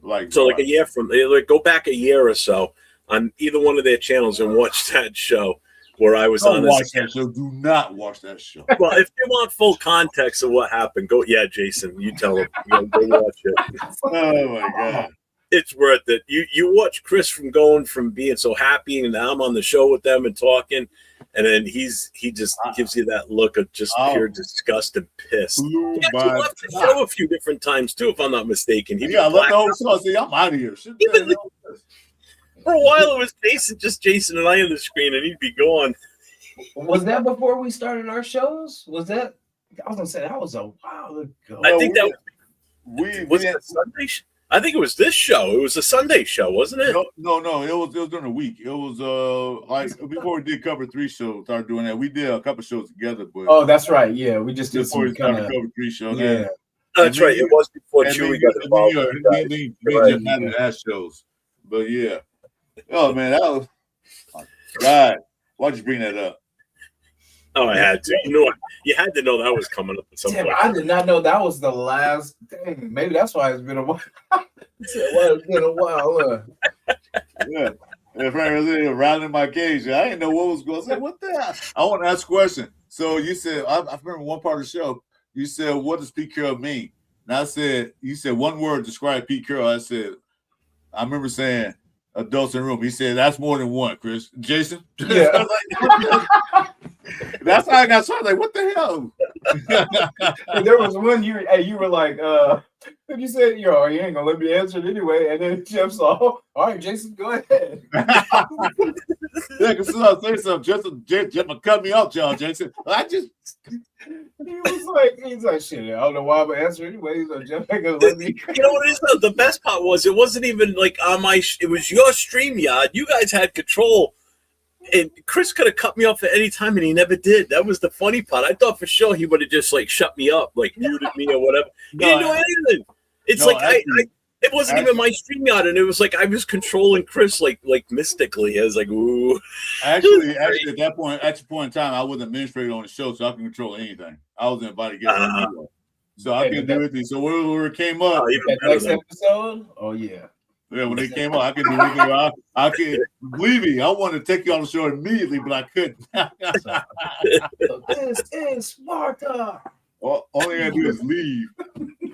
Like a year from go back a year or so on either one of their channels and watch that show where I was on. Watch that show. Do not watch that show. Well, if you want full context of what happened, go. Yeah, Jason, you tell them. Go watch it. Oh my god. It's worth it. You watch Chris from being so happy, and now I'm on the show with them and talking, and then he just gives you that look of just pure disgust and piss. He actually left the show a few different times too, if I'm not mistaken. I left the whole show. I said, I'm out of here. For a while, it was Jason and I on the screen, and he'd be gone. Was that before we started our shows? Was that? I was gonna say that was a while ago. I think that was it a Sunday. I think it was this show. It was a Sunday show, wasn't it? No. It was during the week. It was like before we did Cover 3 show. Started doing that. We did a couple shows together, but oh, that's right. Yeah, we just did before we some started Cover 3 show. Yeah, that's right. It was before Chewy got involved. Me just had the ass shows, but yeah. Oh man, that was God. Why'd you bring that up? Oh, I had to. You had to know that was coming up at some point. I did not know that was the last thing. Maybe that's why it's been a while. It's been a while. Yeah. If I was around in my cage, I didn't know what was going on. I said, what the hell? I want to ask a question. So you said, I remember one part of the show, you said, what does Pete Carroll mean? And I said, you said one word describe Pete Carroll. I said, I remember saying adults in the room. He said, that's more than one, Chris. Jason? Yeah. That's how I got started. Like, what the hell? And there was one you were like, you said, you ain't gonna let me answer it anyway. And then Jeff saw, all right, Jason, go ahead. Yeah, because I say something, Jeff cut me off, Jason. He's like, shit, I don't know why I'm gonna answer anyway. He's like, Jeff ain't gonna let me. You know what it is though? The best part was it wasn't even like on it was your StreamYard. You guys had control. And Chris could have cut me off at any time, and he never did. That was the funny part. I thought for sure he would have just like shut me up, like muted me or whatever. He didn't do anything. It's it wasn't even my StreamYard, and it was like I was controlling Chris like mystically. I was like, ooh. Actually, at that point in time, I was administrator on the show, so I can control anything. I was invited to get on video. So I can do anything. So whenever it came up, next episode, oh yeah. Yeah, when they came out, I could do anything. I could believe me. I wanted to take you on the show immediately, but I couldn't. This is Sparta. Only I had to do is leave.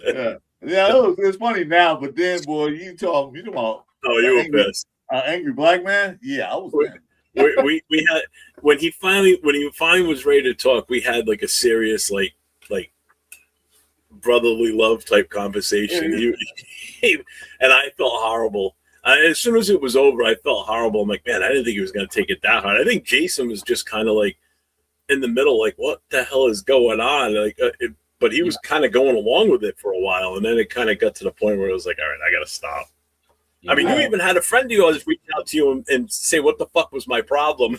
Yeah, it's funny now, but then, boy, you talk about. Oh, you were pissed. Angry black man. Yeah, I was. We had when he finally was ready to talk, we had like a serious like brotherly love type conversation. Yeah. And I felt horrible. As soon as it was over, I felt horrible. I'm like, man, I didn't think he was going to take it that hard. I think Jason was just kind of like in the middle, like, what the hell is going on? But he was kind of going along with it for a while, and then it kind of got to the point where it was like, all right, I got to stop. Yeah. I mean, you even had a friend of yours reach out to you and say, what the fuck was my problem?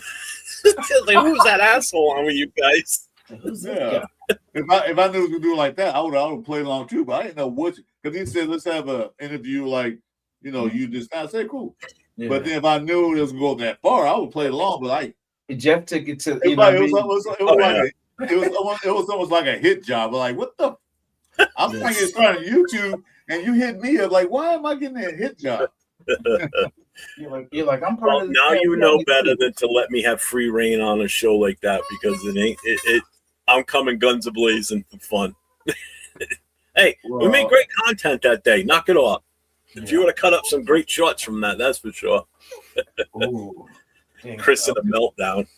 Like, who was that asshole on with you guys? Yeah. If I knew it was gonna do it like that, I would play along too. But I didn't know what, because he said, let's have an interview like, you just. I said, cool. Yeah. But then if I knew it was gonna go that far, I would play along. But Jeff took it to. It was almost like a hit job. Like, what the? I'm trying to start on YouTube, and you hit me up. Like, why am I getting a hit job? You're like I'm part of this. Now you know better than to let me have free reign on a show like that, because I'm coming guns a-blazing for fun. Hey, we made great content that day. Knock it off. If you would have cut up some great shots from that, that's for sure. Chris in a meltdown.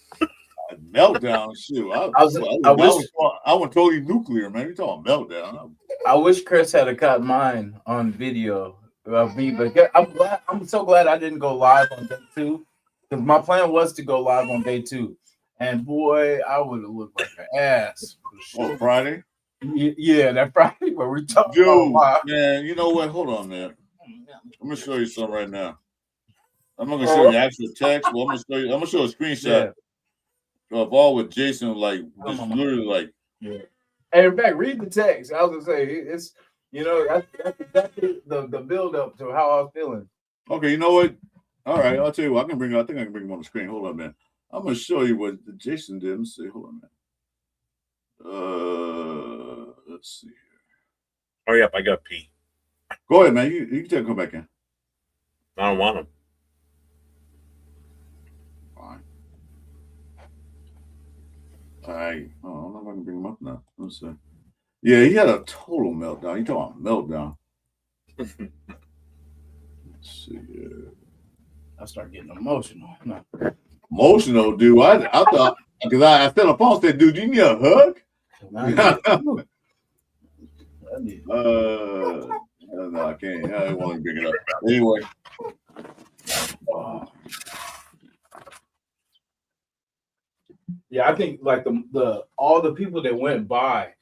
Meltdown, shoot. I went totally nuclear, man. You talking meltdown? I wish Chris had caught mine on video of me, but I'm so glad I didn't go live on day 2, because my plan was to go live on day 2. And boy, I would have looked like an ass. On Friday? Yeah, that Friday where we talked. Dude, man, you know what? Hold on, man. I'm gonna show you something right now. I'm not gonna show you the actual text, but I'm gonna show a screenshot of all with Jason, like just literally like. Yeah. And in fact, read the text. I was gonna say it's that's exactly the build up to how I was feeling. Okay, you know what? All right, I'll tell you what. I think I can bring him on the screen. Hold on, man. I'm gonna show you what Jason did. Let's see. Hold on, man. Let's see here. Hurry up! I got pee. Go ahead, man. You can tell him come back in. I don't want him. Fine. All right. Oh, I don't know if I can bring him up now. Let's see. Yeah, he had a total meltdown. You talking about meltdown? Let's see here. I start getting emotional. No. Emotional, dude. I thought, because I said on phone, said, dude, you need a hug? No, No, I can't. I don't want to bring it up. Anyway. Oh. Yeah, I think like the all the people that went by,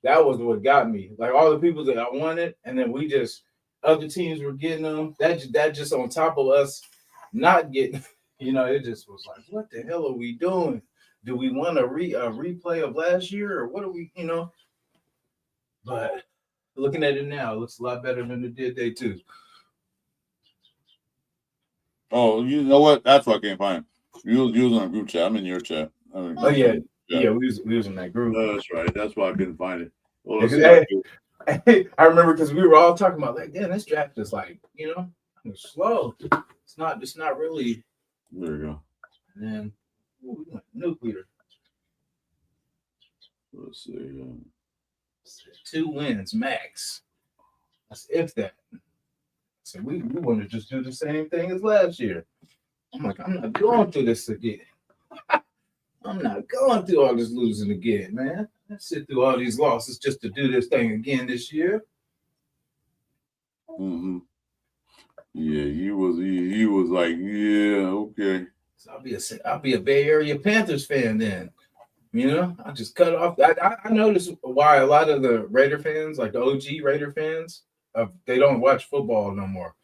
that was what got me. Like all the people that I wanted, and then we just other teams were getting them. That just on top of us not getting, it just was like, what the hell are we doing? Do we want a replay of last year, or what are we, But looking at it now, it looks a lot better than it did day two. Oh, you know what? That's why I can't find it. You was on a group chat. I'm in your chat. Oh yeah, we was in that group. That's right. That's why I couldn't find it. Well, I remember because we were all talking about like, damn, this draft is like, it's slow. It's not really. There you go. And then we went nuclear. Let's see. 2 wins max. That's if that. So we want to just do the same thing as last year. I'm like, I'm not going through this again. I'm not going through all this losing again, man. Let's sit through all these losses just to do this thing again this year. Mm-hmm. Yeah, he was like, yeah, okay. So I'll be a Bay Area Panthers fan then. I just cut off. I noticed why a lot of the Raider fans, like the OG Raider fans, they don't watch football no more.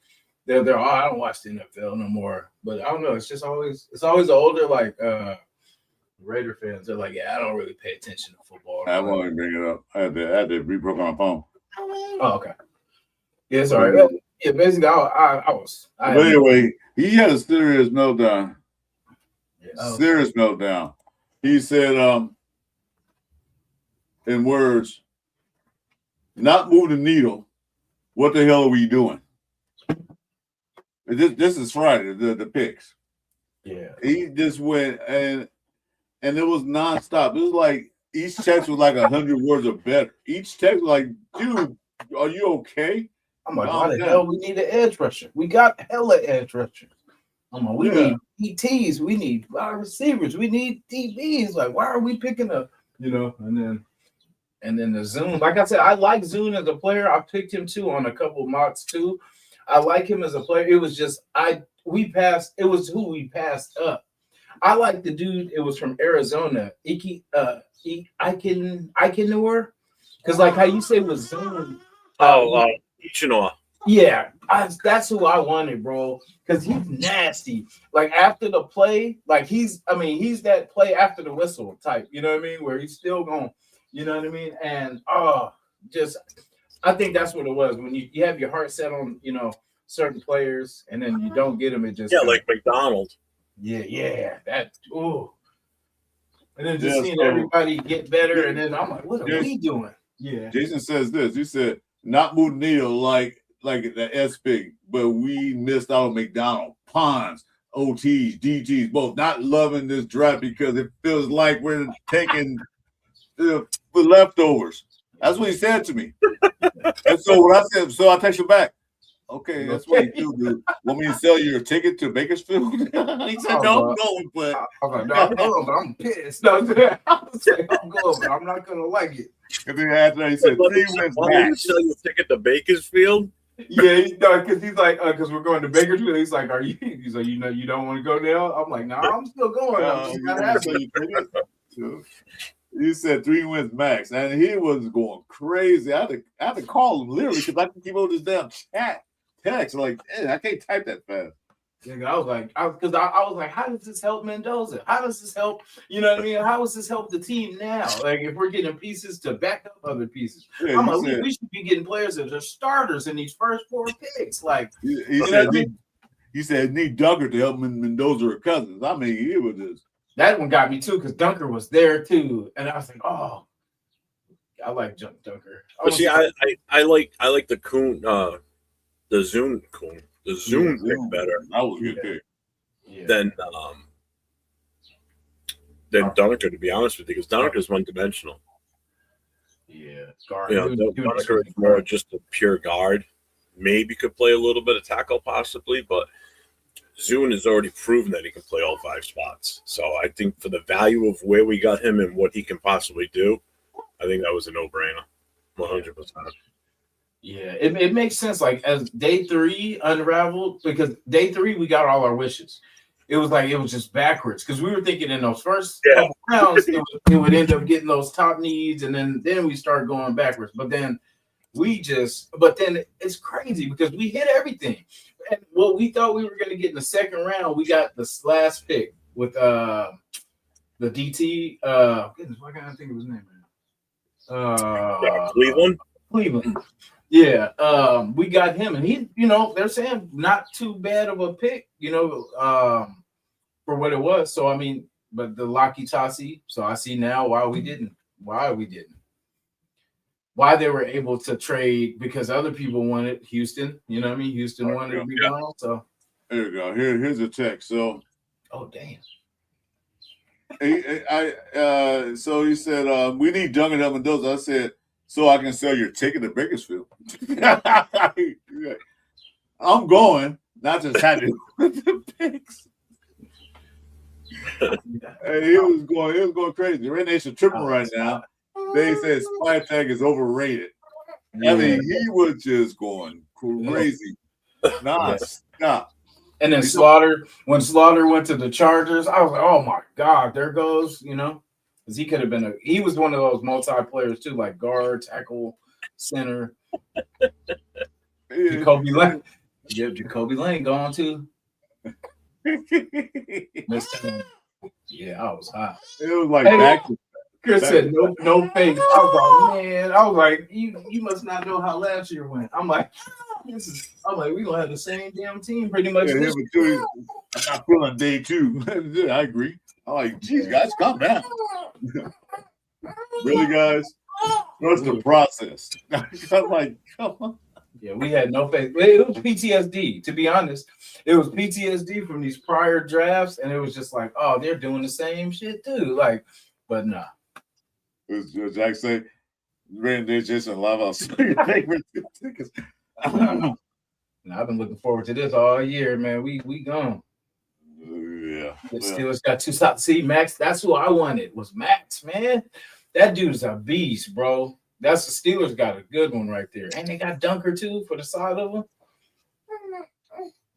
They're I don't watch the NFL no more. But I don't know. It's always the older like Raider fans. They're like, yeah, I don't really pay attention to football. I want to bring it up. I had to reprogram my phone. Oh, okay. Yeah, sorry. Yeah, basically, But anyway, he had a serious meltdown. Yeah. Serious meltdown. He said, in words, not moving the needle. What the hell are we doing? This is Friday, the picks. Yeah. He just went and it was nonstop. It was like each text was like 100 words or better. Each text was like, dude, are you okay? I'm like, why the hell we need an edge rusher? We got hella edge rushers. I'm like, we need PTs, we need wide receivers, we need DBs. Like, why are we picking up? And then the Zoom. Like I said, I like Zoom as a player. I picked him too on a couple mocks too. I like him as a player. It was just we passed. It was who we passed up. I like the dude. It was from Arizona, Ikenor, because like how you say with Zoom. Ichenor. Yeah, that's who I wanted, bro. Because he's nasty. Like after the play, like he's that play after the whistle type. You know what I mean? Where he's still going. You know what I mean? And I think that's what it was when you have your heart set on certain players and then you don't get them. It just like McDonald. Yeah. That and then just seeing everybody get better, and then I'm like, what are we doing? Yeah. Jason says this. He said, not moving the needle like the S pick, but we missed out on McDonald, Ponds, OTs, DTs, both not loving this draft because it feels like we're taking the leftovers. That's what he said to me. And so what I said, so I text him back. Okay, that's what you do, dude. Want me to sell you a ticket to Bakersfield? He said, no, I'm going, but I'm like, no, I'm going, but I'm pissed. No, I was like, I'm going, but I'm not gonna like it. And then after that, he said, 3 wins max. Sell you a ticket to Bakersfield? Yeah, because he's like, because we're going to Bakersfield. He's like, are you? He's like, you don't want to go now? I'm like, no, I'm still going. You said 3 wins max, and he was going crazy. I had to call him literally because I can keep on this damn text. Like, I can't type that fast. I was like, I was like, how does this help Mendoza? How does this help? You know what I mean? How does this help the team now? Like, if we're getting pieces to back up other pieces, I'm like, we should be getting players that are starters in these first 4 picks. Like, he said need Dunker to help Mendoza or Cousins. I mean, it was just that one got me too because Dunker was there too, and I was like, oh, I like Dunker. But see, I like the Kuhn, the Zoom Kuhn. The Zoom pick better. That was a good pick. Yeah. Than Dunker, to be honest with you, because Dunker is one-dimensional. Yeah, Dunker is more just a pure guard. Maybe could play a little bit of tackle, possibly, but Zune has already proven that he can play all 5 spots. So I think for the value of where we got him and what he can possibly do, I think that was a no-brainer, 100%. Yeah, it makes sense. Like as day 3 unraveled, because day 3 we got all our wishes. It was like it was just backwards because we were thinking in those first couple rounds it would end up getting those top needs, and then we start going backwards. But then it's crazy because we hit everything. And what we thought we were going to get in the second round, we got this last pick with the DT. Goodness, why can't I think of his name right now? Cleveland. Yeah, we got him, and he, they're saying not too bad of a pick, for what it was. So I mean, but the Laki Tasi. So I see now why we didn't. Why they were able to trade, because other people wanted Houston. You know what I mean? Houston wanted to be gone. So there you go. Here's a text. So, oh damn. So he said, we need Duncan and Mendoza. I said, so I can sell your ticket to Bakersfield. I'm going, not just happy with the picks. Hey, it was going crazy. Red Nation tripping right now. They said Spytech is overrated. I mean, he was just going crazy. Stop. And then when Slaughter went to the Chargers, I was like, oh my God, there goes, because he could have been he was one of those multi-players too, like guard, tackle, center. Jacoby Lane. Yeah, Jacoby Lane gone too. Yeah, I was hot. It was like back to Chris said no fake. I was like, man, you must not know how last year went. I'm like, we gonna have the same damn team pretty much. Yeah, I'm not feeling day 2. I agree. I'm like, geez, guys, calm down. Really, guys? Trust the process. I'm like, come on. Yeah, we had no faith. It was PTSD, to be honest. It was PTSD from these prior drafts, and it was just like, oh, they're doing the same shit too. Like, but nah. Jack say, Red Jasin love us. Your favorite tickets. I've been looking forward to this all year, man. We gone. Yeah. The Steelers got 2 stops. See, Max, that's who I wanted, was Max, man. That dude's a beast, bro. That's the Steelers got a good one right there. And they got Dunker too for the side of them. Yeah,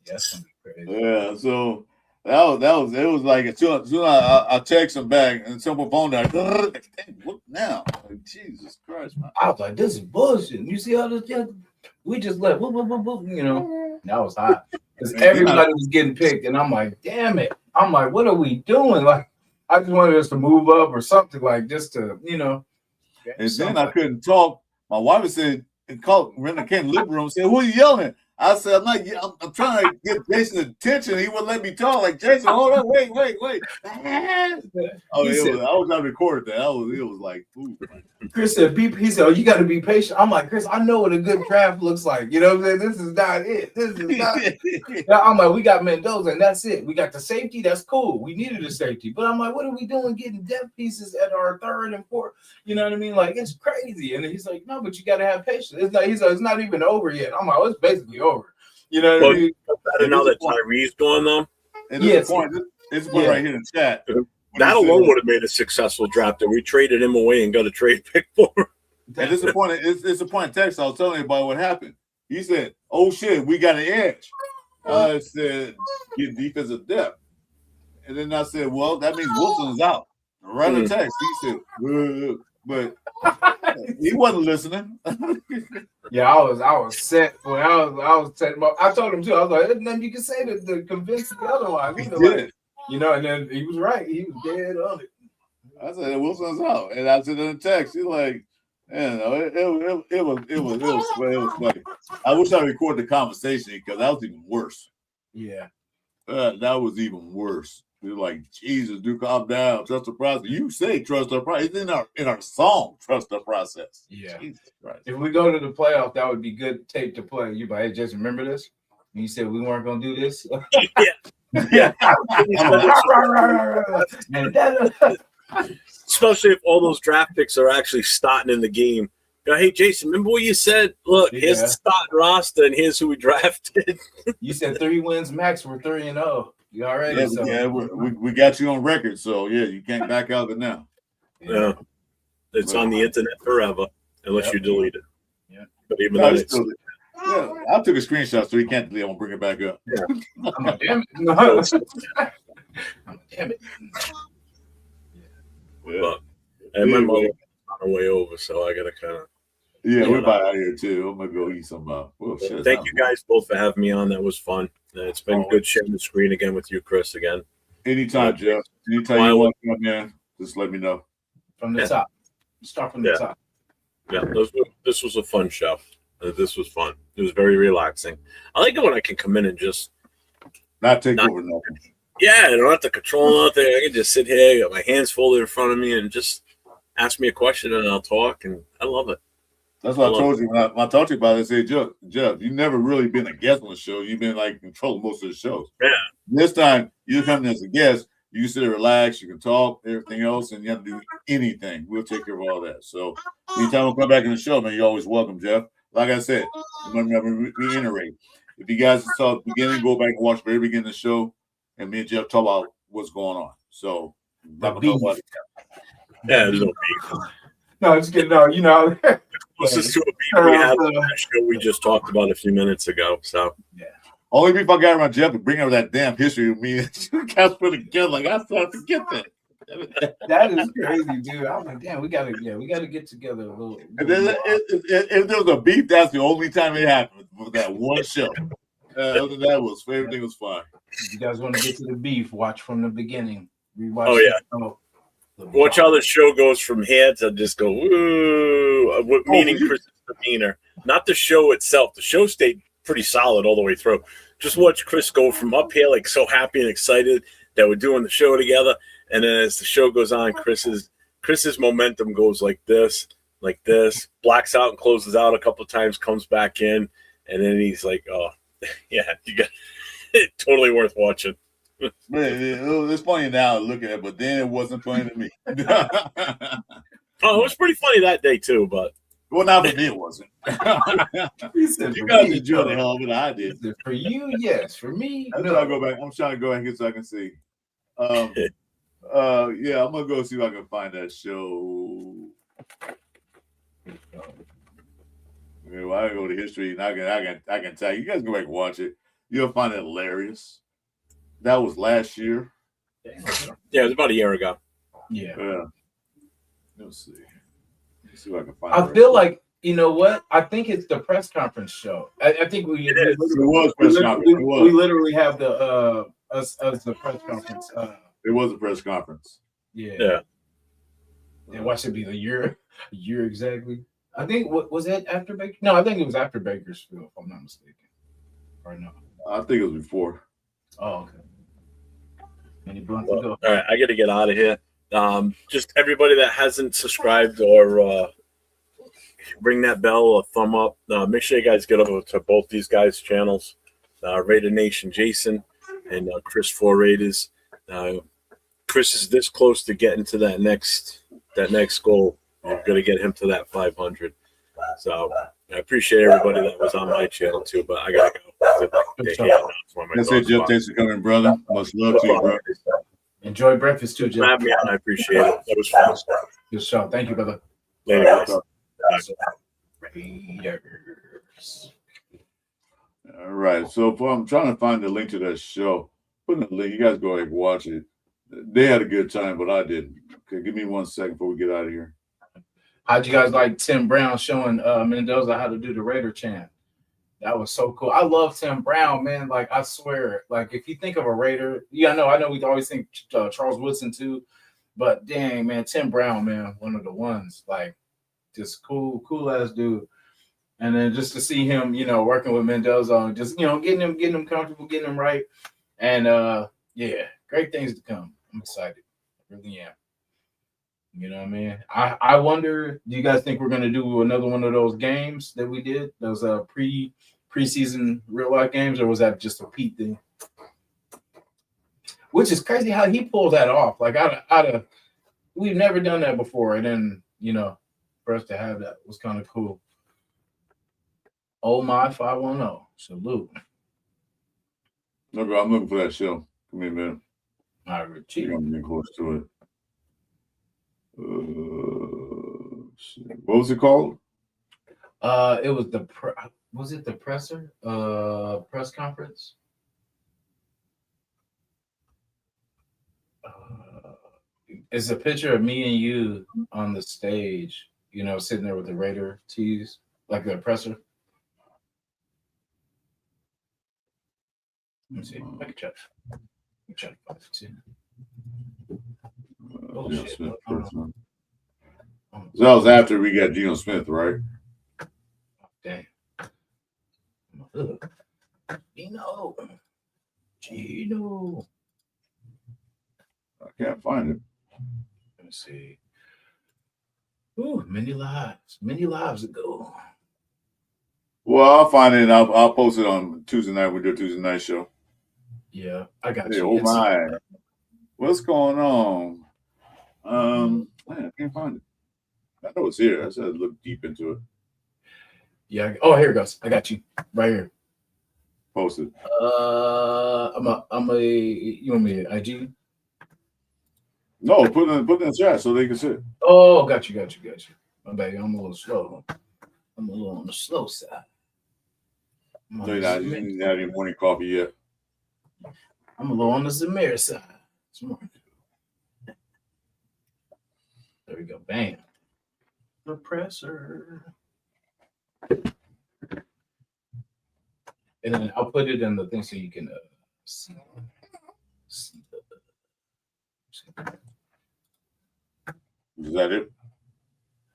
that's gonna be crazy. Yeah, so it was like as soon as I text him back and someone phone like, what now? Like, Jesus Christ, man. I was like, this is bullshit. You see all this? We just left. That was hot. Because everybody was getting picked, and I'm like, damn it. I'm like, what are we doing? Like, I just wanted us to move up or something, like just to, And then I couldn't talk. My wife said, when I came to the living room, said, who are you yelling at? I said, I'm trying to get Jason's attention. He wouldn't let me talk. Like, Jason, hold on, wait. I was trying to record that. It was like, ooh. Chris said, he said, oh, you got to be patient. I'm like, Chris, I know what a good draft looks like. You know what I'm saying? This is not it. This is not it. I'm like, we got Mendoza, and that's it. We got the safety. That's cool. We needed a safety. But I'm like, what are we doing getting depth pieces at our 3rd and 4th? You know what I mean? Like, it's crazy. And he's like, no, but you got to have patience. It's like, it's not even over yet. I'm like, it's basically over. You know what I mean? Better now that Tyree's going, though. And it's a point right here in the chat. That alone would have made a successful draft. That we traded him away and got a trade pick for him. And it's a point of text. I was telling you about what happened. He said, oh, shit, we got an edge. I said, get defensive depth. And then I said, well, that means Wilson's out. Right in the text. He said, but he wasn't listening. Yeah, I was set. Boy, I was set. I told him too. I was like, "There's nothing you can say to convince me otherwise." He did. And then he was right. He was dead on it. I said Wilson's out, and I said in the text, he's like, it was funny. I wish I recorded the conversation because that was even worse. Yeah, that was even worse. You're like, Jesus, do calm down, trust the process. You say trust the process. It's in our song, trust the process. Yeah. Jesus Christ. If we go to the playoff, that would be good tape to play. You like, hey, Jason, remember this? And you said we weren't gonna do this. Yeah. And especially if all those draft picks are actually starting in the game. Go, hey, Jason, remember what you said? Look, here's the starting roster, and here's who we drafted. You said 3 wins max. We're 3-0. You all right? Yeah, we got you on record, so yeah, you can't back out of it now. Yeah, it's on the internet forever unless you delete it. Yeah, but even No, then, it's it's still, yeah, I took a screenshot, so he can't delete. I'm gonna bring it back up. I'm like, damn it. No. I'm like, damn it. but, and my Anyway. mother on her way over, so I gotta kind of. Yeah, we're about out here too. I'm gonna go eat some. Well, shit, Thank you guys both for having me on. That was fun. It's been good sharing the screen again with you, Chris. Again, anytime, Jeff. Anytime you want to come in, just let me know. From the top. Start from the top. Yeah, this was a fun show. This was fun. It was very relaxing. I like it when I can come in and just not take over nothing. Yeah, I don't have to control nothing. I can just sit here, got my hands folded in front of me, and just ask me a question, and I'll talk. And I love it. That's what I told you when I talked to you about it. I said, Jeff, you've never really been a guest on the show. You've been like controlling most of the shows. Yeah. This time you come in as a guest, you can sit and relax, you can talk, everything else, and you have to do anything. We'll take care of all that. So anytime we come back in the show, man, you're always welcome, Jeff. Like I said, I'm gonna reiterate. If you guys saw the beginning, go back and watch the very beginning of the show, and me and Jeff talk about what's going on. So yeah, there's no beef. No, it's good. No, you know. Closest to a beef we had on that show we just talked about a few minutes ago. So yeah. Only beef I got around Jeff to bring over that damn history of me. You guys put it together like I still have to get that. That is crazy, dude. I'm like, damn, we gotta get together a little. If there was a beef, that's the only time it happened for that one show. Other than that, everything was fine. If you guys want to get to the beef, watch from the beginning. Rewatch. Oh yeah. Watch how the show goes from here to just go woo. Meaning Chris's demeanor, not the show itself. The show stayed pretty solid all the way through. Just watch Chris go from up here like so happy and excited that we're doing the show together, and then as the show goes on, Chris's momentum goes like this, blacks out and closes out a couple of times, comes back in, and then he's like, "Oh, yeah, you got it, totally worth watching." Man, it's funny now looking at it, but then it wasn't funny to me. Oh, it was pretty funny that day too, but well, not for me, it wasn't. You guys enjoyed the hell of it. I did. For you, yes. For me, I'm trying to go back. I'm trying to go back so I can see. Yeah, I'm gonna go see if I can find that show. Yeah, well, I go to history and I can tell you. You guys go back and watch it. You'll find it hilarious. That was last year. Yeah, it was about a year ago. Yeah. Let's see. Let's see if I can find. I feel like, you know what? I think it's the press conference show. I think we. It is. It was press conference. We literally have the us as the press conference. It was a press conference. Yeah. Watch it be a year exactly. I think was it after Baker? No, I think it was after Bakersfield, if I'm not mistaken. Or no? I think it was before. Oh, okay. Any blunt Well, to go? all right, I got to get out of here. Just everybody that hasn't subscribed or ring that bell or thumb up. Make sure you guys get over to both these guys' channels, Raider Nation Jasin and Chris 4 Raiders. Chris is this close to getting to that next goal. We're going to get him to that 500. So I appreciate everybody that was on my channel too, but I got to go. That's it, Jeff. Thanks for coming, brother. Much love to you, bro. Enjoy breakfast too, Jeff. Have me on. I appreciate it. That was fun. Good show. Thank you, brother. Later, guys. Raiders. All right. So I'm trying to find the link to that show. Put in the link. You guys go ahead and watch it. They had a good time, but I didn't. Okay, give me 1 second before we get out of here. How'd you guys like Tim Brown showing Mendoza how to do the Raider chant? That was so cool. I love Tim Brown, man. Like, I swear, like, if you think of a Raider, I know we always think Charles Woodson too, but dang, man, Tim Brown, man, one of the ones, like, just cool ass dude. And then just to see him, working with Mendoza and just, getting him comfortable, getting him right. And yeah, great things to come. I'm excited. I really am. You know what I mean? I wonder, do you guys think we're going to do another one of those games that we did? Those preseason real life games, or was that just a Pete thing? Which is crazy how he pulled that off. Like, we've never done that before. And then, for us to have that was kind of cool. Oh my 510. Salute. Look, I'm looking for that show. Give me a minute. All right, I'm Chief. getting close to it. What was it called? It was was it the press conference? It's a picture of me and you on the stage, sitting there with the Raider tees, like the presser. Let me see. I can check. To find it too. Oh, Geno shit. Smith first one. So that was after we got Geno Smith, right? Dang. Geno. I can't find it. Let me see. Ooh, many lives ago. Well, I'll find it and I'll post it on Tuesday night. We do a Tuesday night show. Yeah, I got Hey, you. oh my. What's going on? Man, I can't find it. I know it's here. I said look deep into it. Yeah. Oh, here it goes. I got you right here. Post it. You want me to IG? No, put it in the chat so they can see it. Oh, got you. My bad. I'm a little slow. I'm a little on the slow side. No, you're not. You didn't have your morning coffee yet. I'm a little on the Zamir side this morning. There we go. Bam. The presser. And then I'll put it in the thing so you can see. Is that it?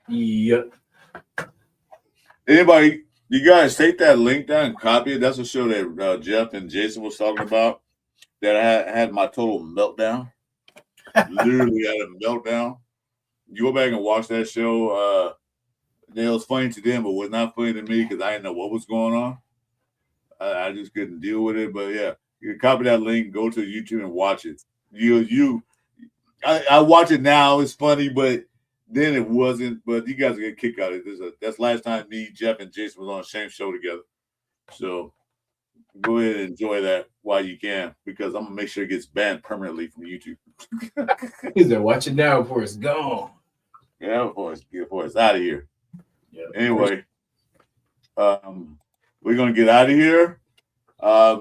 Yep. Anybody, you guys take that link down and copy it. That's a show that Jeff and Jason was talking about. That I had my total meltdown. Literally had a meltdown. You go back and watch that show. It was funny to them, but was not funny to me because I didn't know what was going on. I just couldn't deal with it. But yeah, you can copy that link, go to YouTube and watch it. I watch it now. It's funny, but then it wasn't. But you guys get a kick out of it. That's last time me, Jeff, and Jason was on the same show together. So go ahead and enjoy that while you can, because I'm gonna make sure it gets banned permanently from YouTube. He's there. Watch it now before it's gone. Yeah, before it's out of here. Yeah. Anyway, we're gonna get out of here.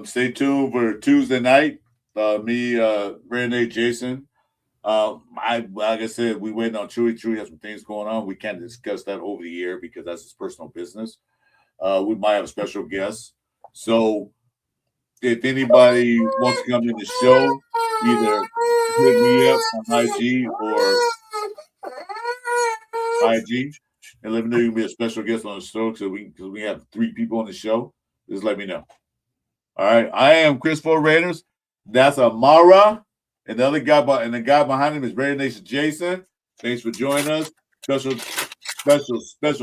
Stay tuned for Tuesday night. Me, Renee, Jason. Like I said, we waiting on Chewy. Chewy has some things going on. We can't discuss that over the air because that's his personal business. We might have a special guest. So if anybody wants to come in the show, either hit me up on IG or IG and let me know you can be a special guest on the show because we have 3 people on the show. Just let me know. All right. I am Chris for Raiders. That's Amara. And the other guy the guy behind him is Raider Nation Jason. Thanks for joining us. Special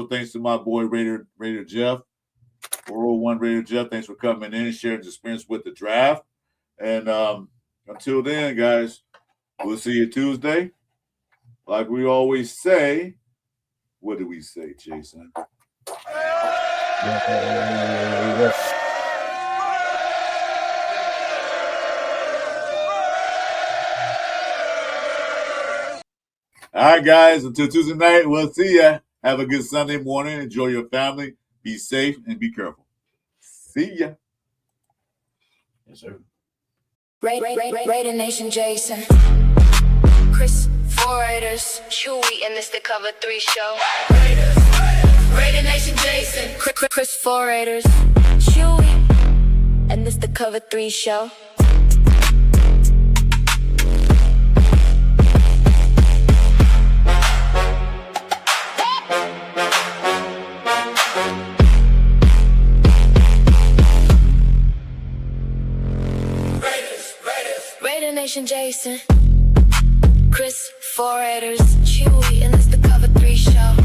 thanks to my boy Raider Jeff. 401 Raider Jeff. Thanks for coming in and sharing his experience with the draft. And until then, guys, we'll see you Tuesday. Like we always say, what do we say, Jason? All right, guys, until Tuesday night, we'll see ya. Have a good Sunday morning. Enjoy your family. Be safe and be careful. See ya. Yes, sir. Raider Nation Jason. Chris, 4 Raiders. Chewy, and this the Cover 3 show. Raider Nation Jason. Chris, 4 Raiders. Chewy, and this the Cover 3 show. Raider Nation Jason, Chris, 4 Raiders, Chewy, and it's the Cover 3 show.